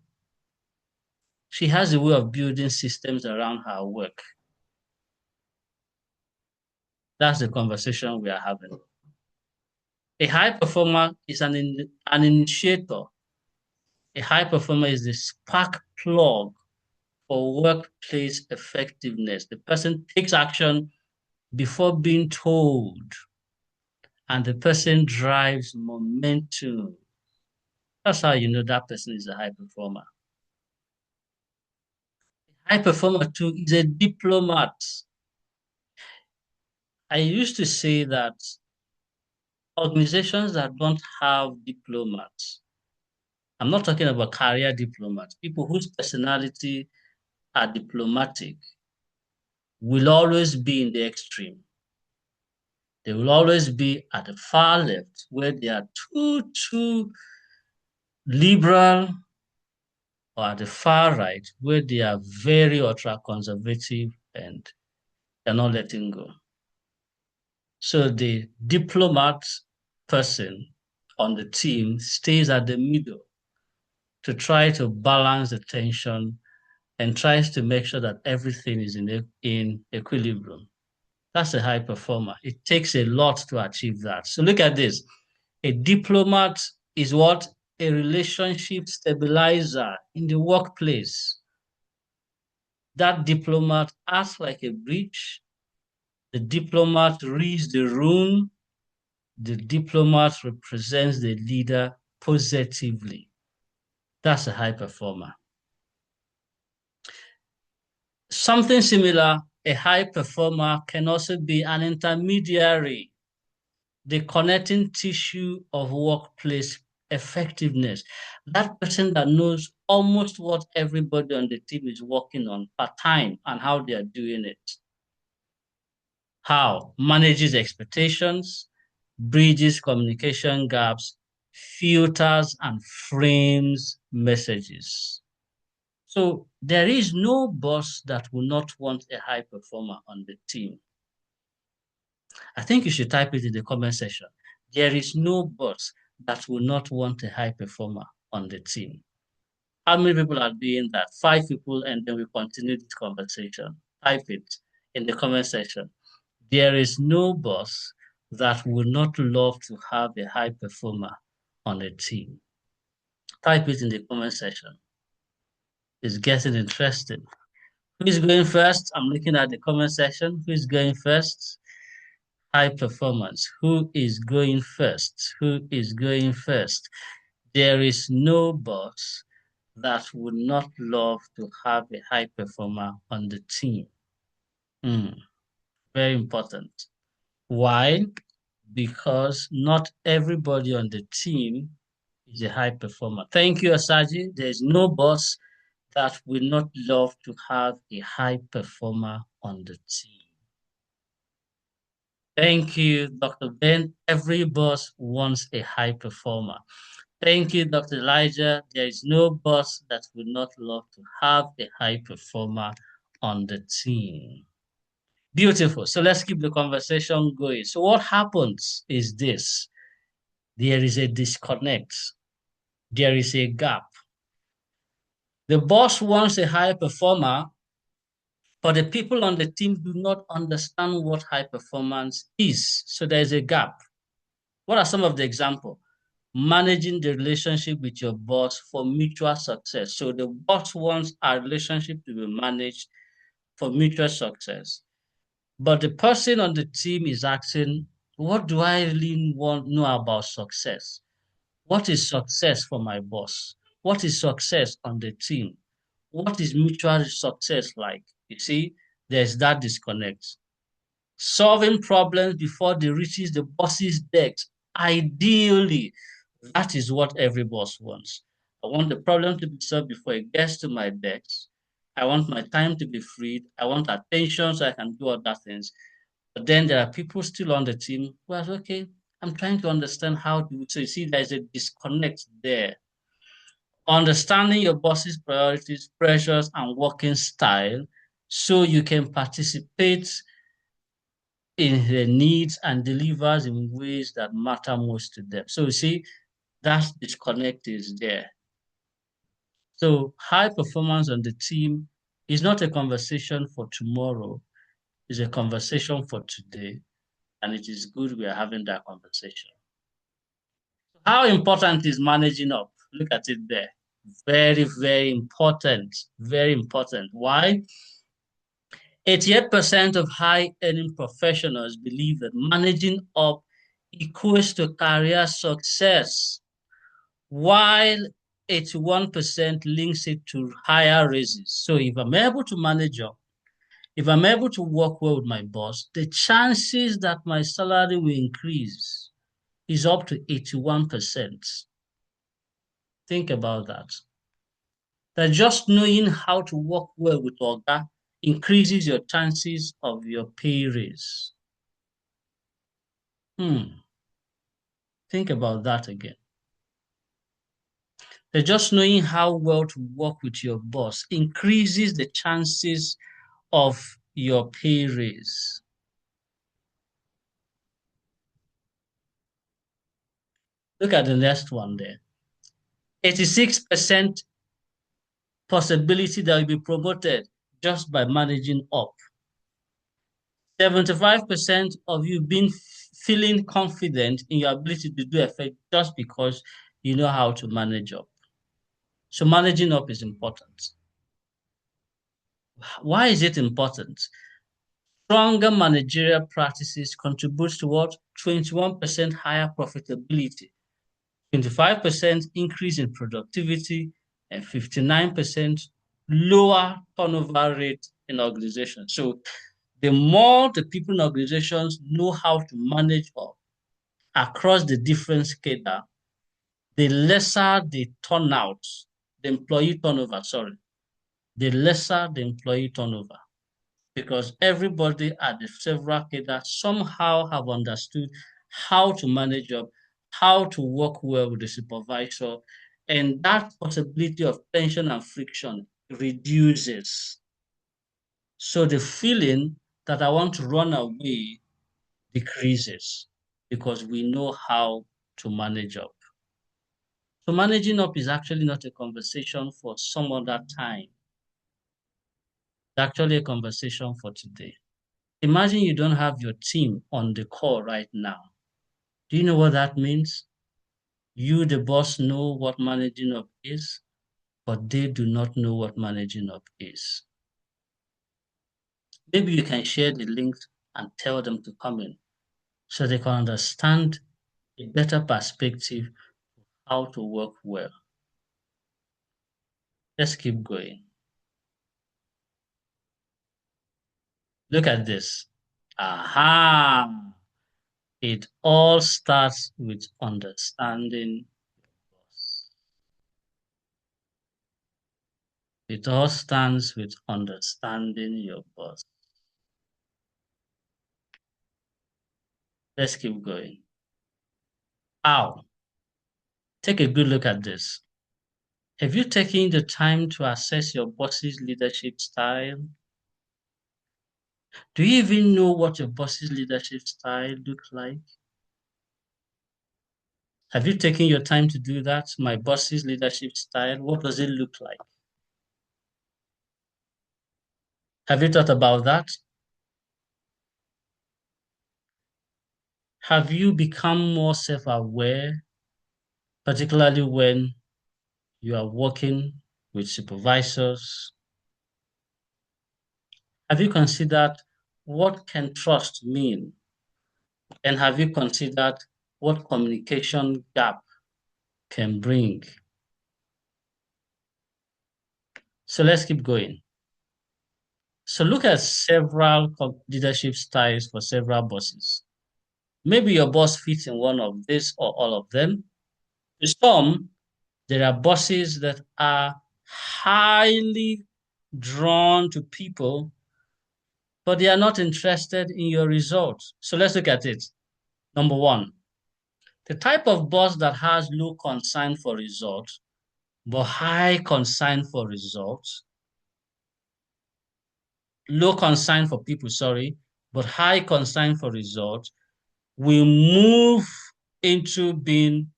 She has a way of building systems around her work. That's the conversation we are having. A high performer is an initiator. A high performer is the spark plug for workplace effectiveness. The person takes action before being told, and the person drives momentum. That's how you know that person is a high performer. A high performer too is a diplomat. I used to say that organizations that don't have diplomats, I'm not talking about career diplomats, people whose personality are diplomatic, will always be in the extreme. They will always be at the far left, where they are too liberal, or at the far right, where they are very ultra-conservative and they're not letting go. So the diplomat person on the team stays at the middle to try to balance the tension and tries to make sure that everything is in equilibrium. That's a high performer. It takes a lot to achieve that. So look at this. A diplomat is what? A relationship stabilizer in the workplace. That diplomat acts like a bridge. The diplomat reads the room. The diplomat represents the leader positively. That's a high performer. Something similar, a high performer can also be an intermediary, the connecting tissue of workplace effectiveness. That person that knows almost what everybody on the team is working on part time and how they are doing it. How? Manages expectations, bridges communication gaps, filters and frames messages. So there is no boss that will not want a high performer on the team. I think you should type it in the comment section. There is no boss that will not want a high performer on the team. How many people are doing that? 5 people, and then we continue this conversation. Type it in the comment section. There is no boss that would not love to have a high performer on a team. Type it in the comment section. It's getting interesting. Who is going first? I'm looking at the comment section. Who is going first? High performance. Who is going first? Who is going first? There is no boss that would not love to have a high performer on the team. Very important. Why? Because not everybody on the team is a high performer. Thank you, Asaji. There's no boss that will not love to have a high performer on the team. Thank you, Dr. Ben. Every boss wants a high performer. Thank you, Dr. Elijah. There is no boss that would not love to have a high performer on the team. Beautiful. So let's keep the conversation going. So what happens is this. There is a disconnect. There is a gap. The boss wants a high performer, but the people on the team do not understand what high performance is. So there's a gap. What are some of the examples? Managing the relationship with your boss for mutual success. So the boss wants our relationship to be managed for mutual success. But the person on the team is asking, what do I really know about success? What is success for my boss? What is success on the team? What is mutual success like? You see, there's that disconnect. Solving problems before they reaches the boss's desk. Ideally, that is what every boss wants. I want the problem to be solved before it gets to my desk. I want my time to be freed. I want attention so I can do other things. But then there are people still on the team who are okay. I'm trying to understand how to. So you see, there's a disconnect there. Understanding your boss's priorities, pressures, and working style so you can participate in their needs and delivers in ways that matter most to them. So you see, that disconnect is there. So high performance on the team is not a conversation for tomorrow, it's a conversation for today. And it is good we are having that conversation. How important is managing up? Look at it there. Very, very important. Very important. Why? 88% of high earning professionals believe that managing up equals to career success, while 81% links it to higher raises. So if I'm able to manage up, if I'm able to work well with my boss, the chances that my salary will increase is up to 81%. Think about that. That just knowing how to work well with Oga increases your chances of your pay raise. Think about that again. That just knowing how well to work with your boss increases the chances of your pay raise. Look at the next one there. 86% possibility that you'll be promoted just by managing up. 75% of you being feeling confident in your ability to do effect just because you know how to manage up. So managing up is important. Why is it important? Stronger managerial practices contributes to what? 21% higher profitability, 25% increase in productivity, and 59% lower turnover rate in organizations. So the more the people in organizations know how to manage up across the different scale, the lesser the turnout, the employee turnover, the lesser the employee turnover. Because everybody at the several cadres somehow have understood how to manage up, how to work well with the supervisor, and that possibility of tension and friction reduces. So the feeling that I want to run away decreases because we know how to manage up. So managing up is actually not a conversation for some other time. It's actually a conversation for today. Imagine you don't have your team on the call right now. Do you know what that means? You, the boss, know what managing up is, but they do not know what managing up is. Maybe you can share the links and tell them to come in so they can understand a better perspective of how to work well. Let's keep going. Look at this. Aha! It all starts with understanding your boss. It all starts with understanding your boss. Let's keep going. How? Take a good look at this. Have you taken the time to assess your boss's leadership style? Do you even know what your boss's leadership style looks like? Have you taken your time to do that? My boss's leadership style, what does it look like? Have you thought about that? Have you become more self-aware, particularly when you are working with supervisors? Have you considered what can trust mean? And have you considered what communication gap can bring? So let's keep going. So look at several leadership styles for several bosses. Maybe your boss fits in one of these or all of them. To some, there are bosses that are highly drawn to people, but they are not interested in your results. So let's look at it. Number one, the type of boss that has low concern for results, but high concern for results, low concern for people, sorry, but high concern for results, will move into being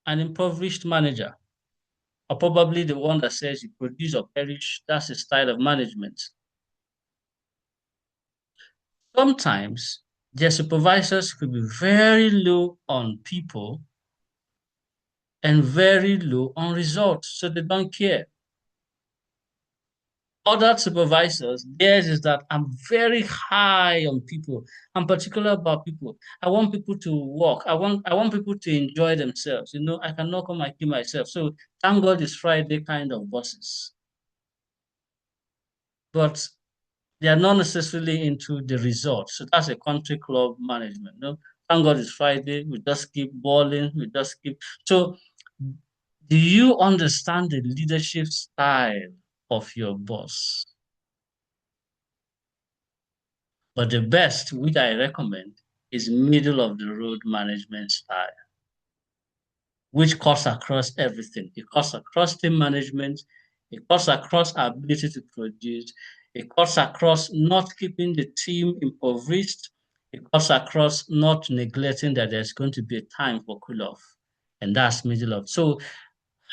an impoverished manager, or probably the one that says you produce or perish. That's a style of management. Sometimes their supervisors could be very low on people and very low on results, so they don't care. Other supervisors, theirs is that I'm very high on people. I'm particular about people. I want people to work. I want people to enjoy themselves. You know, I cannot come and kill myself. So thank God it's Friday kind of bosses. But they are not necessarily into the results. So that's a country club management. No, thank God it's Friday. We just keep balling. We just keep. So, do you understand the leadership style of your boss? But the best, which I recommend, is middle of the road management style, which cuts across everything. It cuts across team management, it cuts across our ability to produce, it cuts across not keeping the team impoverished, it cuts across not neglecting that there's going to be a time for cool off. And that's middle of. So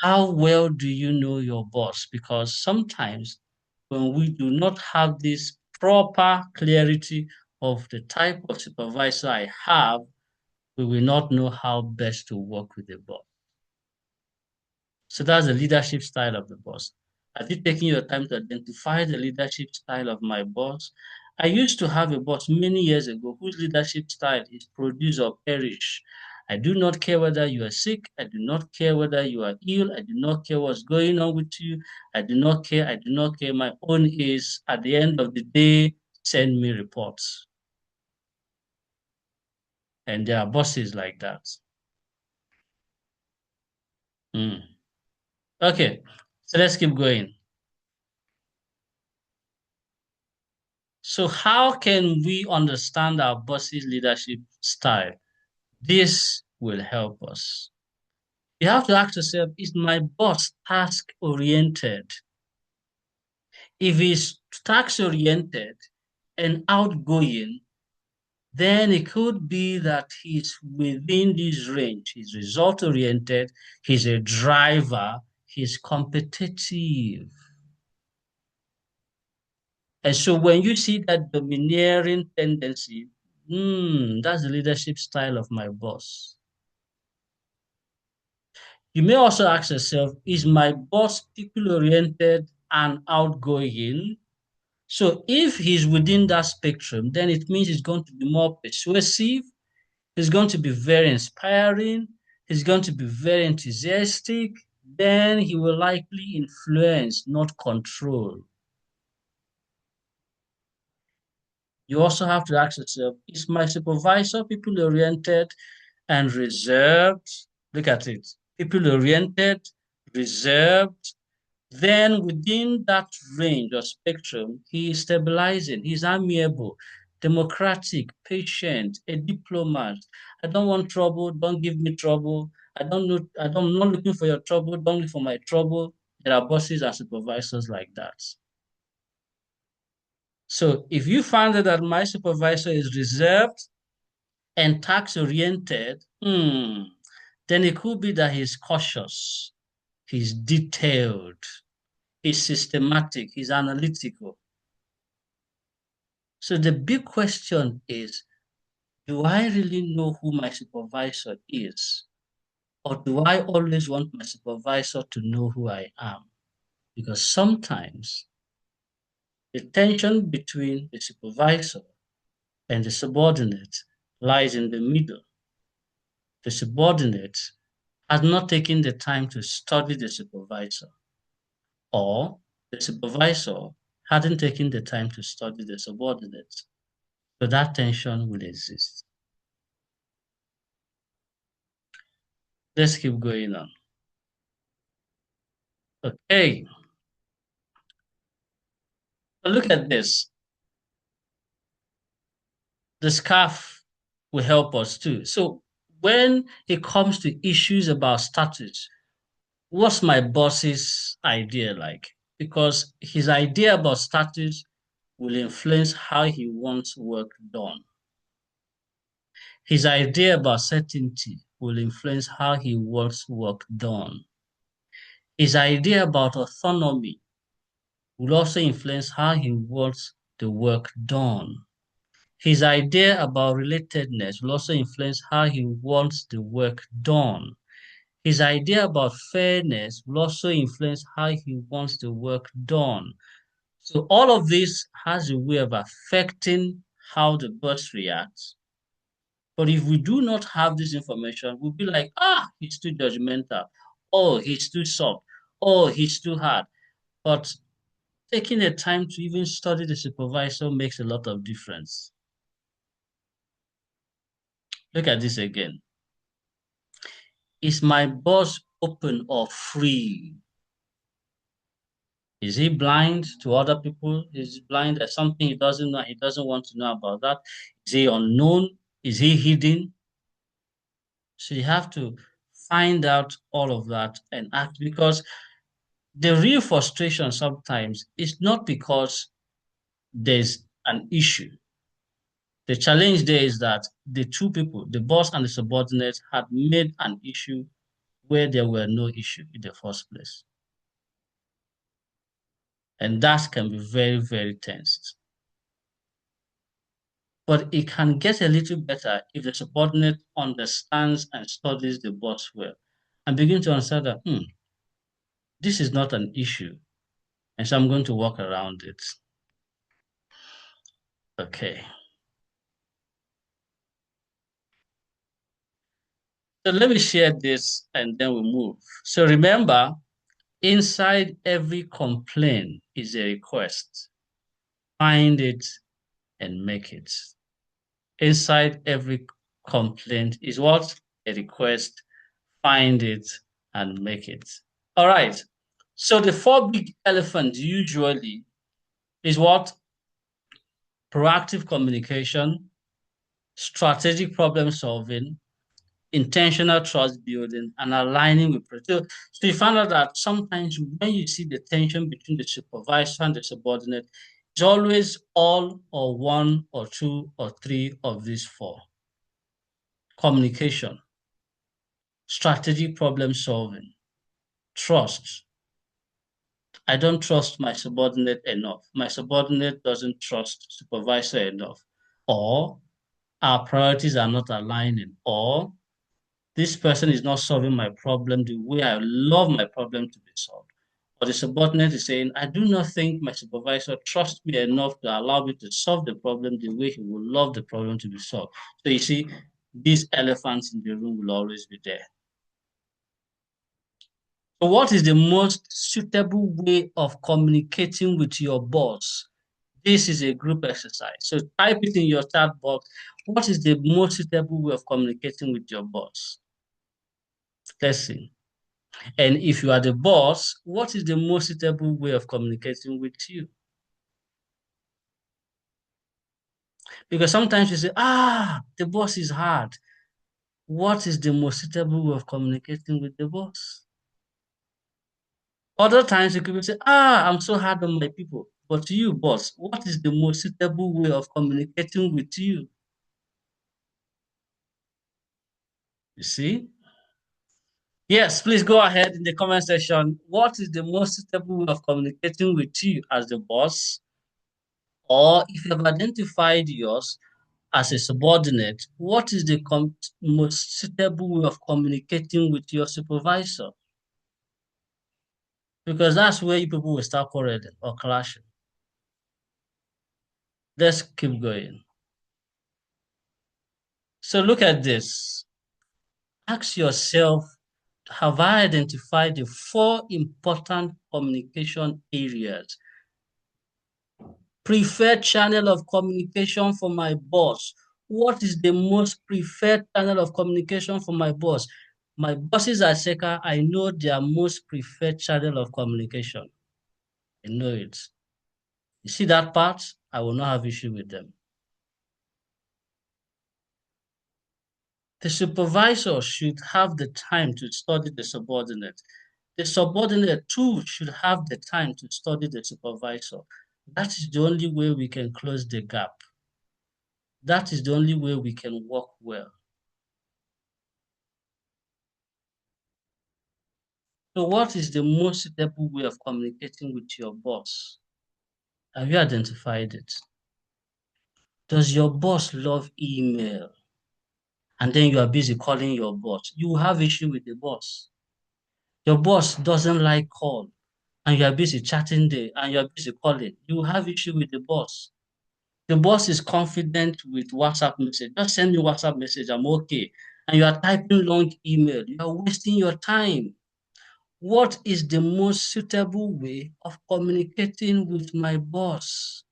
how well do you know your boss? Because sometimes when we do not have this proper clarity of the type of supervisor I have, we will not know how best to work with the boss. So that's the leadership style of the boss. Have you taken your time to identify the leadership style of my boss? I used to have a boss many years ago whose leadership style is produce or perish. I do not care whether you are sick. I do not care whether you are ill. I do not care what's going on with you. I do not care. I do not care. My own is at the end of the day, send me reports. And there are bosses like that. Okay, so let's keep going. So how can we understand our boss's leadership style? This will help us. You have to ask yourself, is my boss task-oriented? If he's task-oriented and outgoing, then it could be that he's within this range. He's result-oriented, he's a driver, he's competitive. And so when you see that domineering tendency, that's the leadership style of my boss. You may also ask yourself, is my boss people-oriented and outgoing? So if he's within that spectrum, then it means he's going to be more persuasive, he's going to be very inspiring, he's going to be very enthusiastic, then he will likely influence, not control. You also have to ask yourself, is my supervisor people-oriented and reserved? Look at it. People-oriented, reserved. Then within that range or spectrum, he is stabilizing, he's amiable, democratic, patient, a diplomat. I don't want trouble, don't give me trouble. I'm not looking for your trouble, don't look for my trouble. There are bosses and supervisors like that. So if you find that my supervisor is reserved and tax-oriented, then it could be that he's cautious, he's detailed, he's systematic, he's analytical. So the big question is, do I really know who my supervisor is? Or do I always want my supervisor to know who I am? Because sometimes the tension between the supervisor and the subordinate lies in the middle. The subordinate has not taken the time to study the supervisor, or the supervisor hadn't taken the time to study the subordinate. So that tension will exist. Let's keep going on. Okay. But look at this. The scarf will help us too. So when it comes to issues about status, what's my boss's idea like? Because his idea about status will influence how he wants work done. His idea about certainty will influence how he wants work done. His idea about autonomy will also influence how he wants the work done. His idea about relatedness will also influence how he wants the work done. His idea about fairness will also influence how he wants the work done. So all of this has a way of affecting how the boss reacts. But if we do not have this information, we'll be like, he's too judgmental. Oh, he's too soft. Oh, he's too hard. But taking the time to even study the supervisor makes a lot of difference. Look at this again. Is my boss open or free? Is he blind to other people? Is he blind at something he doesn't know? He doesn't want to know about that. Is he unknown? Is he hidden? So you have to find out all of that and act, because the real frustration sometimes is not because there's an issue. The challenge there is that the two people, the boss and the subordinate, had made an issue where there were no issue in the first place. And that can be very, very tense. But it can get a little better if the subordinate understands and studies the boss well and begin to understand that, this is not an issue. And so I'm going to work around it. Okay. So let me share this and then we'll move. So remember, inside every complaint is a request. Find it and make it. Inside every complaint is what? A request. Find it and make it. All right. So the four big elephants usually is what? Proactive communication, strategic problem solving, intentional trust building, and aligning with so you find out that sometimes when you see the tension between the supervisor and the subordinate, it's always all or one or two or three of these four. Communication, strategic problem solving, trust. I don't trust my subordinate enough. My subordinate doesn't trust supervisor enough. Or our priorities are not aligning. Or this person is not solving my problem the way I love my problem to be solved. Or the subordinate is saying, I do not think my supervisor trusts me enough to allow me to solve the problem the way he would love the problem to be solved. So you see, these elephants in the room will always be there. So what is the most suitable way of communicating with your boss? This is a group exercise. So type it in your chat box. What is the most suitable way of communicating with your boss? Let's see. And if you are the boss, what is the most suitable way of communicating with you? Because sometimes you say, the boss is hard. What is the most suitable way of communicating with the boss? Other times you could say, I'm so hard on my people. But to you, boss, what is the most suitable way of communicating with you? You see? Yes, please go ahead in the comment section. What is the most suitable way of communicating with you as the boss? Or if you have identified yours as a subordinate, what is the most suitable way of communicating with your supervisor? Because that's where you people will start quarreling or clashing. Let's keep going. So look at this. Ask yourself, have I identified the four important communication areas? Preferred channel of communication for my boss. What is the most preferred channel of communication for my boss? My bosses at Seka, I know their most preferred channel of communication. I know it. You see that part? I will not have issue with them. The supervisor should have the time to study the subordinate. The subordinate too should have the time to study the supervisor. That is the only way we can close the gap. That is the only way we can work well. So what is the most suitable way of communicating with your boss? Have you identified it? Does your boss love email? And then you are busy calling your boss. You have issue with the boss. Your boss doesn't like call, and you are busy chatting there, and you are busy calling. You have issue with the boss. The boss is confident with WhatsApp message. Just send me WhatsApp message, I'm okay. And you are typing long email. You are wasting your time. What is the most suitable way of communicating with my boss?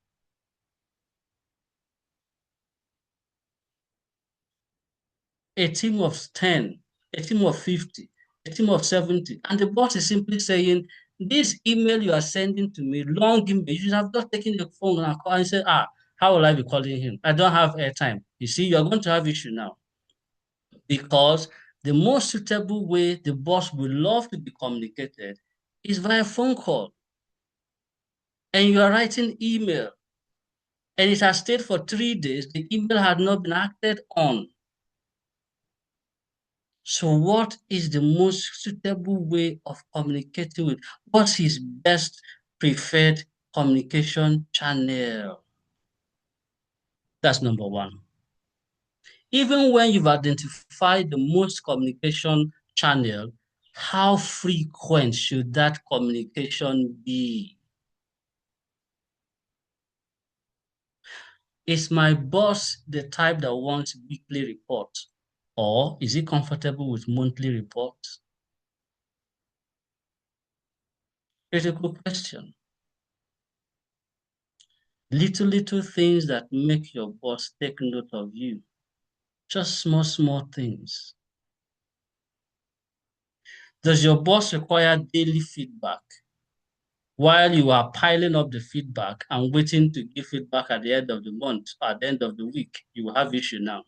A team of 10, a team of 50, a team of 70, and the boss is simply saying, this email you are sending to me, long email, you should have just taken the phone and call and say, how will I be calling him? I don't have airtime. You see, you're going to have issue now because the most suitable way the boss would love to be communicated is via phone call. And you are writing email and it has stayed for 3 days, the email had not been acted on. So what is the most suitable way of communicating with? What's his best preferred communication channel? That's number one. Even when you've identified the most communication channel, how frequent should that communication be? Is my boss the type that wants weekly reports? Or is he comfortable with monthly reports? Critical question. Little things that make your boss take note of you. Just small things. Does your boss require daily feedback? While you are piling up the feedback and waiting to give feedback at the end of the month, at the end of the week, you will have issue now.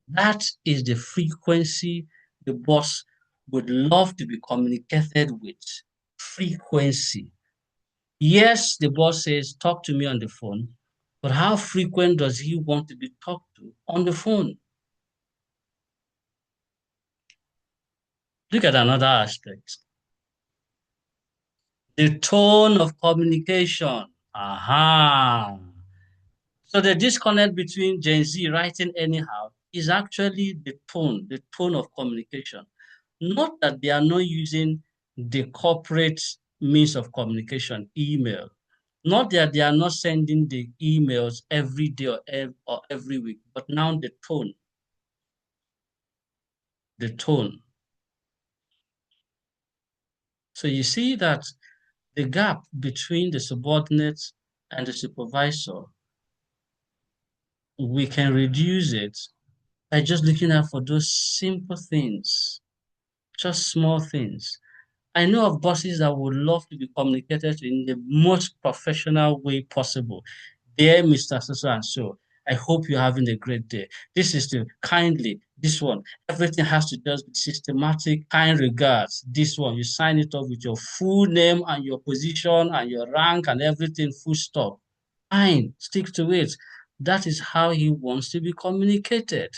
That is the frequency the boss would love to be communicated with. Frequency. Yes, the boss says, talk to me on the phone, but how frequent does he want to be talked to on the phone? Look at another aspect. The tone of communication. Aha. So the disconnect between Gen Z writing anyhow is actually the tone of communication. Not that they are not using the corporate means of communication, email. Not that they are not sending the emails every day or every week, but now the tone. The tone. So you see that the gap between the subordinate and the supervisor, we can reduce it by just looking out for those simple things, just small things. I know of bosses that would love to be communicated in the most professional way possible. Dear Mr. So and so, I hope you're having a great day. This is the kindly, this one. Everything has to just be systematic, kind regards. This one, you sign it off with your full name and your position and your rank and everything, full stop. Fine, stick to it. That is how he wants to be communicated.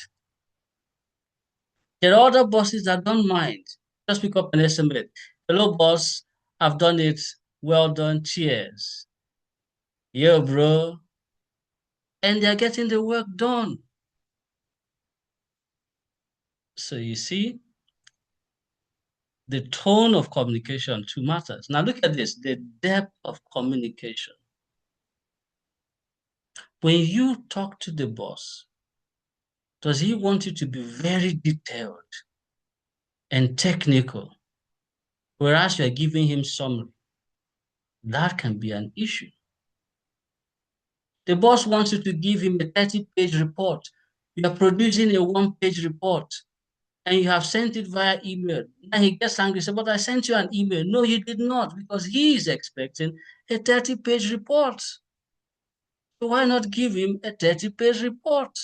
There are other bosses that don't mind. Just pick up an SMS. Hello, boss. I've done it. Well done. Cheers. Yo, bro. And they're getting the work done. So you see, the tone of communication too matters. Now look at this, the depth of communication. When you talk to the boss, does he want you to be very detailed and technical, whereas you're giving him summary? That can be an issue. The boss wants you to give him a 30-page report. You are producing a one-page report. and you have sent it via email. And he gets angry, says, but I sent you an email. No, you did not, because he is expecting a 30-page report. So why not give him a 30-page report?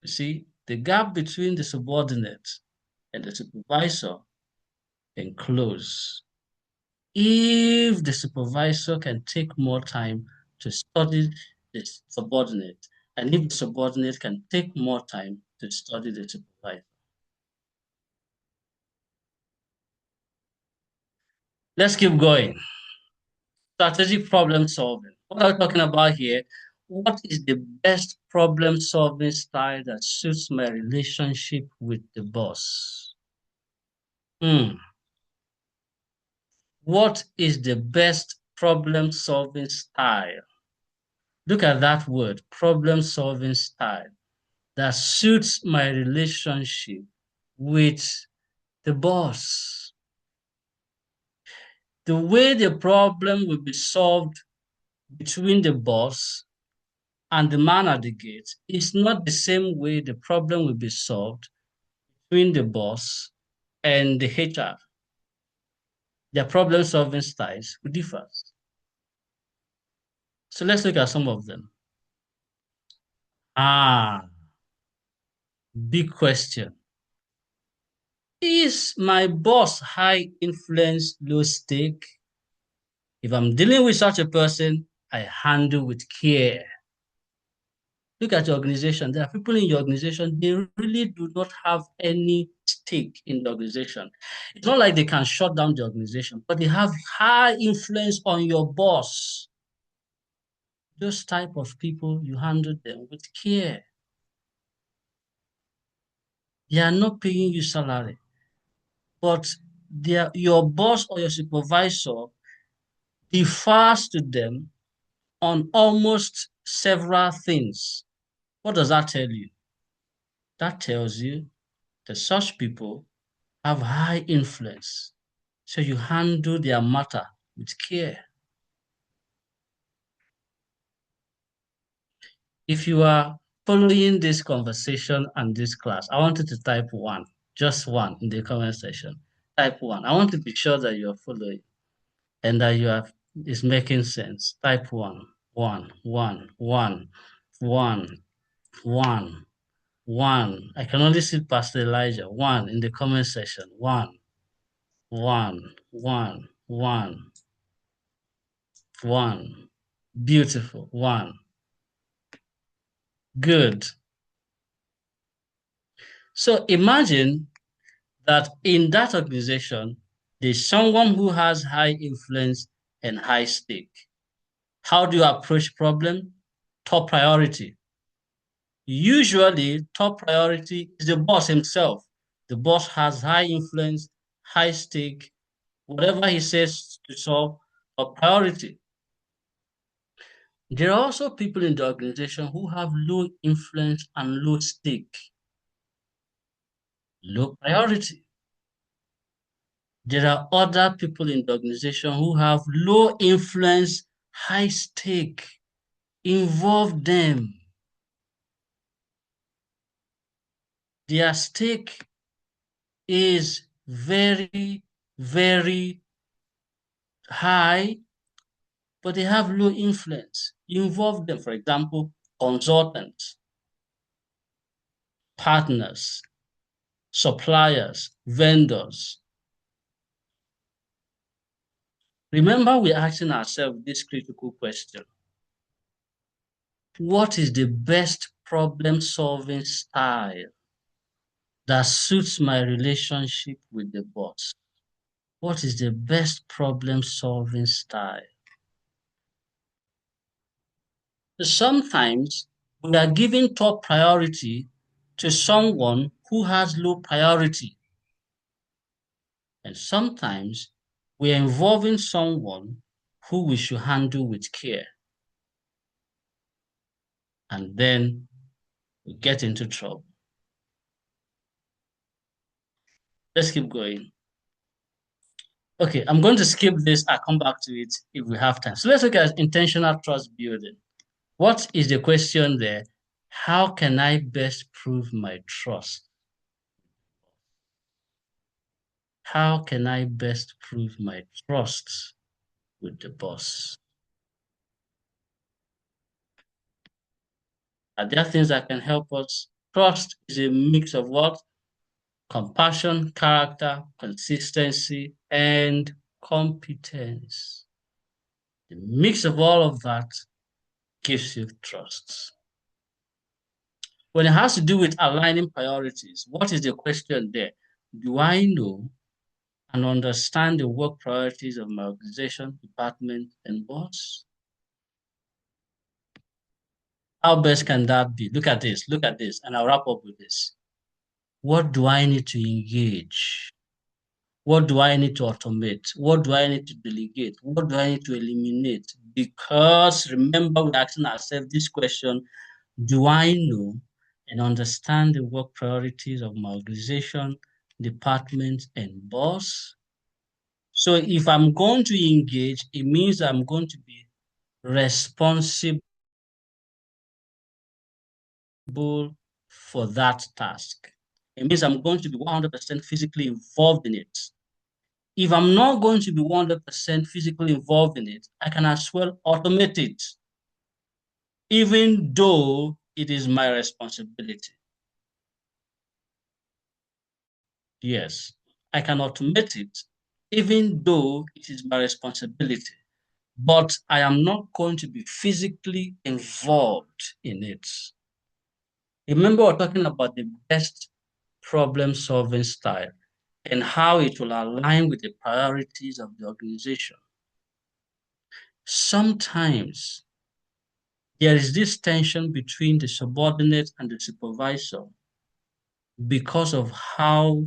You see, the gap between the subordinate and the supervisor can close if the supervisor can take more time to study the subordinate, and if the subordinate can take more time to study the supervisor. Let's keep going. Strategic problem solving. What are we talking about here? What is the best problem solving style that suits my relationship with the boss? What is the best problem solving style? Look at that word, problem solving style, that suits my relationship with the boss. The way the problem will be solved between the boss and the man at the gate is not the same way the problem will be solved between the boss and the HR. Their problem solving styles will differ. So let's look at some of them. Big question. Is my boss high influence, low stake? If I'm dealing with such a person, I handle with care. Look at your organization. There are people in your organization, they really do not have any stake in the organization. It's not like they can shut down the organization, but they have high influence on your boss. Those type of people, you handle them with care. They are not paying you salary, but your boss or your supervisor differs to them on almost several things. What does that tell you? That tells you that such people have high influence. So you handle their matter with care. If you are following this conversation and this class, I want you to type 1, just 1 in the comment section. Type 1. I want to be sure that you are following and that it's making sense. Type 1, 1, 1, 1, 1, 1, 1. I can only see Pastor Elijah. 1 in the comment section. 1, 1, 1, 1, 1. Beautiful. 1. Good. So imagine that in that organization, there's someone who has high influence and high stake. How do you approach problem? Top priority. Usually, top priority is the boss himself. The boss has high influence, high stake. Whatever he says to solve, top priority. There are also people in the organization who have low influence and low stake. Low priority. There are other people in the organization who have low influence, high stake. Involve them. Their stake is very, very high, but they have low influence. Involve them, for example, consultants, partners, suppliers, vendors. Remember, we're asking ourselves this critical question. What is the best problem-solving style that suits my relationship with the boss? What is the best problem-solving style? Sometimes we are giving top priority to someone who has low priority. And sometimes we are involving someone who we should handle with care. And then we get into trouble. Let's keep going. Okay, I'm going to skip this. I'll come back to it if we have time. So let's look at intentional trust building. What is the question there? How can I best prove my trust? How can I best prove my trust with the boss? Are there things that can help us? Trust is a mix of what? Compassion, character, consistency, and competence. The mix of all of that gives you trust. When it has to do with aligning priorities, what is the question there? Do I know and understand the work priorities of my organization, department, and boss? How best can that be? Look at this, and I'll wrap up with this. What do I need to engage? What do I need to automate? What do I need to delegate? What do I need to eliminate? Because remember, we're asking ourselves this question: do I know and understand the work priorities of my organization, department, and boss? So if I'm going to engage, it means I'm going to be responsible for that task. It means I'm going to be 100% physically involved in it. If I'm not going to be 100% physically involved in it, I can as well automate it, even though it is my responsibility. Yes, I can automate it, even though it is my responsibility, but I am not going to be physically involved in it. Remember, we're talking about the best problem-solving style and how it will align with the priorities of the organization. Sometimes there is this tension between the subordinate and the supervisor because of how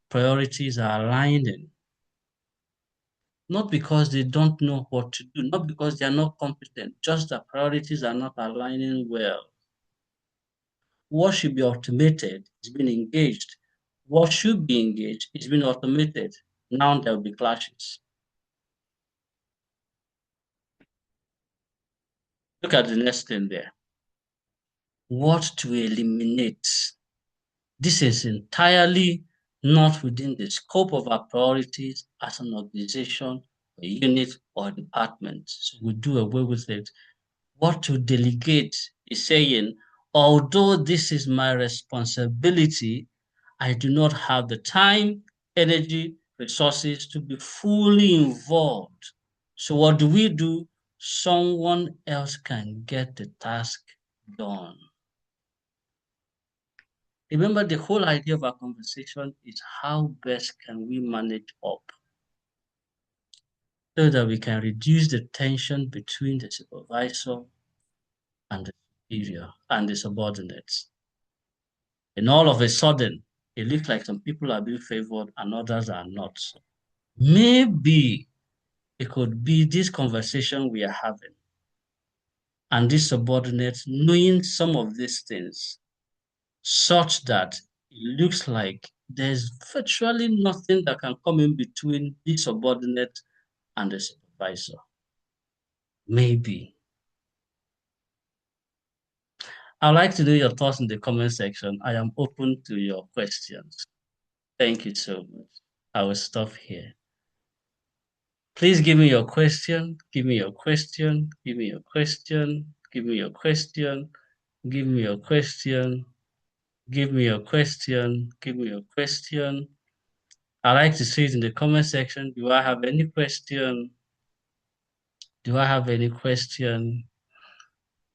priorities are aligning. Not because they don't know what to do, not because they are not competent, just that priorities are not aligning well. What should be automated is being engaged. What should be engaged is being automated. Now there will be clashes. Look at the next thing there. What to eliminate? This is entirely not within the scope of our priorities as an organization, a unit, or a department. So we do away with it. What to delegate is saying, although this is my responsibility, I do not have the time, energy, resources to be fully involved. So what do? Someone else can get the task done. Remember, the whole idea of our conversation is how best can we manage up so that we can reduce the tension between the supervisor and the superior and the subordinates. And all of a sudden, it looks like some people are being favored and others are not. Maybe it could be this conversation we are having and these subordinates knowing some of these things such that it looks like there's virtually nothing that can come in between the subordinate and the supervisor. Maybe. I'd like to know your thoughts in the comment section. I am open to your questions. Thank you so much. I will stop here. Please give me your question. Give me your question. Give me your question. Give me your question. Give me your question. Give me your question. Give me your question. I like to see it in the comment section. Do I have any question? Do I have any question?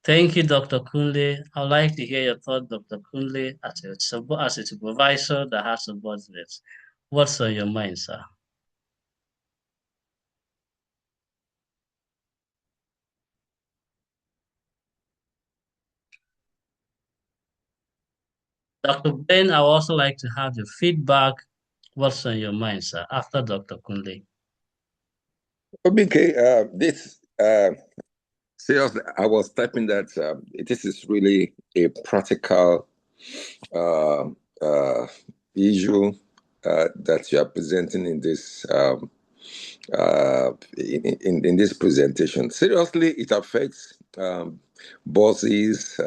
Thank you, Dr. Kunle. I'd like to hear your thought, Dr. Kunle, as a supervisor that has subordinates. What's on your mind, sir? Dr. Ben, I would also like to have your feedback. What's on your mind, sir, after Dr. Kunle? Obike, this seriously, I was typing that this is really a practical issue that you are presenting in this in this presentation. Seriously, it affects bosses,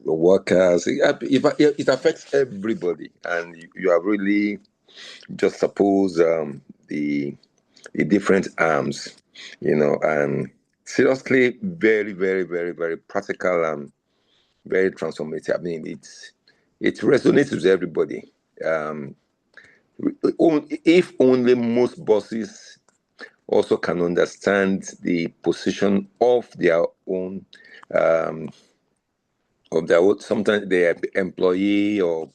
workers. It affects everybody, and you are really just suppose the different arms, and seriously, very, very, very, very practical and very transformative. I mean, it resonates with everybody. If only most bosses also can understand the position of their own, sometimes their employee, or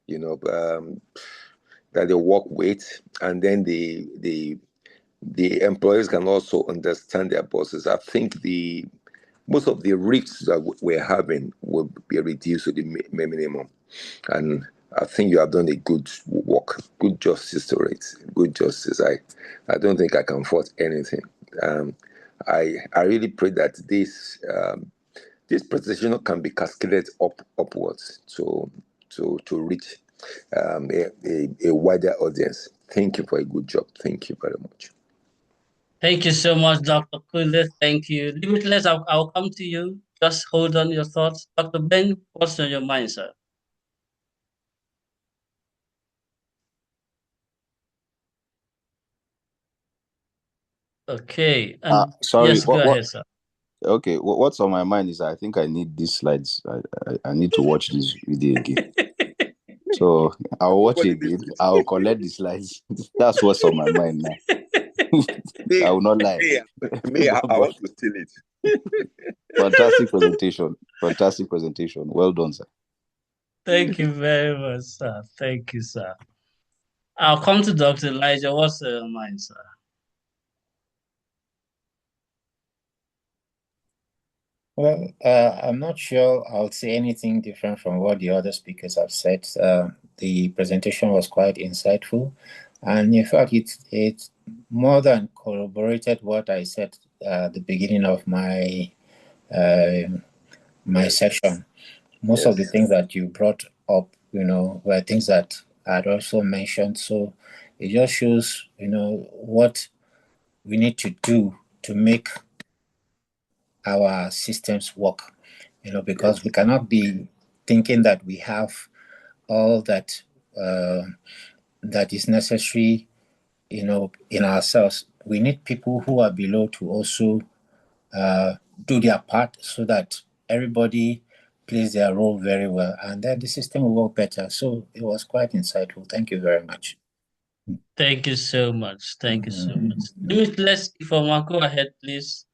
that they work with, and then the employees can also understand their bosses. I think most of the risks that we're having will be reduced to the minimum. And I think you have done a good work, good justice to it, good justice. I don't think I can fault anything. I really pray that this presentation can be cascaded upwards to reach a wider audience. Thank you for a good job. Thank you very much. Thank you so much, Dr. Kule. Thank you. Limitless, I'll come to you. Just hold on your thoughts. Dr. Ben, what's on your mind, sir? Okay. Sorry. Yes, go ahead, sir. Okay. What's on my mind is I think I need these slides. I need to watch this video again. So I'll watch it again. I'll collect the slides. That's what's on my mind now. I will not lie. I want to steal it. Fantastic presentation. Fantastic presentation. Well done, sir. Thank you very much, sir. Thank you, sir. I'll come to Dr. Elijah. What's on your mind, sir? Well, I'm not sure I'll say anything different from what the other speakers have said. The presentation was quite insightful, and in fact, it more than corroborated what I said at the beginning of my my section. Most of the things that you brought up, were things that I'd also mentioned. So it just shows, what we need to do to make our systems work, because we cannot be thinking that we have all that that is necessary, in ourselves. We need people who are below to also do their part so that everybody plays their role very well, and then the system will work better. So it was quite insightful. Thank you very much. Thank you so much. Thank you so much. Limitless, Ifoma, go ahead, please.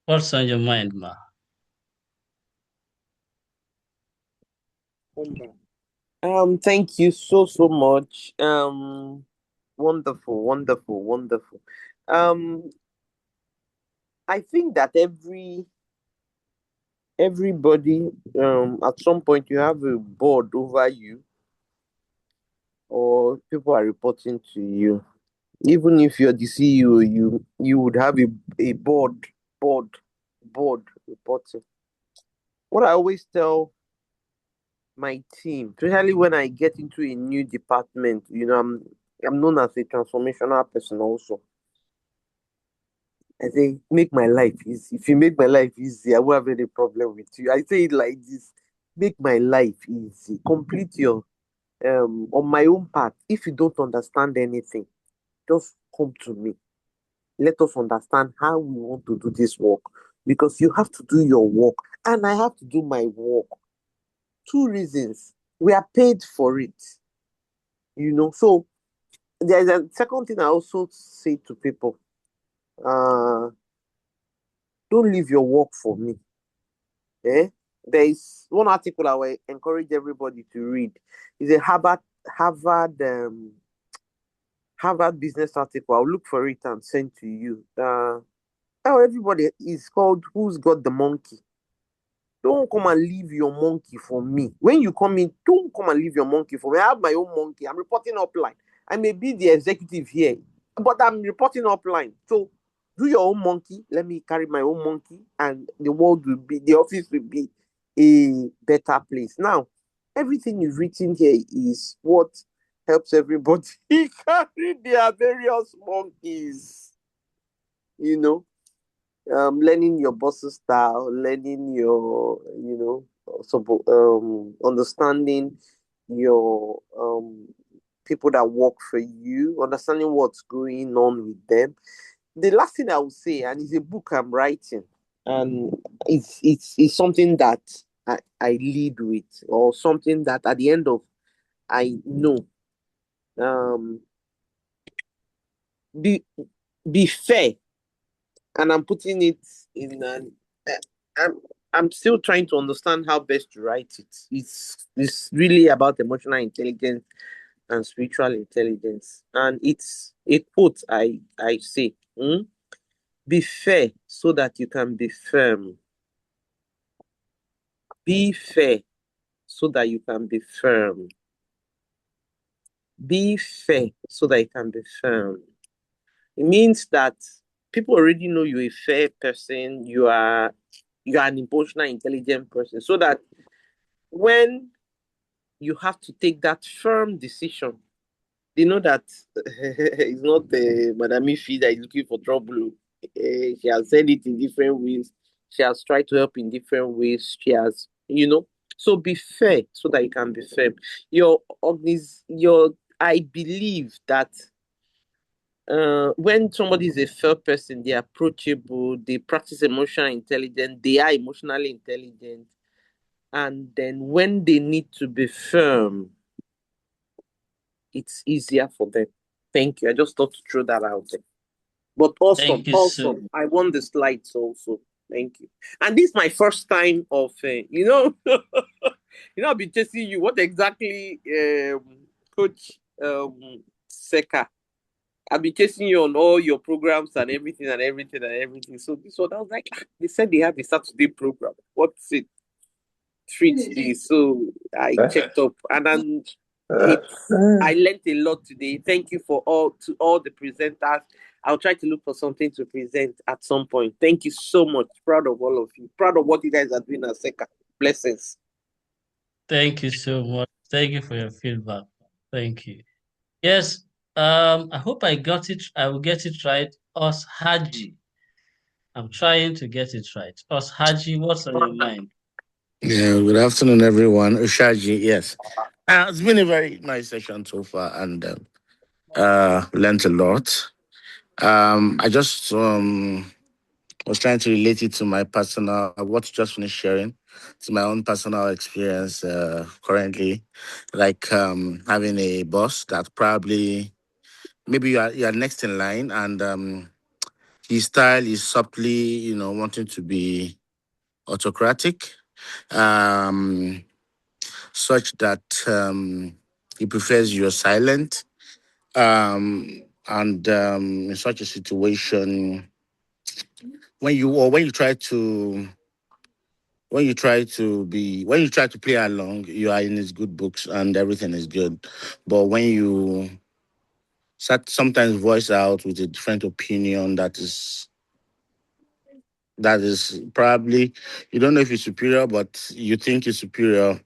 What's on your mind, ma? Thank you so much. Wonderful, wonderful, wonderful. I think that everybody, at some point you have a board over you, or people are reporting to you. Even if you're the CEO, you would have a board reporting. What I always tell my team, especially when I get into a new department, I'm known as a transformational person also. I say, make my life easy. If you make my life easy, I won't have any problem with you. I say it like this: make my life easy. Complete your on my own part. If you don't understand anything, just come to me. Let us understand how we want to do this work, because you have to do your work and I have to do my work. 2 reasons: we are paid for it. So there's a second thing I also say to people: don't leave your work for me. There is one article I will encourage everybody to read. It's a Harvard business article. I'll look for it and send to you. Everybody is called "Who's Got the Monkey?" Don't come and leave your monkey for me. When you come in, don't come and leave your monkey for me. I have my own monkey. I'm reporting upline. I may be the executive here, but I'm reporting upline. So do your own monkey. Let me carry my own monkey, and the office will be a better place. Now, everything you've written here is what helps everybody carry their various monkeys. learning your boss's style, learning your, understanding your people that work for you, understanding what's going on with them. The last thing I would say, and it's a book I'm writing, and it's something that I lead with, or something that at the end of I know. Um, be be fair, and I'm putting it in an. I'm I'm still trying to understand how best to write it. It's really about emotional intelligence and spiritual intelligence, and it's a quote I say. Be fair so that you can be firm. Be fair so that you can be firm. Be fair so that you can be firm. It means that people already know you're a fair person. You are an emotional intelligent person, so that when you have to take that firm decision, they know that it's not Madame Ifi that is looking for trouble. She has said it in different ways. She has tried to help in different ways. She has, So be fair so that you can be firm. Your I believe that when somebody is a fair person, they're approachable, they practice emotional intelligence, they are emotionally intelligent, and then when they need to be firm, it's easier for them. Thank you. I just thought to throw that out there. But awesome, Thank you so awesome. I won the slides also. Thank you. And this is my first time of, I've been chasing you. What exactly, Coach Seka? I've been chasing you on all your programs and everything and everything and everything. So this one, I was like, they said they have a Saturday program. What's it? Treat this. So I checked up, and then I learned a lot today. Thank you to all the presenters. I'll try to look for something to present at some point. Thank you so much. Proud of all of you. Proud of what you guys are doing at Seka. Blessings. Thank you so much. Thank you for your feedback. Thank you. Yes, I hope I got it. I will get it right. Us Haji. I'm trying to get it right. Us Haji, what's on your mind? Yeah, good afternoon, everyone. Ushaji, yes. It's been a very nice session so far, and learned a lot. I just was trying to relate it to my personal, what just finished sharing, to my own personal experience currently, like having a boss that probably maybe you are next in line, and his style is subtly, wanting to be autocratic. Um, Such that he prefers you're silent. And in such a situation, when you try to play along, you are in his good books and everything is good. But when you sometimes voice out with a different opinion, that is probably, you don't know if it's superior, but you think it's superior.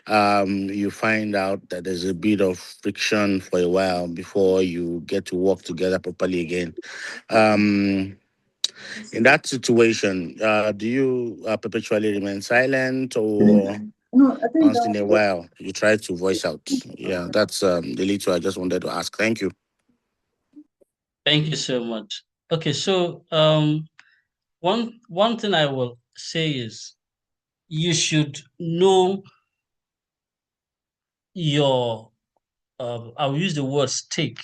You find out that there's a bit of friction for a while before you get to work together properly again. Um, in that situation, do you perpetually remain silent, or once in a while you try to voice out? Yeah, that's the little I just wanted to ask. Thank you. Thank you so much. Okay, so one thing I will say is you should know your I'll use the word stake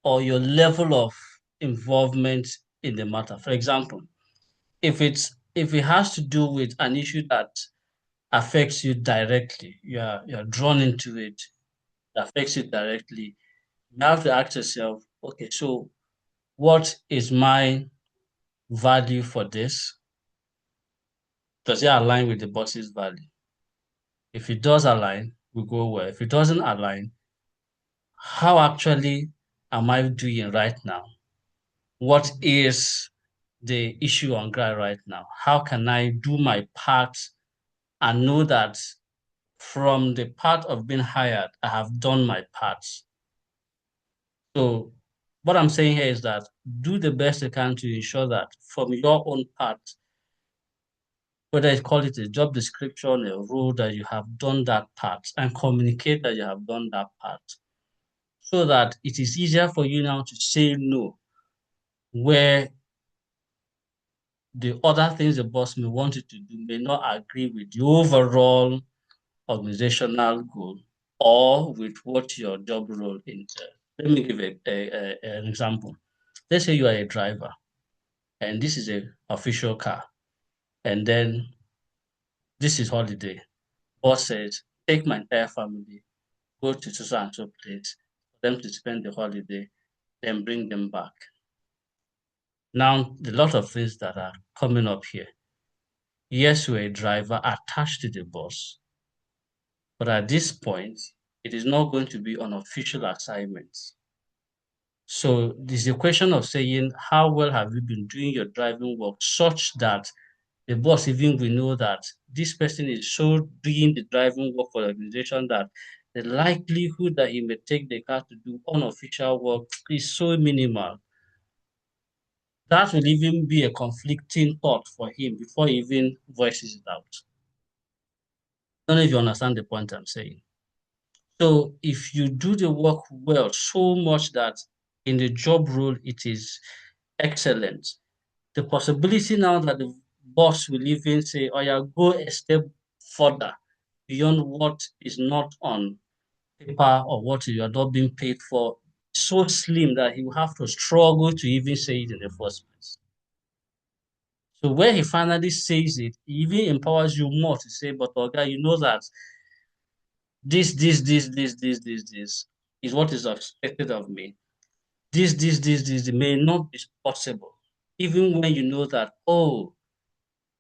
or your level of involvement in the matter. For example, if it has to do with an issue that affects you directly, you're drawn into it, that affects you directly, you have to ask yourself, okay, so what is my value for this? Does it align with the boss's value? If it does align, we go well. If it doesn't align, how actually am I doing right now? What is the issue on ground right now? How can I do my part and know that from the part of being hired, I have done my part? So what I'm saying here is that do the best you can to ensure that from your own part, whether you call it a job description, a role, that you have done that part and communicate that you have done that part so that it is easier for you now to say no where the other things the boss may want you to do may not agree with the overall organizational goal or with what your job role entails. Let me give an example. Let's say you are a driver and this is an official car, and then this is holiday. Boss says, take my entire family, go to so and so place for them to spend the holiday, then bring them back. Now, a lot of things that are coming up here. Yes, you're a driver attached to the boss, but at this point, it is not going to be on official assignments. So this is a question of saying, how well have you been doing your driving work such that the boss even will know that this person is so doing the driving work for the organization that the likelihood that he may take the car to do unofficial work is so minimal. That will even be a conflicting thought for him before he even voices it out. I don't know if you understand the point I'm saying. So if you do the work well, so much that in the job role it is excellent, the possibility now that the boss will even say, oh yeah, go a step further beyond what is not on paper or what you are not being paid for, so slim that he will have to struggle to even say it in the first place. So when he finally says it, he even empowers you more to say, but Oga, you know that this is what is expected of me. This may not be possible. Even when you know that, oh,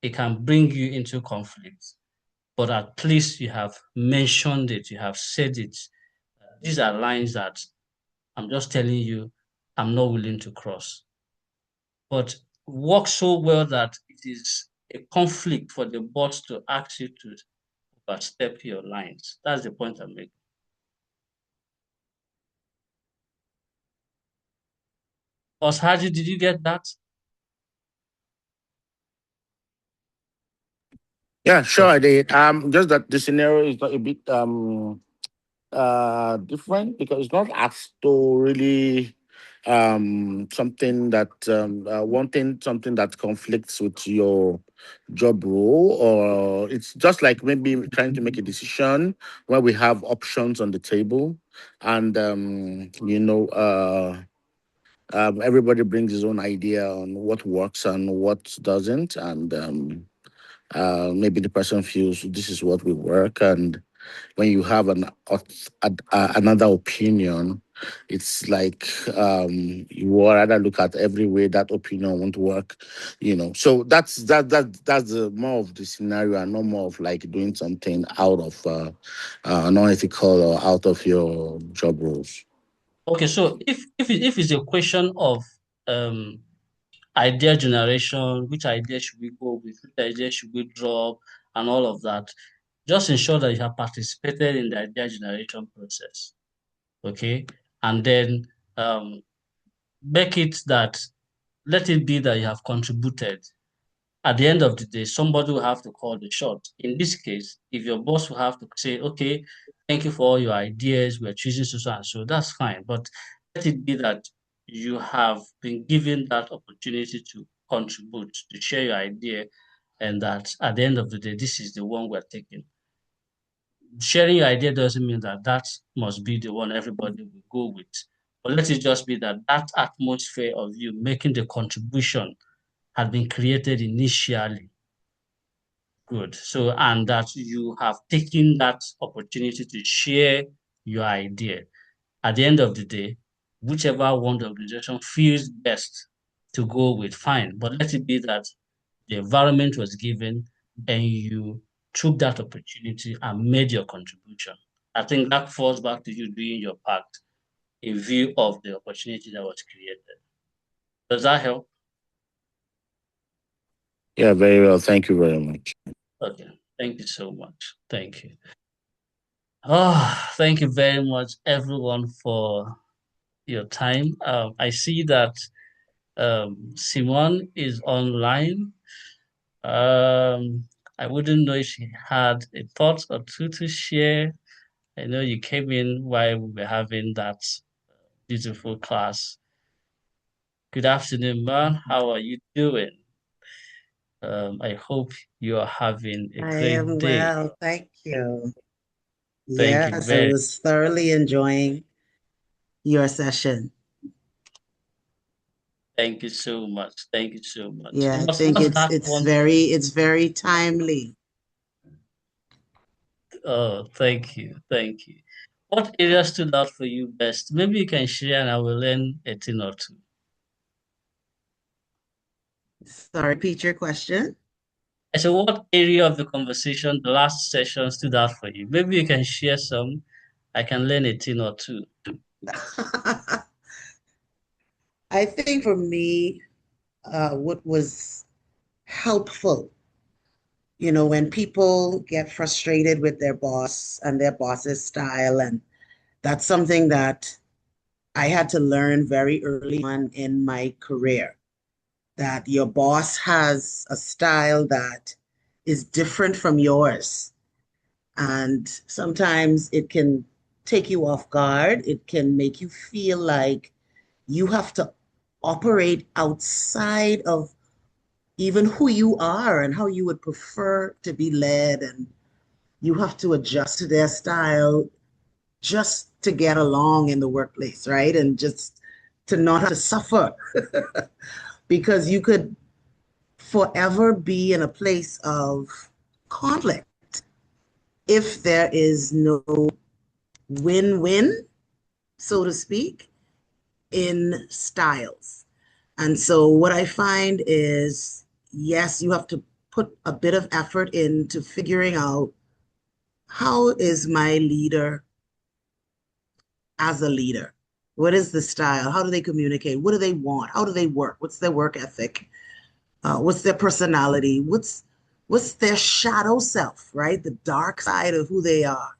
it can bring you into conflict. But at least you have mentioned it, you have said it. These are lines that I'm just telling you I'm not willing to cross. But work so well that it is a conflict for the boss to ask you to overstep your lines. That's the point I'm making. Boss Haji, did you get that? Yeah, sure, I did. Just that the scenario is a bit different because it's not asked to really something that wanting something that conflicts with your job role, or it's just like maybe trying to make a decision where we have options on the table, and everybody brings his own idea on what works and what doesn't, and maybe the person feels this is what will work, and when you have another opinion, it's like you will rather look at every way that opinion won't work, So that's the more of the scenario, and no more of like doing something out of non-ethical or out of your job roles. Okay, so if it's a question of um idea generation, which idea should we go with, which idea should we drop, and all of that, just ensure that you have participated in the idea generation process. Okay, and then make it that let it be that you have contributed. At the end of the day, somebody will have to call the shot. In this case, if your boss will have to say, okay, thank you for all your ideas, we're choosing so and so, that's fine. But let it be that you have been given that opportunity to contribute, to share your idea, and that at the end of the day, this is the one we're taking. Sharing your idea doesn't mean that that must be the one everybody will go with. But let it just be that that atmosphere of you making the contribution had been created initially. Good. So, and that you have taken that opportunity to share your idea. At the end of the day, whichever one the organization feels best to go with, fine. But let it be that the environment was given and you took that opportunity and made your contribution. I think that falls back to you doing your part in view of the opportunity that was created. Does that help? Yeah, very well. Thank you very much. Okay. Thank you so much. Thank you. Oh, thank you very much, everyone, for your time. I see that Simmone is online. I wouldn't know if she had a thought or two to share. I know you came in while we were having that beautiful class. Good afternoon, man. How are you doing? I hope you are having a I great am day. well, thank you. Thank you Yes, I very was thoroughly enjoying your session. Thank you so much. Thank you so much. Yeah, I think What's it's that it's one? very it's very timely. Oh, thank you. Thank you. What area stood out for you best? Maybe you can share and I will learn a thing or two. Sorry, repeat your question. I said, what area of the conversation, the last session stood out for you? Maybe you can share some. I can learn a thing or two. I think for me, what was helpful, when people get frustrated with their boss and their boss's style, and that's something that I had to learn very early on in my career, that your boss has a style that is different from yours. And sometimes it can take you off guard. It can make you feel like you have to operate outside of even who you are and how you would prefer to be led. And you have to adjust to their style just to get along in the workplace, right? And just to not have to suffer because you could forever be in a place of conflict if there is no win-win, so to speak, in styles. And so what I find is, yes, you have to put a bit of effort into figuring out how is my leader as a leader? What is the style? How do they communicate? What do they want? How do they work? What's their work ethic? What's their personality? What's their shadow self, right? The dark side of who they are.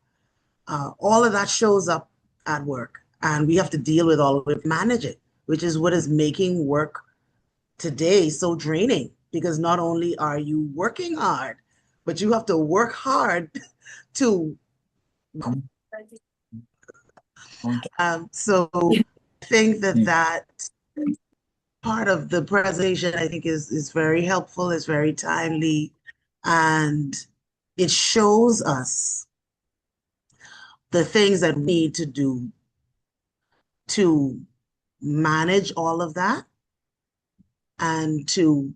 All of that shows up at work, and we have to deal with all of it, manage it, which is what is making work today so draining. Because not only are you working hard, but you have to work hard to. So I think that part of the presentation, I think, is very helpful, is very timely, and it shows us the things that we need to do to manage all of that and to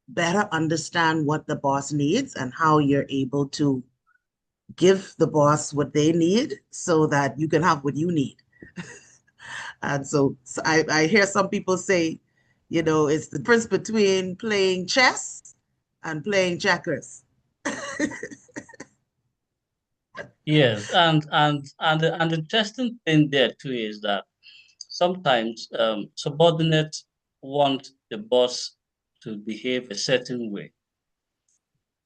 better understand what the boss needs and how you're able to give the boss what they need so that you can have what you need. And so I hear some people say, it's the difference between playing chess and playing checkers. Yes, and the interesting thing there too is that sometimes subordinates want the boss to behave a certain way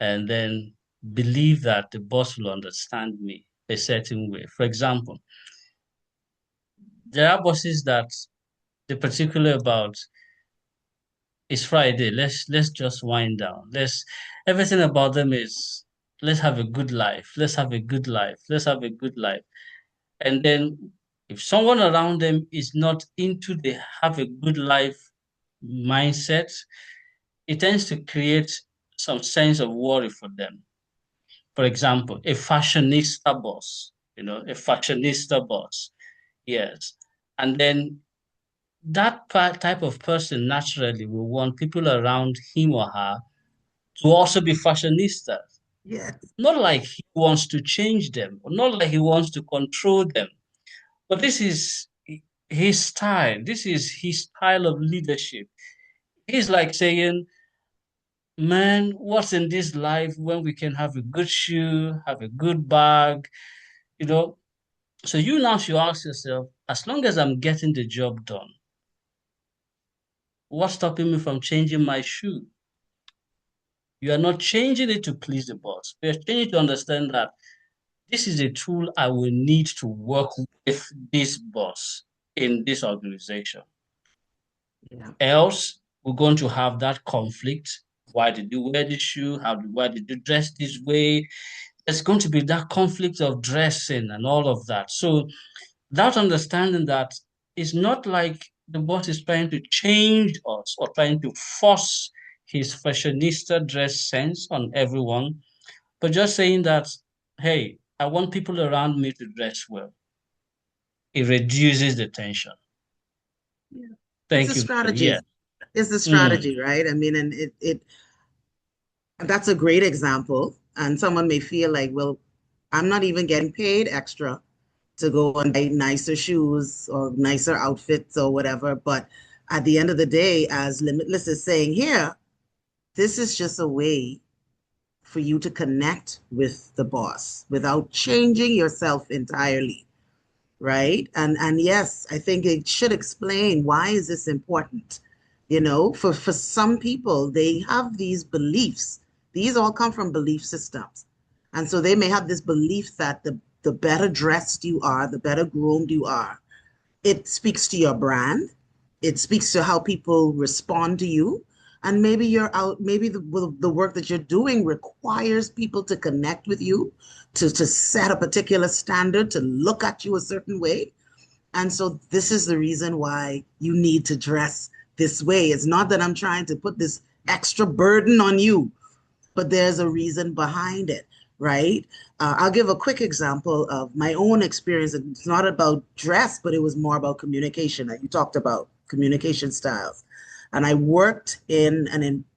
and then believe that the boss will understand me a certain way. For example, there are bosses that they're particular about it's Friday. Let's just wind down. Let's everything about them is let's have a good life. Let's have a good life. Let's have a good life. And then if someone around them is not into the have a good life mindset, it tends to create some sense of worry for them. For example, a fashionista boss, a fashionista boss. Yes. And then that type of person naturally will want people around him or her to also be fashionistas. Yes. Not like he wants to change them, or not like he wants to control them, but this is his style. This is his style of leadership. He's like saying, man, what's in this life when we can have a good shoe, have a good bag, you know? So you now should ask yourself, as long as I'm getting the job done, what's stopping me from changing my shoe? You are not changing it to please the boss. You're changing to understand that this is a tool I will need to work with this boss. in this organization. Yeah. Else, we're going to have that conflict. Why did you wear this shoe? Why did you dress this way? There's going to be that conflict of dressing and all of that. So that understanding that it's not like the boss is trying to change us or trying to force his fashionista dress sense on everyone, but just saying that, hey, I want people around me to dress well. It reduces the tension. Yeah. It's a Thank you. Yeah. strategy. It's a Mm. strategy, right? I mean, and that's a great example. And someone may feel like, well, I'm not even getting paid extra to go and buy nicer shoes or nicer outfits or whatever. But at the end of the day, as Limitless is saying here, this is just a way for you to connect with the boss without changing yourself entirely, right? And yes, I think it should explain why is this important. You know, for some people, they have these beliefs. These all come from belief systems. And so they may have this belief that the better dressed you are, the better groomed you are, it speaks to your brand. It speaks to how people respond to you. And maybe you're out, maybe the work that you're doing requires people to connect with you, to set a particular standard, to look at you a certain way. And so this is the reason why you need to dress this way. It's not that I'm trying to put this extra burden on you, but there's a reason behind it, right? I'll give a quick example of my own experience. It's not about dress, but it was more about communication. That you talked about communication styles. And I worked in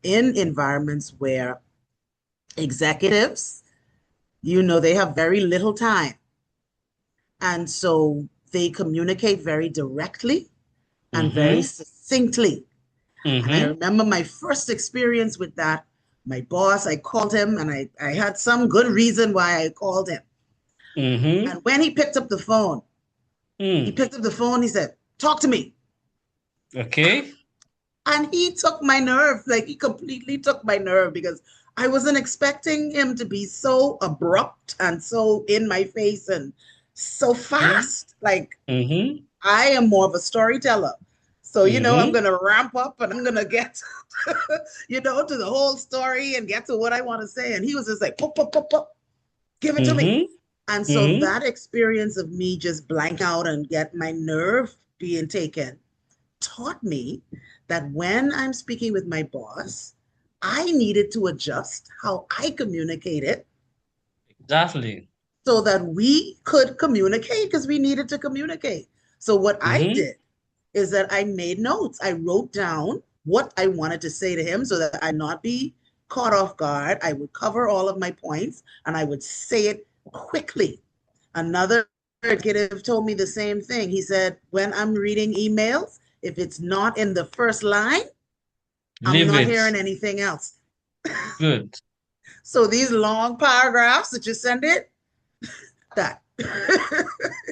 environments where executives, you know, they have very little time. And so they communicate very directly and very Mm-hmm. succinctly. And I Mm-hmm. remember my first experience with that. My boss, I called him and I had some good reason why I called him. Mm-hmm. And when he picked up the phone, Mm. he said, talk to me. Okay. And he took my nerve, like he completely took my nerve because I wasn't expecting him to be so abrupt and so in my face and so Mm-hmm. fast. Like Mm-hmm. I am more of a storyteller. So, you know, I'm Mm-hmm. going to ramp up and I'm going to get, you know, to the whole story and get to what I want to say. And he was just like, pop, pop, pop, pop, give it to me. Mm-hmm. And so Mm-hmm. that experience of me just blank out and get my nerve being taken taught me that when I'm speaking with my boss, I needed to adjust how I communicated Exactly. so that we could communicate because we needed to communicate. So what I Mm-hmm. did is that I made notes. I wrote down what I wanted to say to him so that I not be caught off guard. I would cover all of my points and I would say it quickly. Another executive told me the same thing. He said, when I'm reading emails, if it's not in the first line, I'm Leave not it. hearing anything else. Good. So these long paragraphs that you send it, that,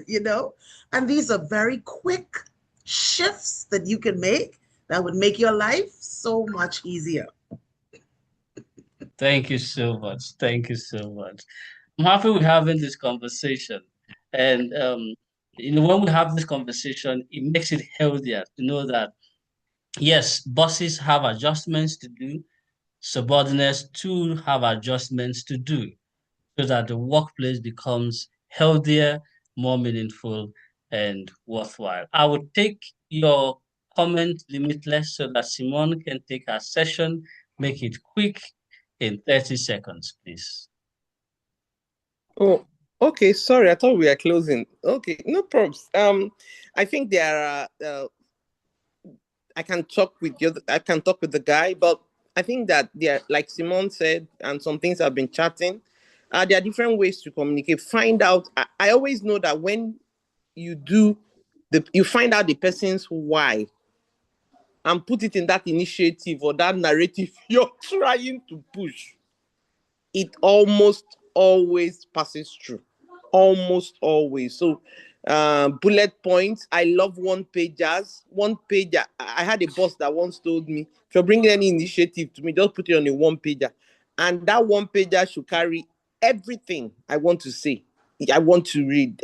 you know, and these are very quick shifts that you can make that would make your life so much easier. Thank you so much. Thank you so much. I'm happy we're having this conversation. And when we have this conversation, it makes it healthier to know that yes, bosses have adjustments to do, subordinates too have adjustments to do, so that the workplace becomes healthier, more meaningful, and worthwhile. I would take your comment limitless so that Simmone can take her session, make it quick in 30 seconds, please. Oh, okay. Sorry, I thought we were closing. Okay, no problems. I think there are. I can talk with you. I can talk with the guy, but I think that there, like Simmone said, and some things I've been chatting. There are different ways to communicate. Find out. I always know that when you do you find out the person's why and put it in that initiative or that narrative you're trying to push, it almost always passes through. Almost always. So, bullet points. I love one pagers. One pager. I had a boss that once told me, if you're bringing any initiative to me, just put it on a one pager. And that one pager should carry everything I want to say. I want to read.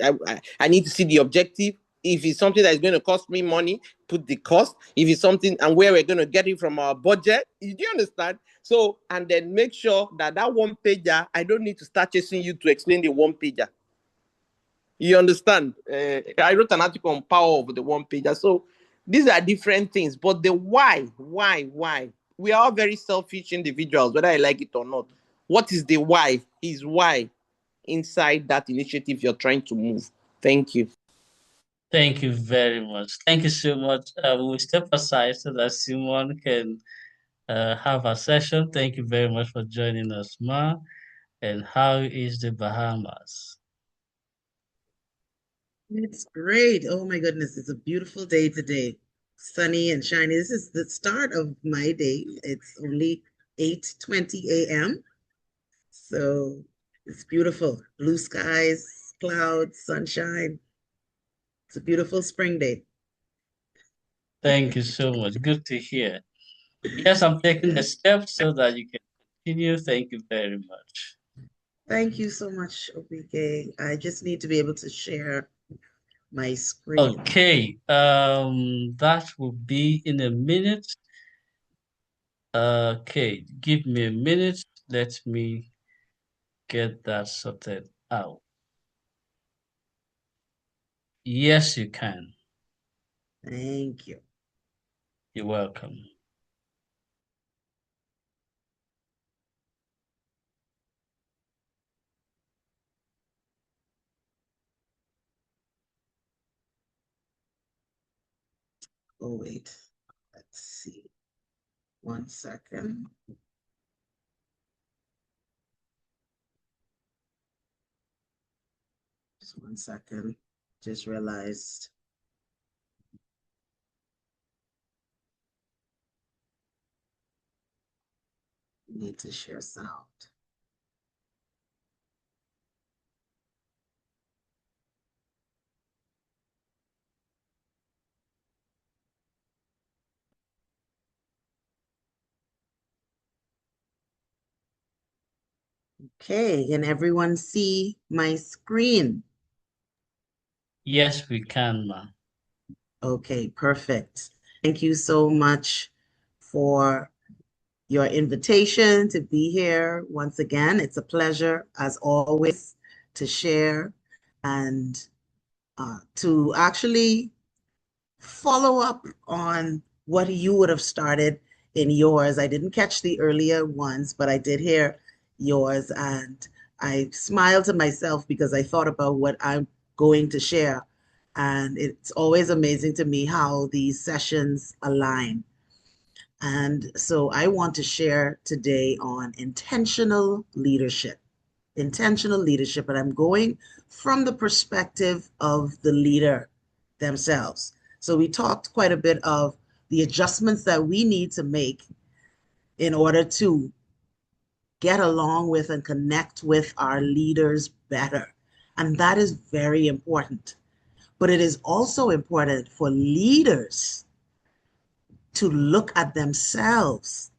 I need to see the objective. If it's something that is going to cost me money, put the cost. If it's something and where we're going to get it from our budget, do you understand? So, and then make sure that that one pager, I don't need to start chasing you to explain the one pager. You understand? I wrote an article on power of the one pager. So these are different things, but the why? We are all very selfish individuals, whether I like it or not. What is the why? Is why inside that initiative you're trying to move. Thank you. Thank you very much. Thank you so much. We'll step aside so that Simmone can have a session. Thank you very much for joining us, Ma. And how is the Bahamas? It's great. Oh my goodness, it's a beautiful day today. Sunny and shiny. This is the start of my day. It's only 8:20 a.m. So it's beautiful. Blue skies, clouds, sunshine. It's a beautiful spring day. Thank you so much. Good to hear. Yes, I'm taking the steps so that you can continue. Thank you very much. Thank you so much, Obike. I just need to be able to share my screen. Okay, that will be in a minute. Okay, give me a minute. Let me get that sorted out. Yes, you can. Thank you. You're welcome. Oh, wait. Let's see. 1 second. Just 1 second. Just realized. Need to share sound. Okay, can everyone see my screen? Yes, we can, ma. Okay, perfect. Thank you so much for your invitation to be here once again. It's a pleasure, as always, to share and to actually follow up on what you would have started in yours. I didn't catch the earlier ones, but I did hear yours, and I smiled to myself because I thought about what I'm going to share. And it's always amazing to me how these sessions align. And so I want to share today on intentional leadership. Intentional leadership, and I'm going from the perspective of the leader themselves. So we talked quite a bit of the adjustments that we need to make in order to get along with and connect with our leaders better. And that is very important. But it is also important for leaders to look at themselves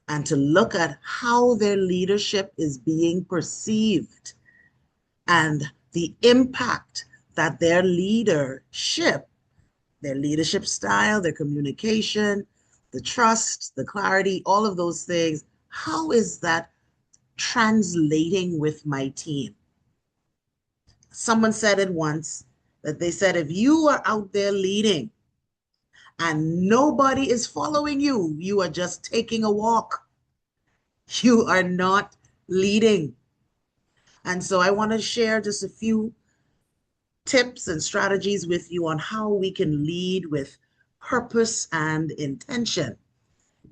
and to look at how their leadership is being perceived and the impact that their leadership style, their communication, the trust, the clarity, all of those things, how is that translating with my team? Someone said it once that they said, if you are out there leading and nobody is following you, you are just taking a walk. You are not leading. And so I want to share just a few tips and strategies with you on how we can lead with purpose and intention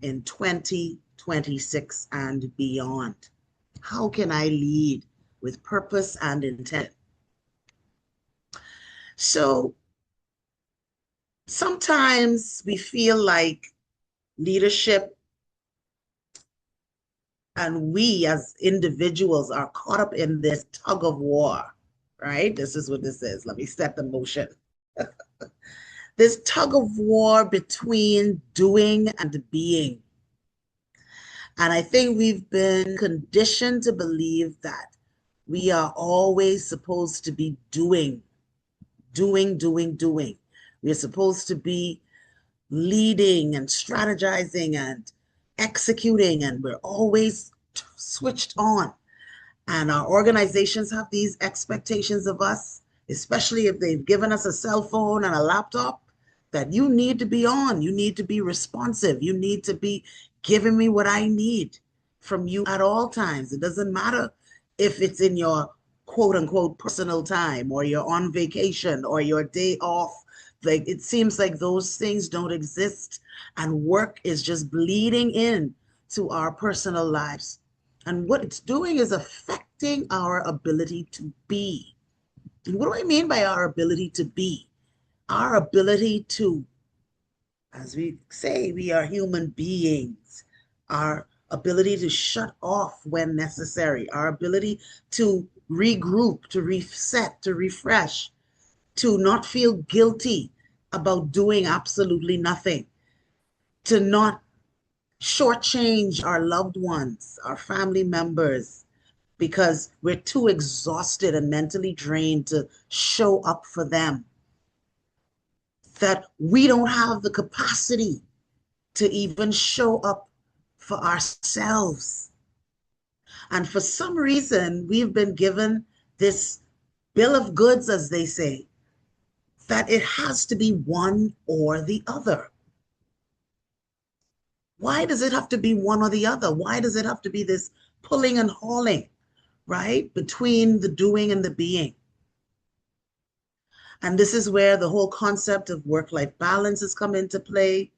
in 2026 and beyond. How can I lead with purpose and intent? So sometimes we feel like leadership and we as individuals are caught up in this tug of war, right? This is what this is. Let me set the motion. This tug of war between doing and being. And I think we've been conditioned to believe that we are always supposed to be doing doing, doing, doing. We're supposed to be leading and strategizing and executing, and we're always switched on. And our organizations have these expectations of us, especially if they've given us a cell phone and a laptop, that you need to be on, you need to be responsive, you need to be giving me what I need from you at all times. It doesn't matter if it's in your quote unquote personal time, or you're on vacation, or your day off. Like, it seems like those things don't exist, and work is just bleeding in to our personal lives. And what it's doing is affecting our ability to be. And what do I mean by our ability to be? Our ability to, as we say, we are human beings. Our ability to shut off when necessary. Our ability to regroup, to reset, to refresh, to not feel guilty about doing absolutely nothing, to not shortchange our loved ones, our family members, because we're too exhausted and mentally drained to show up for them, that we don't have the capacity to even show up for ourselves. And for some reason, we've been given this bill of goods, as they say, that it has to be one or the other. Why does it have to be one or the other? Why does it have to be this pulling and hauling, right, between the doing and the being? And this is where the whole concept of work-life balance has come into play,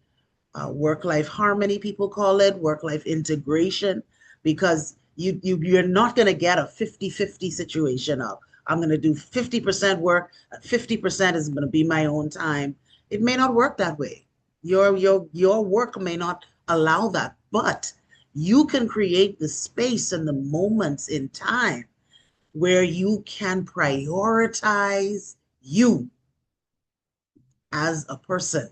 work-life harmony, people call it, work-life integration, because you're not going to get a 50-50 situation of, I'm going to do 50% work, 50% is going to be my own time. It may not work that way. Your work may not allow that, but you can create the space and the moments in time where you can prioritize you as a person.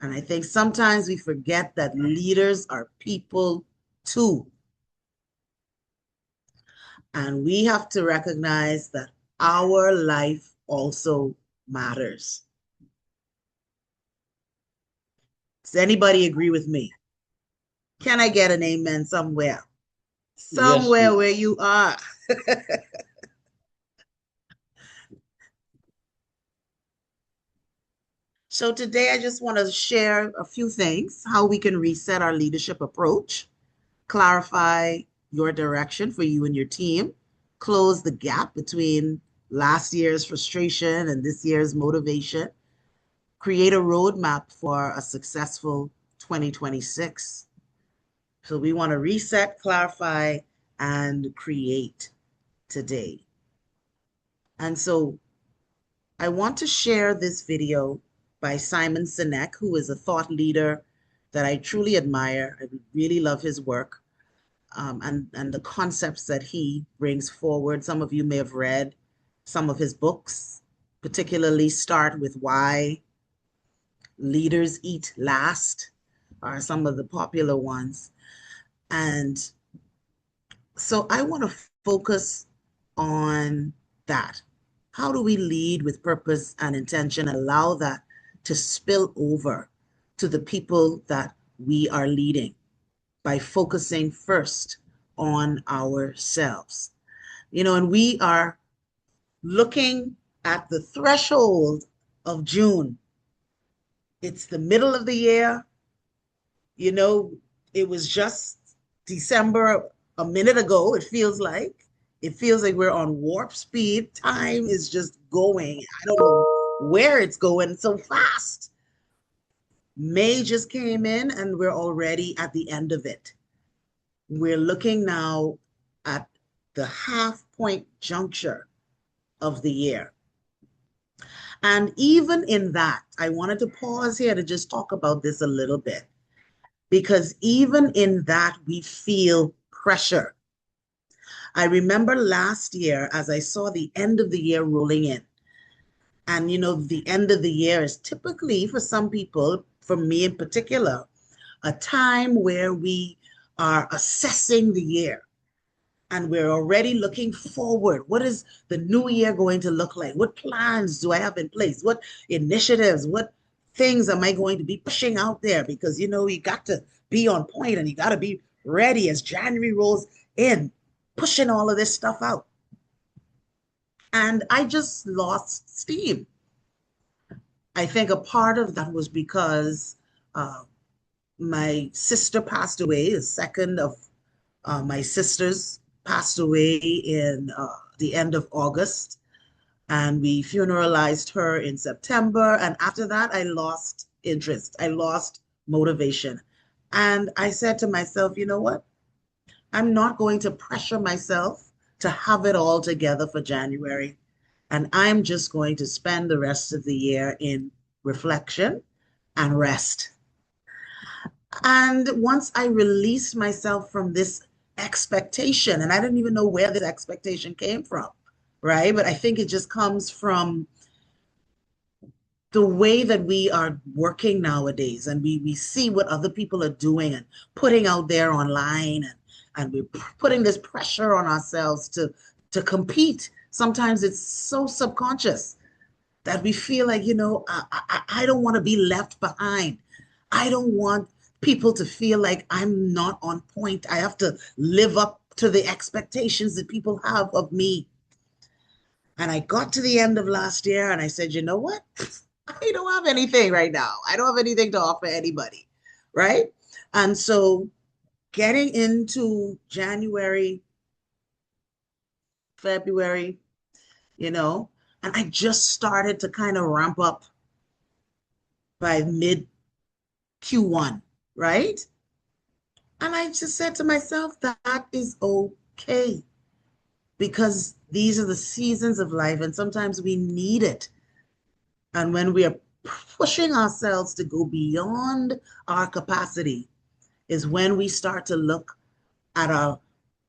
And I think sometimes we forget that leaders are people too. And we have to recognize that our life also matters. Does anybody agree with me? Can I get an amen somewhere? Somewhere Yes. where you are. So today I just want to share a few things, how we can reset our leadership approach, clarify your direction for you and your team, close the gap between last year's frustration and this year's motivation, create a roadmap for a successful 2026. So we want to reset, clarify, and create today. And so I want to share this video by Simon Sinek, who is a thought leader that I truly admire. I really love his work, and the concepts that he brings forward. Some of you may have read some of his books, particularly Start With Why, Leaders Eat Last are some of the popular ones. And so I want to focus on that. How do we lead with purpose and intention and allow that to spill over to the people that we are leading by focusing first on ourselves? You know, and we are looking at the threshold of June. It's the middle of the year. You know, it was just December a minute ago, it feels like. It feels like we're on warp speed. Time is just going. I don't know where it's going so fast. May just came in and we're already at the end of it. We're looking now at the half point juncture of the year. And even in that, I wanted to pause here to just talk about this a little bit, because even in that, we feel pressure. I remember last year as I saw the end of the year rolling in. And, you know, the end of the year is typically, for some people, for me in particular, a time where we are assessing the year and we're already looking forward. What is the new year going to look like? What plans do I have in place? What initiatives, what things am I going to be pushing out there? Because, you got to be on point and you got to be ready as January rolls in, pushing all of this stuff out. And I just lost steam. I think a part of that was because my sister passed away. The second of my sisters passed away in the end of August, and we funeralized her in September. And after that, I lost interest. I lost motivation. And I said to myself, you know what? I'm not going to pressure myself to have it all together for January. And I'm just going to spend the rest of the year in reflection and rest. And once I released myself from this expectation, and I didn't even know where this expectation came from, right? But I think it just comes from the way that we are working nowadays, and we see what other people are doing and putting out there online, and we're putting this pressure on ourselves to compete. Sometimes it's so subconscious that we feel like, I don't want to be left behind. I don't want people to feel like I'm not on point. I have to live up to the expectations that people have of me. And I got to the end of last year and I said, you know what? I don't have anything right now. I don't have anything to offer anybody, right? And so getting into January, February, and I just started to kind of ramp up by mid Q1, right? And I just said to myself, that is okay, because these are the seasons of life and sometimes we need it. And when we are pushing ourselves to go beyond our capacity is when we start to look at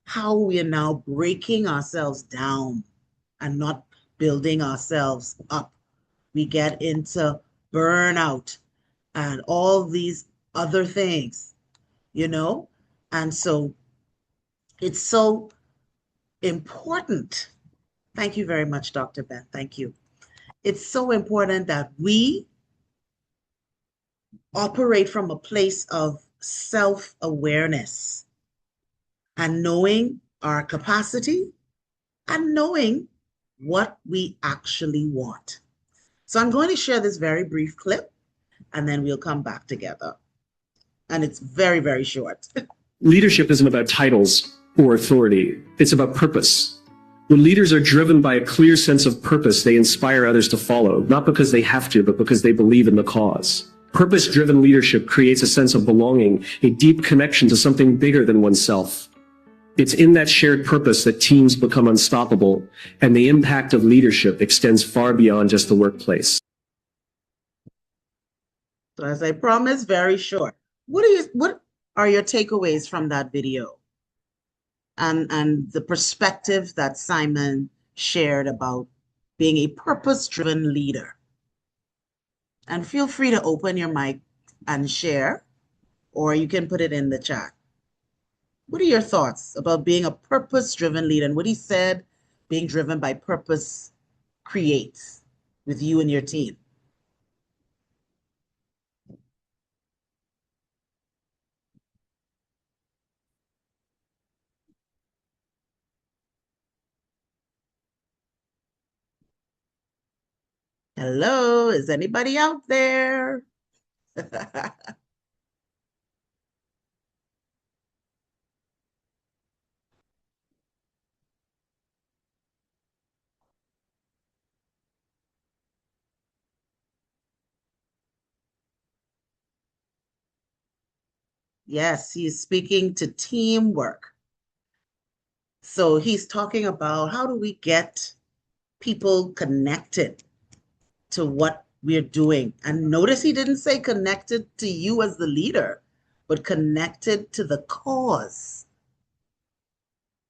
how we are now breaking ourselves down and not building ourselves up. We get into burnout and all these other things, And so it's so important. Thank you very much, Dr. Ben. Thank you. It's so important that we operate from a place of self-awareness and knowing our capacity and knowing what we actually want. So I'm going to share this very brief clip and then we'll come back together. And it's very, very short. Leadership isn't about titles or authority. It's about purpose. When leaders are driven by a clear sense of purpose, they inspire others to follow, not because they have to, but because they believe in the cause. Purpose-driven leadership creates a sense of belonging, a deep connection to something bigger than oneself. It's in that shared purpose that teams become unstoppable, and the impact of leadership extends far beyond just the workplace. So as I promised, very short. What are your takeaways from that video? And the perspective that Simon shared about being a purpose-driven leader. And feel free to open your mic and share, or you can put it in the chat. What are your thoughts about being a purpose-driven leader and what he said being driven by purpose creates with you and your team? Hello, is anybody out there? Yes, he's speaking to teamwork. So he's talking about how do we get people connected to what we're doing. And notice he didn't say connected to you as the leader, but connected to the cause.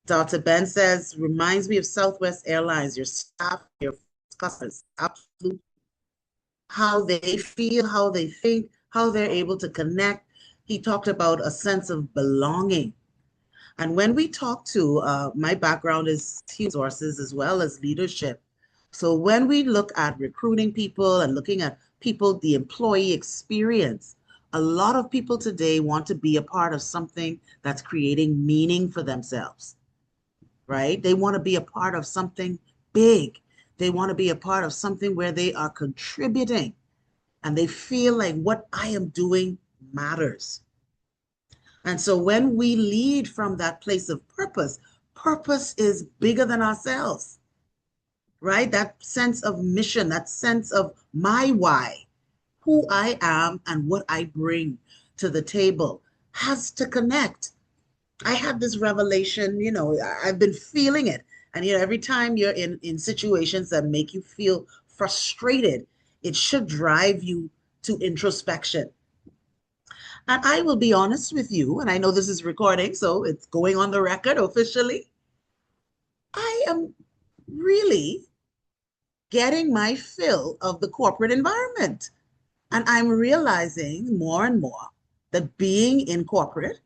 Dr. Ben says, reminds me of Southwest Airlines, your staff, your customers, absolutely. How they feel, how they think, how they're able to connect. He talked about a sense of belonging. And when we talk to, my background is human resources as well as leadership. So when we look at recruiting people and looking at people, the employee experience, a lot of people today want to be a part of something that's creating meaning for themselves, right? They want to be a part of something big. They want to be a part of something where they are contributing and they feel like what I am doing matters. And so when we lead from that place of purpose, purpose is bigger than ourselves, right? That sense of mission, that sense of my why, who I am and what I bring to the table has to connect. I had this revelation, I've been feeling it. And every time you're in situations that make you feel frustrated, it should drive you to introspection. And I will be honest with you, and I know this is recording, so it's going on the record officially. I am really getting my fill of the corporate environment. And I'm realizing more and more that being in corporate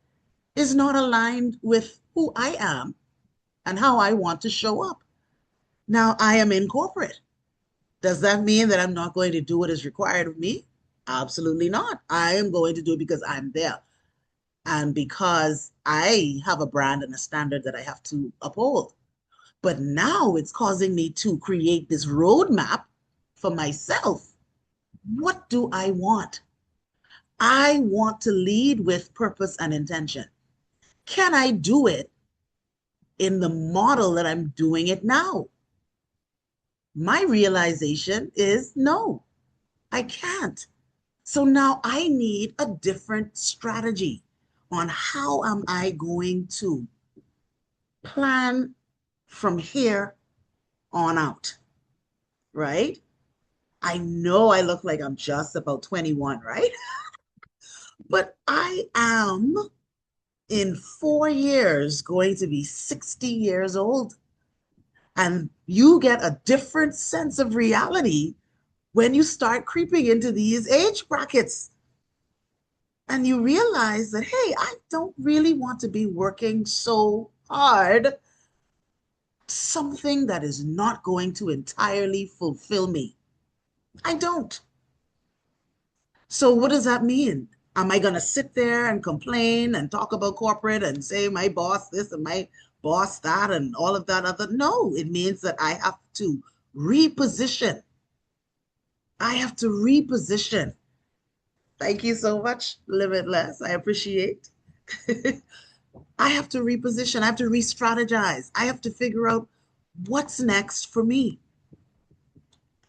is not aligned with who I am and how I want to show up. Now, I am in corporate. Does that mean that I'm not going to do what is required of me? Absolutely not. I am going to do it because I'm there and because I have a brand and a standard that I have to uphold. But now it's causing me to create this roadmap for myself. What do I want? I want to lead with purpose and intention. Can I do it in the model that I'm doing it now? My realization is no, I can't. So now I need a different strategy on how am I going to plan from here on out, right? I know I look like I'm just about 21, right? But I am in 4 years going to be 60 years old. And you get a different sense of reality when you start creeping into these age brackets. And you realize that, hey, I don't really want to be working so hard, something that is not going to entirely fulfill me. I don't. So what does that mean? Am I going to sit there and complain and talk about corporate and say my boss this and my boss that and all of that other? No, it means that I have to reposition. I have to reposition. Thank you so much, Limitless. I appreciate. I have to reposition. I have to re-strategize. I have to figure out what's next for me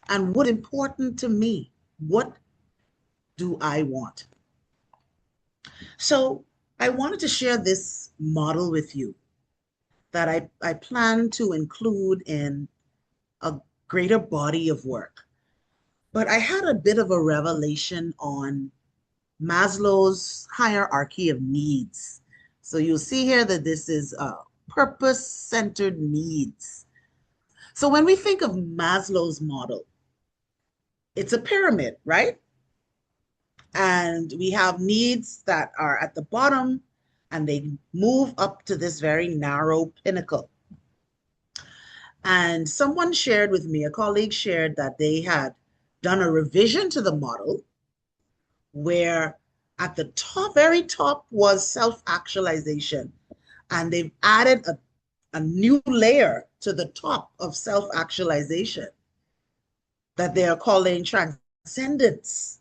and what's important to me. What do I want? So I wanted to share this model with you that I plan to include in a greater body of work. But I had a bit of a revelation on Maslow's hierarchy of needs. So you'll see here that this is purpose-centered needs. So when we think of Maslow's model, it's a pyramid, right? And we have needs that are at the bottom and they move up to this very narrow pinnacle. And someone shared with me, a colleague shared that they had done a revision to the model where at the top, very top was self-actualization. And they've added a new layer to the top of self-actualization that they are calling transcendence.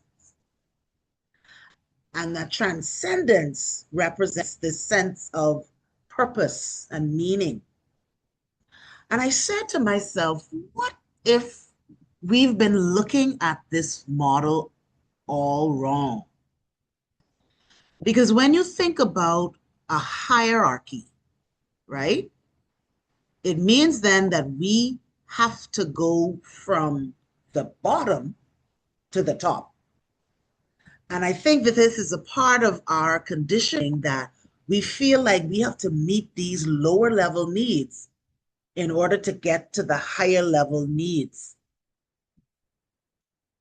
And that transcendence represents this sense of purpose and meaning. And I said to myself, what if we've been looking at this model all wrong? Because when you think about a hierarchy, right, it means then that we have to go from the bottom to the top. And I think that this is a part of our conditioning that we feel like we have to meet these lower level needs in order to get to the higher level needs.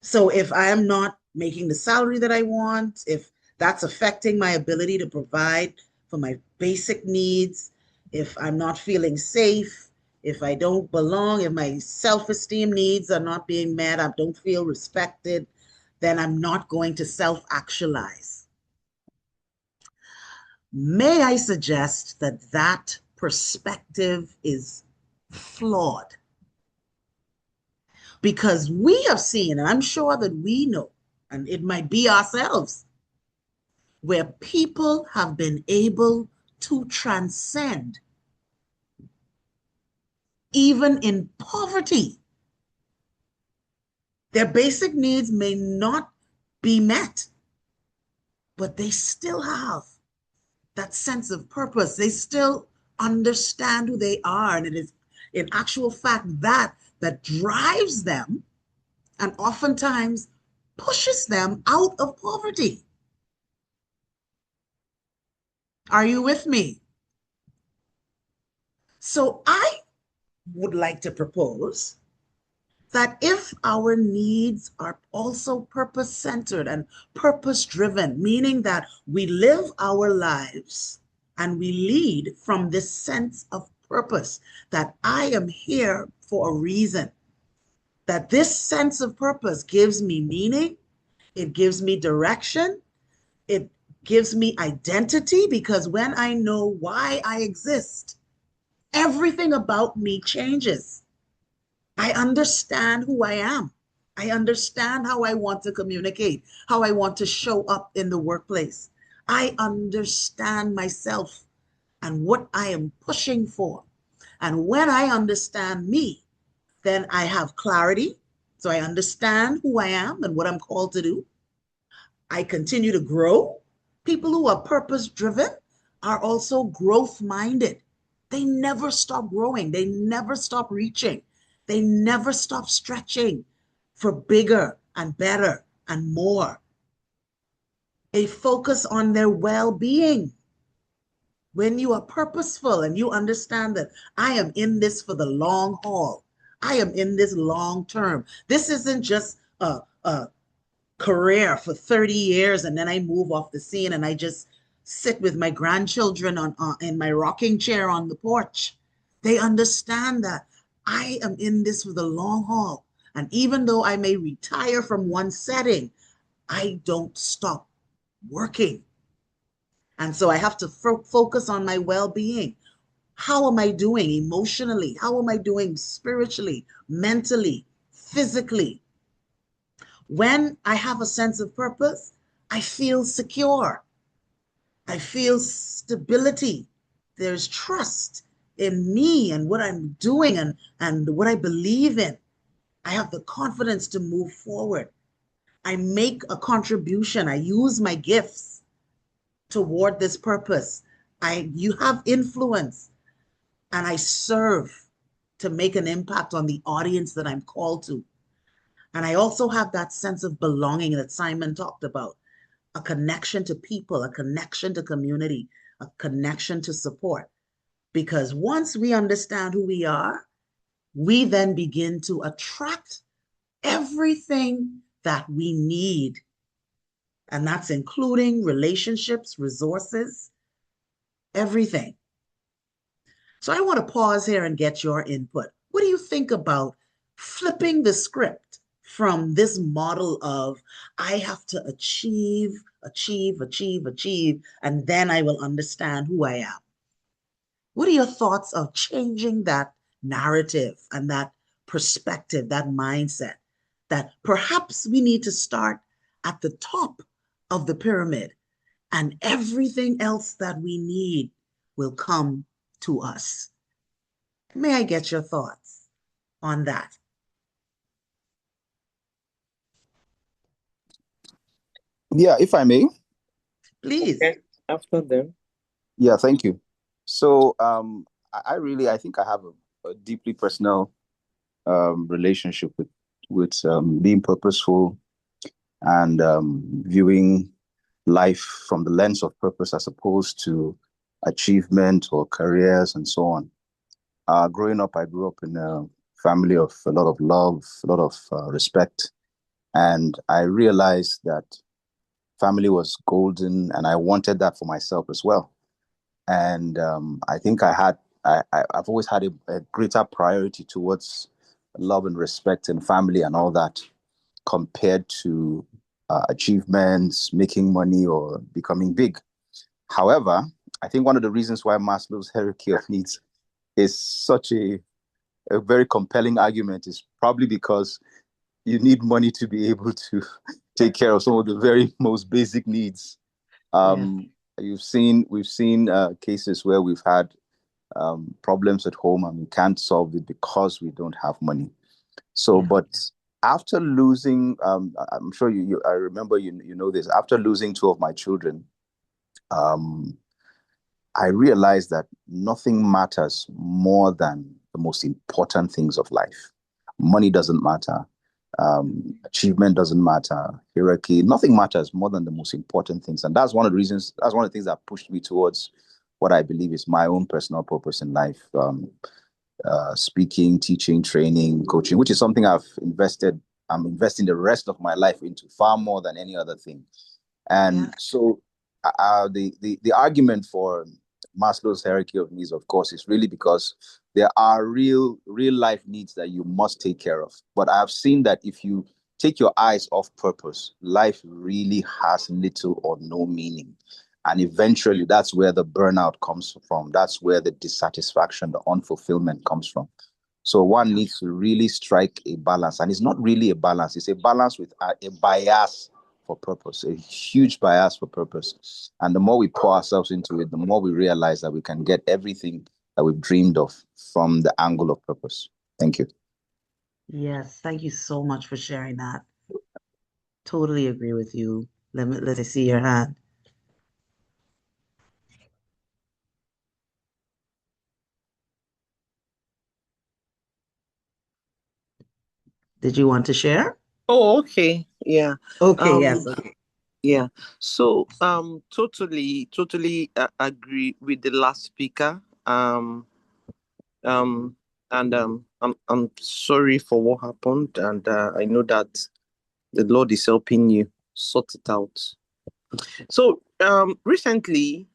So if I am not making the salary that I want, if that's affecting my ability to provide for my basic needs. If I'm not feeling safe, if I don't belong, if my self-esteem needs are not being met, I don't feel respected, then I'm not going to self-actualize. May I suggest that that perspective is flawed? Because we have seen, and I'm sure that we know, and it might be ourselves, where people have been able to transcend, even in poverty. Their basic needs may not be met, but they still have that sense of purpose. They still understand who they are. And it is, in actual fact, that drives them and oftentimes pushes them out of poverty. Are you with me? So I would like to propose that if our needs are also purpose-centered and purpose-driven, meaning that we live our lives and we lead from this sense of purpose, that I am here for a reason, that this sense of purpose gives me meaning, it gives me direction, it gives me identity, because when I know why I exist, everything about me changes. I understand who I am. I understand how I want to communicate, how I want to show up in the workplace. I understand myself and what I am pushing for. And when I understand me, then I have clarity. So I understand who I am and what I'm called to do. I continue to grow. People who are purpose driven are also growth minded. They never stop growing. They never stop reaching. They never stop stretching for bigger and better and more. They focus on their well-being. When you are purposeful and you understand that I am in this for the long haul, I am in this long term. This isn't just a career for 30 years and then I move off the scene and I just sit with my grandchildren in my rocking chair on the porch. They understand that I am in this for the long haul. And even though I may retire from one setting, I don't stop working. And so I have to focus on my well-being. How am I doing emotionally? How am I doing spiritually, mentally, physically? When I have a sense of purpose, I feel secure. I feel stability. There's trust in me and what I'm doing and what I believe in. I have the confidence to move forward. I make a contribution. I use my gifts toward this purpose. You have influence and I serve to make an impact on the audience that I'm called to. And I also have that sense of belonging that Simon talked about, a connection to people, a connection to community, a connection to support. Because once we understand who we are, we then begin to attract everything that we need. And that's including relationships, resources, everything. So I want to pause here and get your input. What do you think about flipping the script from this model of I have to achieve, and then I will understand who I am? What are your thoughts of changing that narrative and that perspective, that mindset, that perhaps we need to start at the top of the pyramid and everything else that we need will come to us? May I get your thoughts on that? Yeah, if I may. Please. Okay, after them. Yeah, thank you. So I think I have a deeply personal relationship with being purposeful and viewing life from the lens of purpose as opposed to achievement or careers and so on. Growing up, I grew up in a family of a lot of love, a lot of respect, and I realized that family was golden, and I wanted that for myself as well. And I think I've always had a greater priority towards love and respect and family and all that compared to achievements, making money, or becoming big. However, I think one of the reasons why Maslow's hierarchy of needs is such a very compelling argument is probably because you need money to be able to take care of some of the very most basic needs. We've seen cases where we've had problems at home and we can't solve it because we don't have money. So, but after losing, I'm sure I remember you know this. After losing two of my children, I realized that nothing matters more than the most important things of life. Money doesn't matter. Achievement doesn't matter. Hierarchy, nothing matters more than the most important things. And that's one of the reasons, that's one of the things that pushed me towards what I believe is my own personal purpose in life. Speaking, teaching, training, coaching, which is something I'm investing the rest of my life into far more than any other thing. And so the argument for Maslow's hierarchy of needs, of course, is really because there are real life needs that you must take care of. But I've seen that if you take your eyes off purpose, life really has little or no meaning. And eventually that's where the burnout comes from. That's where the dissatisfaction, the unfulfillment comes from. So one needs to really strike a balance. And it's not really a balance. It's a balance with a bias for purpose, a huge bias for purpose. And the more we pour ourselves into it, the more we realize that we can get everything that we've dreamed of from the angle of purpose. Thank you. Yes, thank you so much for sharing that. Totally agree with you. Let me see your hand. Did you want to share? Oh, okay. Yeah. Okay, yes. Okay. Yeah. So, totally agree with the last speaker. And I'm sorry for what happened, and I know that the Lord is helping you sort it out. So, recently,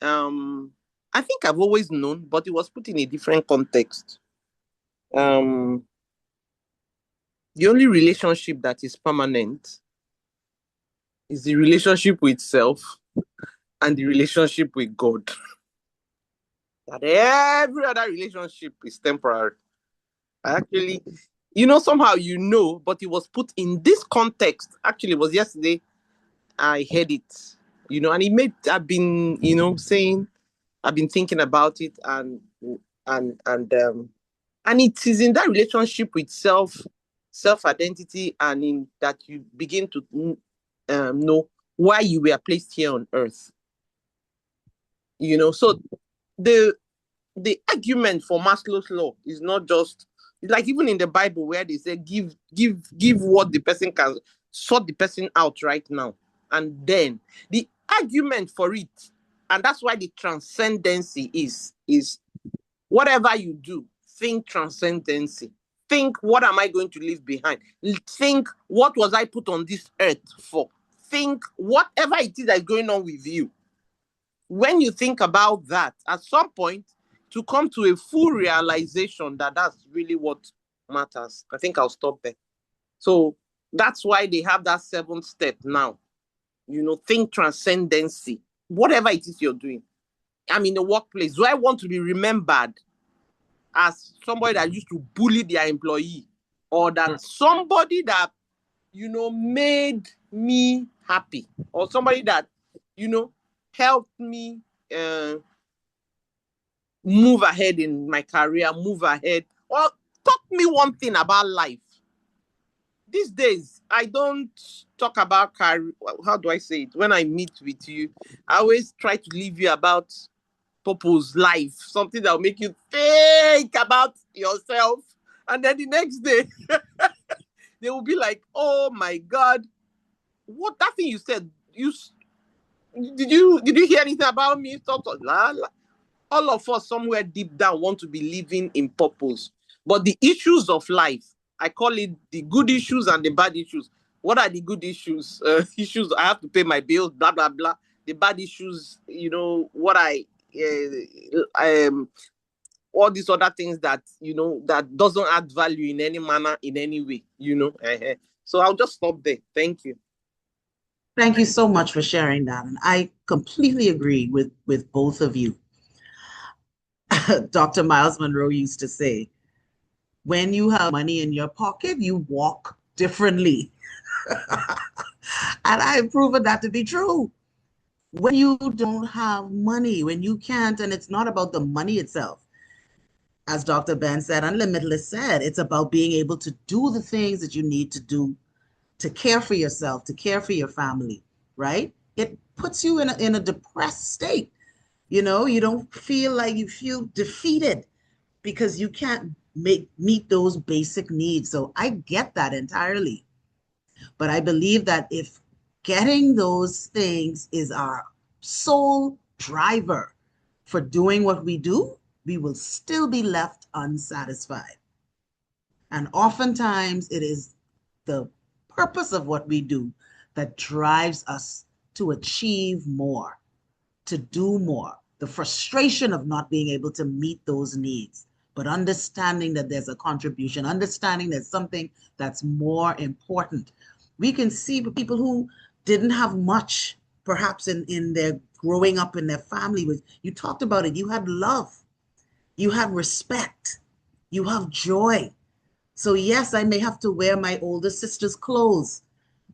I think I've always known, but it was put in a different context. The only relationship that is permanent is the relationship with self and the relationship with God. That every other relationship is temporary. Actually, somehow but it was put in this context. Actually, it was yesterday I heard it, and I've been, saying, I've been thinking about it, and it is in that relationship with self-identity, and in that you begin to know why you were placed here on earth. So the argument for Maslow's law is not just like even in the Bible where they say give what the person can, sort the person out right now, and then the argument for it, and that's why the transcendency is whatever you do, think transcendency. Think, what am I going to leave behind? Think, what was I put on this earth for? Think, whatever it is that's going on with you. When you think about that, at some point, to come to a full realization that that's really what matters. I think I'll stop there. So that's why they have that 7th step now. Think transcendency. Whatever it is you're doing. I'm in the workplace. Do I want to be remembered as somebody that used to bully their employee, or that somebody that, made me happy, or somebody that, helped me move ahead in my career, move ahead, or taught me one thing about life? These days, I don't talk about career. How do I say it? When I meet with you, I always try to leave you about purpose, life, something that will make you think about yourself. And then the next day, they will be like, oh my God, what that thing you said, did you hear anything about me? All of us somewhere deep down want to be living in purpose. But the issues of life, I call it the good issues and the bad issues. What are the good issues? Issues, I have to pay my bills, blah, blah, blah. The bad issues, what I all these other things that, that doesn't add value in any manner, in any way, So I'll just stop there. Thank you. Thank you so much for sharing that. And I completely agree with both of you. Dr. Miles Monroe used to say, when you have money in your pocket, you walk differently. And I've proven that to be true. When you don't have money, when you can't, and it's not about the money itself. As Dr. Ben said, and Limitless said, it's about being able to do the things that you need to do to care for yourself, to care for your family, right? It puts you in a depressed state. You don't feel like, you feel defeated because you can't meet those basic needs. So I get that entirely. But I believe that if getting those things is our sole driver for doing what we do, we will still be left unsatisfied. And oftentimes it is the purpose of what we do that drives us to achieve more, to do more, the frustration of not being able to meet those needs, but understanding that there's a contribution, understanding there's something that's more important. We can see people who didn't have much, perhaps in their growing up in their family. You talked about it. You had love, you had respect, you have joy. So yes, I may have to wear my older sister's clothes,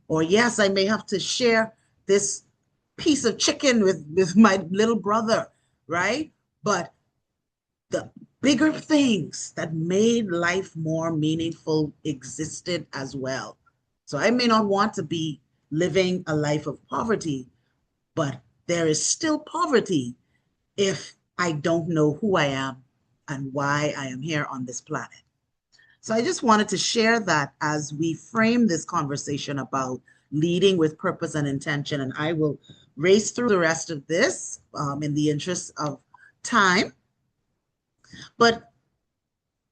or yes, I may have to share this piece of chicken with my little brother, right? But the bigger things that made life more meaningful existed as well. So I may not want to be living a life of poverty, but there is still poverty if I don't know who I am and why I am here on this planet. So I just wanted to share that as we frame this conversation about leading with purpose and intention. And I will race through the rest of this in the interest of time. But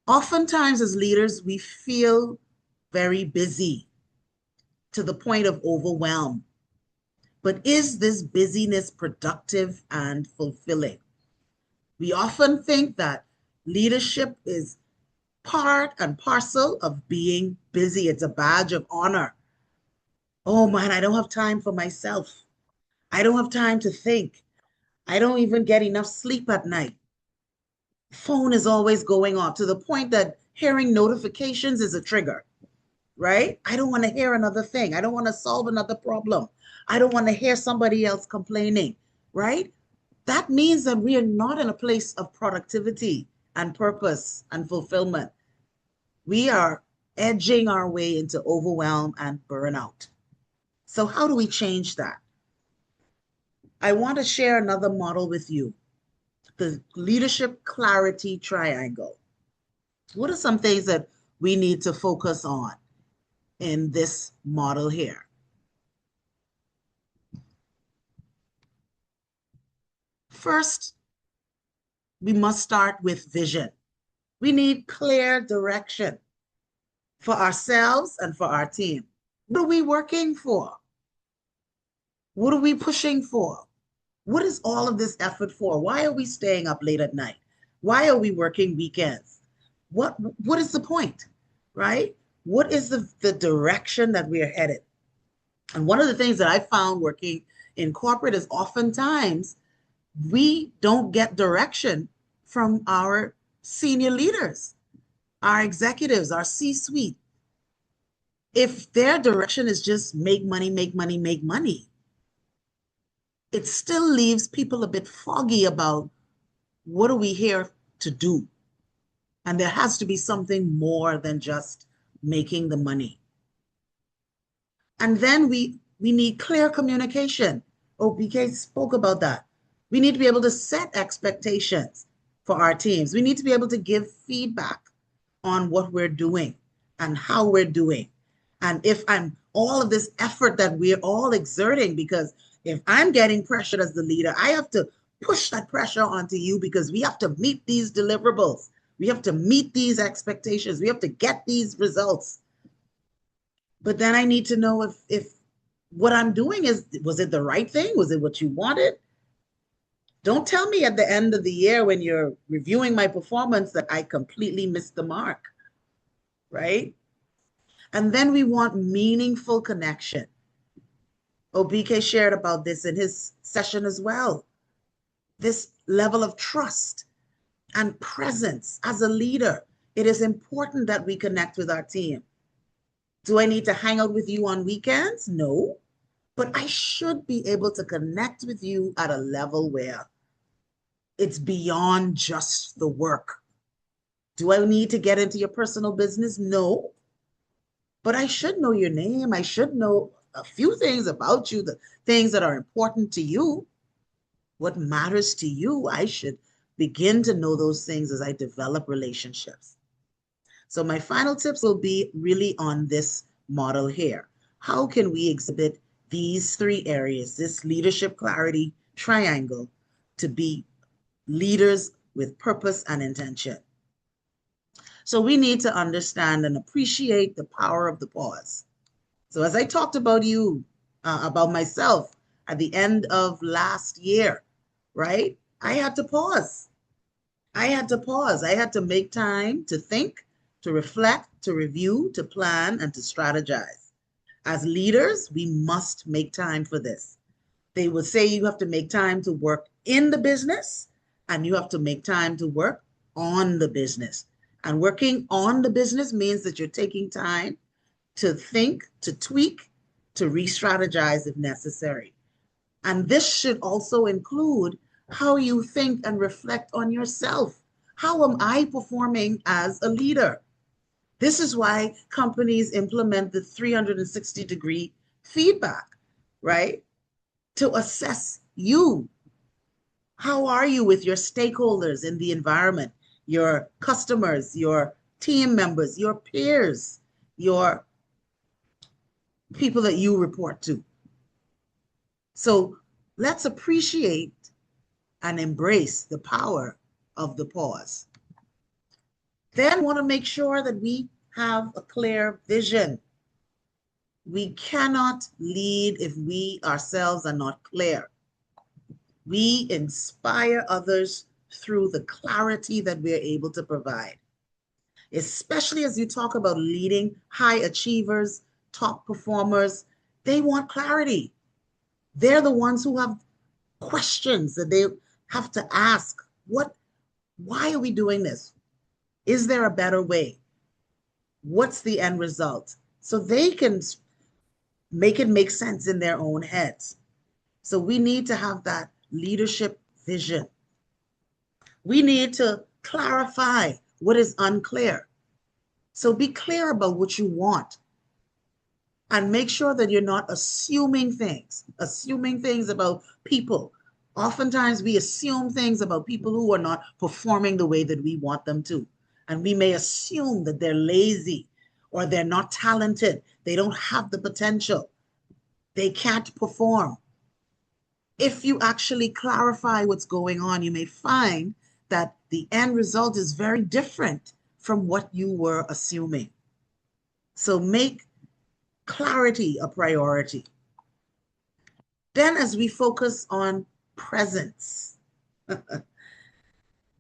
oftentimes as leaders, we feel very busy to the point of overwhelm. But is this busyness productive and fulfilling? We often think that leadership is part and parcel of being busy. It's a badge of honor. Oh man, I don't have time for myself. I don't have time to think. I don't even get enough sleep at night. Phone is always going off to the point that hearing notifications is a trigger, right? I don't want to hear another thing. I don't want to solve another problem. I don't want to hear somebody else complaining, right? That means that we are not in a place of productivity and purpose and fulfillment. We are edging our way into overwhelm and burnout. So how do we change that? I want to share another model with you, the leadership clarity triangle. What are some things that we need to focus on in this model here? First, we must start with vision. We need clear direction for ourselves and for our team. What are we working for? What are we pushing for? What is all of this effort for? Why are we staying up late at night? Why are we working weekends? What is the point, right? What is the direction that we are headed? And one of the things that I found working in corporate is oftentimes we don't get direction from our senior leaders, our executives, our C-suite. If their direction is just make money, make money, make money, it still leaves people a bit foggy about what are we here to do? And there has to be something more than just making the money. And then we need clear communication. Obike spoke about that. We need to be able to set expectations for our teams. We need to be able to give feedback on what we're doing and how we're doing. And if I'm all of this effort that we're all exerting, because if I'm getting pressured as the leader, I have to push that pressure onto you because we have to meet these deliverables. We have to meet these expectations. We have to get these results. But then I need to know if what I'm doing was it the right thing? Was it what you wanted? Don't tell me at the end of the year when you're reviewing my performance that I completely missed the mark, right? And then we want meaningful connection. Obike shared about this in his session as well. This level of trust and presence as a leader. It is important that we connect with our team. Do I need to hang out with you on weekends? No, but I should be able to connect with you at a level where it's beyond just the work. Do I need to get into your personal business? No, but I should know your name. I should know a few things about you, the things that are important to you, what matters to you. I should begin to know those things as I develop relationships. So my final tips will be really on this model here. How can we exhibit these three areas, this leadership clarity triangle, to be leaders with purpose and intention? So we need to understand and appreciate the power of the pause. So as I talked about about myself at the end of last year, right? I had to pause. I had to make time to think, to reflect, to review, to plan, and to strategize. As leaders, we must make time for this. They will say you have to make time to work in the business, and you have to make time to work on the business. And working on the business means that you're taking time to think, to tweak, to re-strategize if necessary. And this should also include how you think and reflect on yourself. How am I performing as a leader? This is why companies implement the 360-degree feedback, right? To assess you. How are you with your stakeholders in the environment, your customers, your team members, your peers, your people that you report to? So let's appreciate and embrace the power of the pause. Then want to make sure that we have a clear vision. We cannot lead if we ourselves are not clear. We inspire others through the clarity that we're able to provide, especially as you talk about leading high achievers, top performers. They want clarity. They're the ones who have questions that they have to ask. Why are we doing this? Is there a better way? What's the end result? So they can make it make sense in their own heads. So we need to have that leadership vision. We need to clarify what is unclear. So be clear about what you want and make sure that you're not assuming things about people. Oftentimes we assume things about people who are not performing the way that we want them to. And we may assume that they're lazy or they're not talented. They don't have the potential. They can't perform. If you actually clarify what's going on, you may find that the end result is very different from what you were assuming. So make clarity a priority. Then as we focus on presence,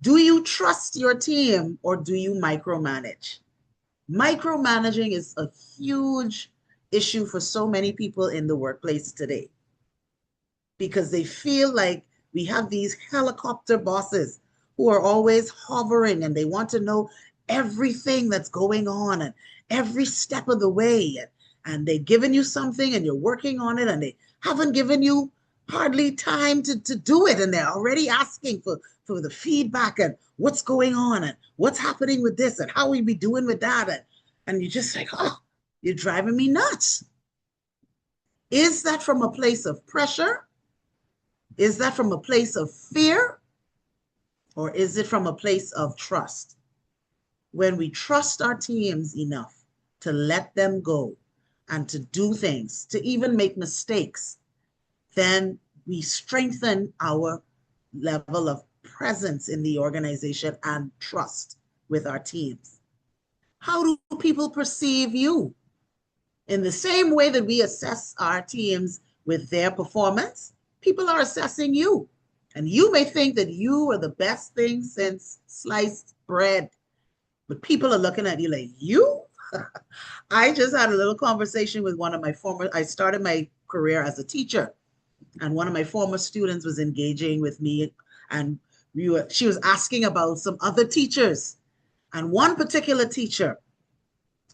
do you trust your team or do you micromanage? Micromanaging is a huge issue for so many people in the workplace today because they feel like we have these helicopter bosses who are always hovering and they want to know everything that's going on and every step of the way. And they've given you something and you're working on it and they haven't given you hardly time to do it. And they're already asking for the feedback and what's going on and what's happening with this and how we be doing with that. And you're just like, oh, you're driving me nuts. Is that from a place of pressure? Is that from a place of fear? Or is it from a place of trust? When we trust our teams enough to let them go and to do things, to even make mistakes, then we strengthen our level of presence in the organization and trust with our teams. How do people perceive you? In the same way that we assess our teams with their performance, people are assessing you. And you may think that you are the best thing since sliced bread, but people are looking at you like, you? I just had a little conversation with one of my I started my career as a teacher, and one of my former students was engaging with me, and she was asking about some other teachers. And one particular teacher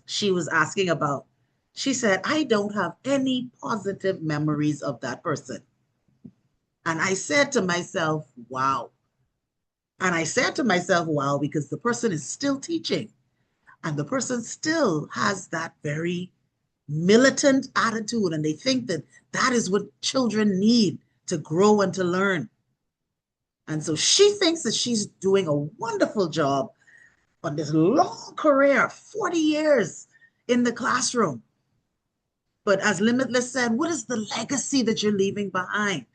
she was asking about, she said, I don't have any positive memories of that person. And I said to myself, wow. And I said to myself, wow, because the person is still teaching and the person still has that very militant attitude. And they think that that is what children need to grow and to learn. And so she thinks that she's doing a wonderful job on this long career, 40 years in the classroom. But as Limitless said, what is the legacy that you're leaving behind?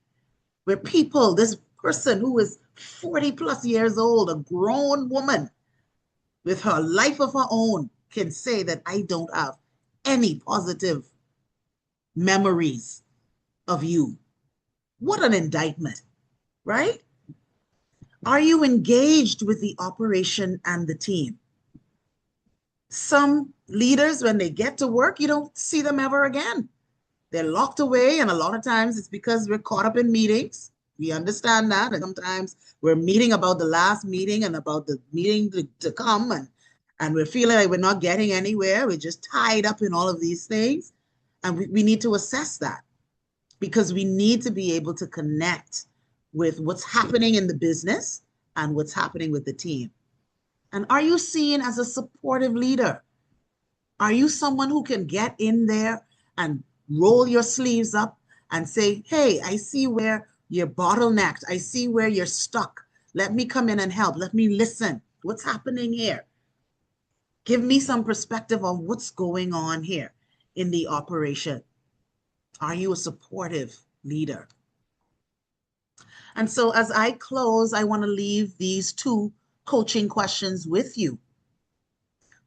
Where people, this person who is 40 plus years old, a grown woman with her life of her own, can say that I don't have any positive memories of you. What an indictment, right? Are you engaged with the operation and the team? Some leaders, when they get to work, you don't see them ever again. They're locked away, and a lot of times it's because we're caught up in meetings. We understand that, and sometimes we're meeting about the last meeting and about the meeting to come, and we're feeling like we're not getting anywhere. We're just tied up in all of these things, and we need to assess that, because we need to be able to connect with what's happening in the business and what's happening with the team. And are you seen as a supportive leader? Are you someone who can get in there and roll your sleeves up and say, hey, I see where you're bottlenecked. I see where you're stuck. Let me come in and help. Let me listen. What's happening here? Give me some perspective on what's going on here in the operation. Are you a supportive leader? And so as I close, I want to leave these two coaching questions with you.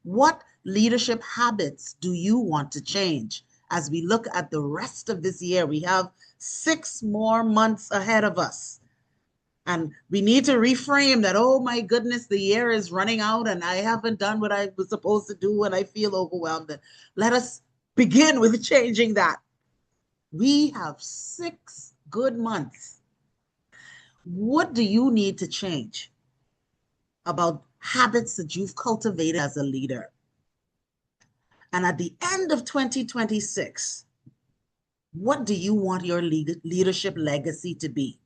What leadership habits do you want to change? As we look at the rest of this year, we have 6 more months ahead of us. And we need to reframe that, oh my goodness, the year is running out and I haven't done what I was supposed to do and I feel overwhelmed. Let us begin with changing that. We have 6 good months. What do you need to change about habits that you've cultivated as a leader? And at the end of 2026, what do you want your leadership legacy to be?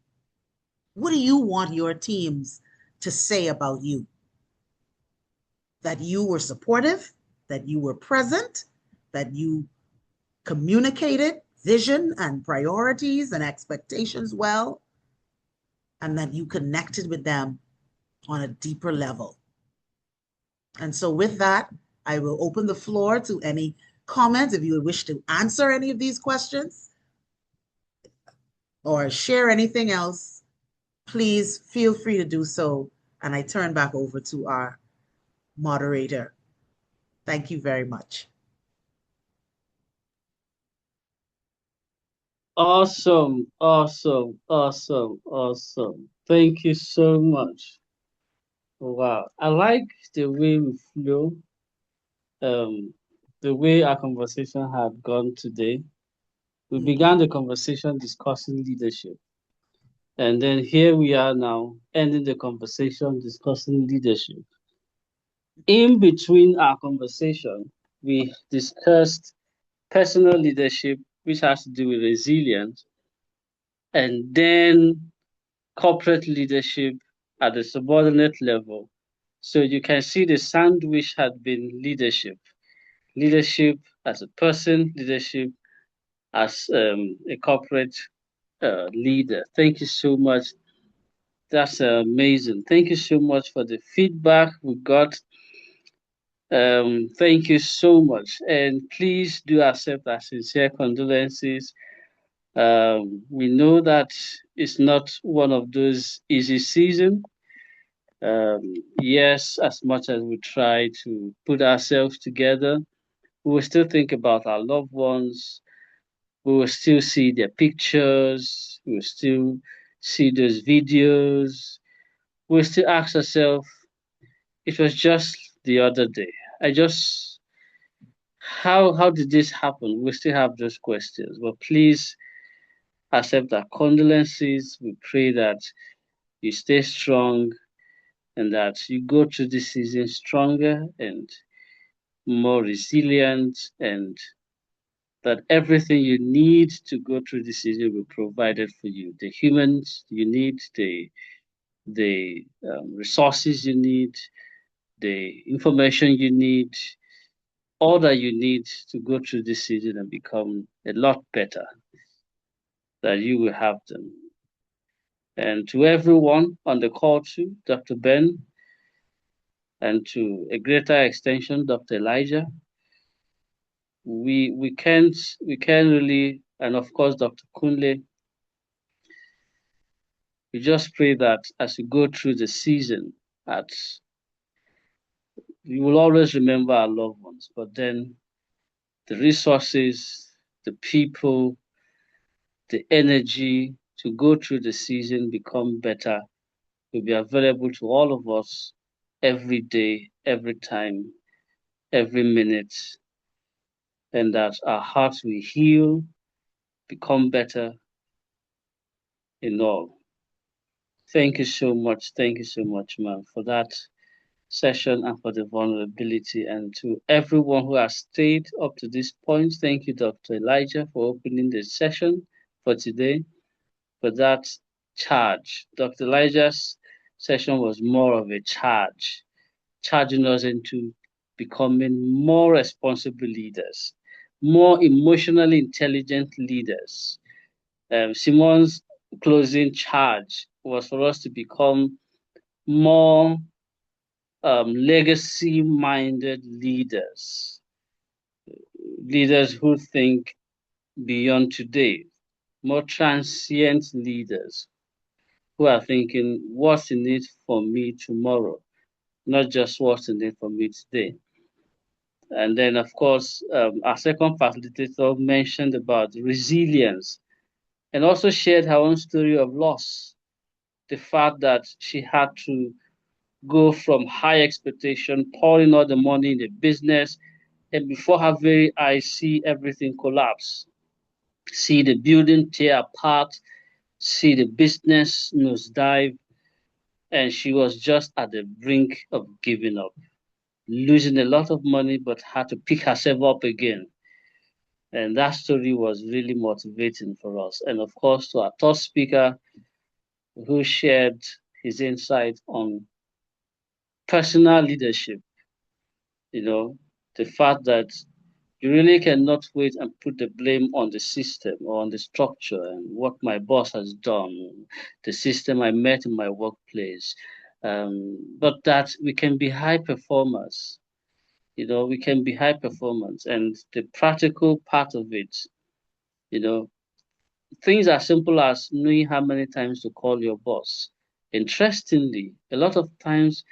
What do you want your teams to say about you? That you were supportive, that you were present, that you communicated vision and priorities and expectations well, and that you connected with them on a deeper level. And so with that, I will open the floor to any comments. If you wish to answer any of these questions or share anything else, please feel free to do so. And I turn back over to our moderator. Thank you very much. Awesome, awesome, awesome, awesome. Thank you so much. Wow. I like the way we flow, the way our conversation had gone today. We began the conversation discussing leadership. And then here we are now ending the conversation discussing leadership. In between our conversation, we discussed personal leadership, which has to do with resilience, and then corporate leadership at the subordinate level. So you can see the sandwich had been leadership. Leadership as a person, leadership as a corporate leader. Thank you so much. That's amazing. Thank you so much for the feedback we got. Thank you so much. And please do accept our sincere condolences. We know that it's not one of those easy seasons. Yes, as much as we try to put ourselves together, we will still think about our loved ones. We will still see their pictures. We will still see those videos, we still ask ourselves, it was just the other day. How did this happen? We still have those questions. But please accept our condolences. We pray that you stay strong and that you go through this season stronger and more resilient, and that everything you need to go through this season will be provided for you. The humans you need, the resources you need, the information you need, all that you need to go through this season and become a lot better, that you will have them. And to everyone on the call too, Dr. Ben, and to a greater extension, Dr. Elijah, we can't really, and of course Dr. Kunle, we just pray that as you go through the season, that you will always remember our loved ones, but then the resources, the people, the energy to go through the season become better will be available to all of us every day, every time, every minute, and that our hearts will heal, become better in all. Thank you so much. Thank you so much, ma'am, for that session and for the vulnerability. And to everyone who has stayed up to this point, thank you, Dr. Elijah, for opening the session for today, for that charge. Dr. Elijah's session was more of a charge, charging us into becoming more responsible leaders, more emotionally intelligent leaders. Simmone's closing charge was for us to become more legacy minded leaders, leaders who think beyond today, more transient leaders who are thinking, what's in it for me tomorrow, not just what's in it for me today. And then, of course, our second facilitator mentioned about resilience and also shared her own story of loss. The fact that she had to go from high expectation, pouring all the money in the business, and before her very eyes, see everything collapse, see the building tear apart, see the business nosedive, and she was just at the brink of giving up, losing a lot of money, but had to pick herself up again. And that story was really motivating for us. And of course, to our third speaker, who shared his insight on personal leadership, the fact that you really cannot wait and put the blame on the system or on the structure and what my boss has done, the system I met in my workplace. But that we can be high performers. We can be high performers. And the practical part of it, you know, things as simple as knowing how many times to call your boss. Interestingly, a lot of times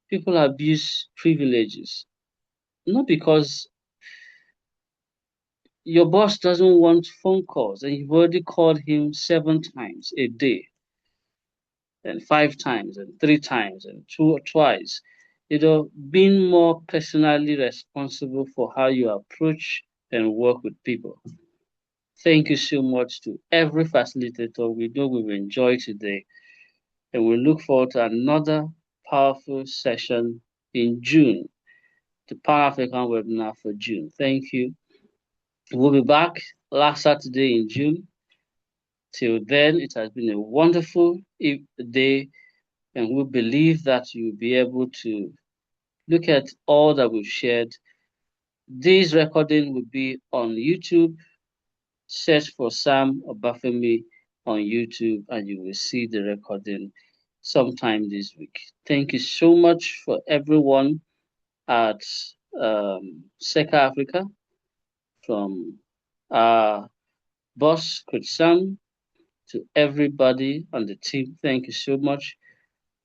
people abuse privileges, not because your boss doesn't want phone calls and you've already called him 7 times a day and 5 times and 3 times and twice. Being more personally responsible for how you approach and work with people. Thank you so much to every facilitator. We know we've enjoyed today, and we look forward to another powerful session in June, the Pan African webinar for June. Thank you. We'll be back last Saturday in June. Till then, it has been a wonderful day, and we believe that you'll be able to look at all that we've shared. This recording will be on YouTube. Search for Sam Obafemi on YouTube, and you will see the recording sometime this week. Thank you so much for everyone at Seka Africa, from our boss, Coach Sam, to everybody on the team. Thank you so much.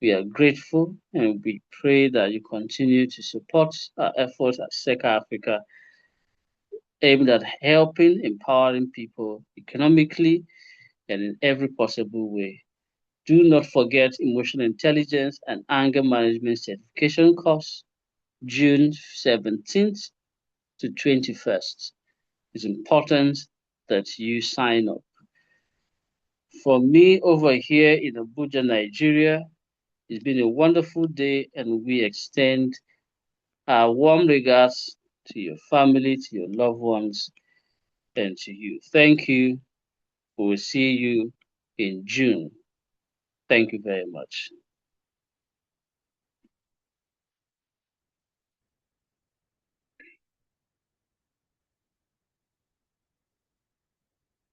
We are grateful, and we pray that you continue to support our efforts at Seka Africa, aimed at helping, empowering people economically and in every possible way. Do not forget emotional intelligence and anger management certification course, June 17th to 21st. It's important that you sign up. For me over here in Abuja, Nigeria, it's been a wonderful day, and we extend our warm regards to your family, to your loved ones, and to you. Thank you. We will see you in June. Thank you very much.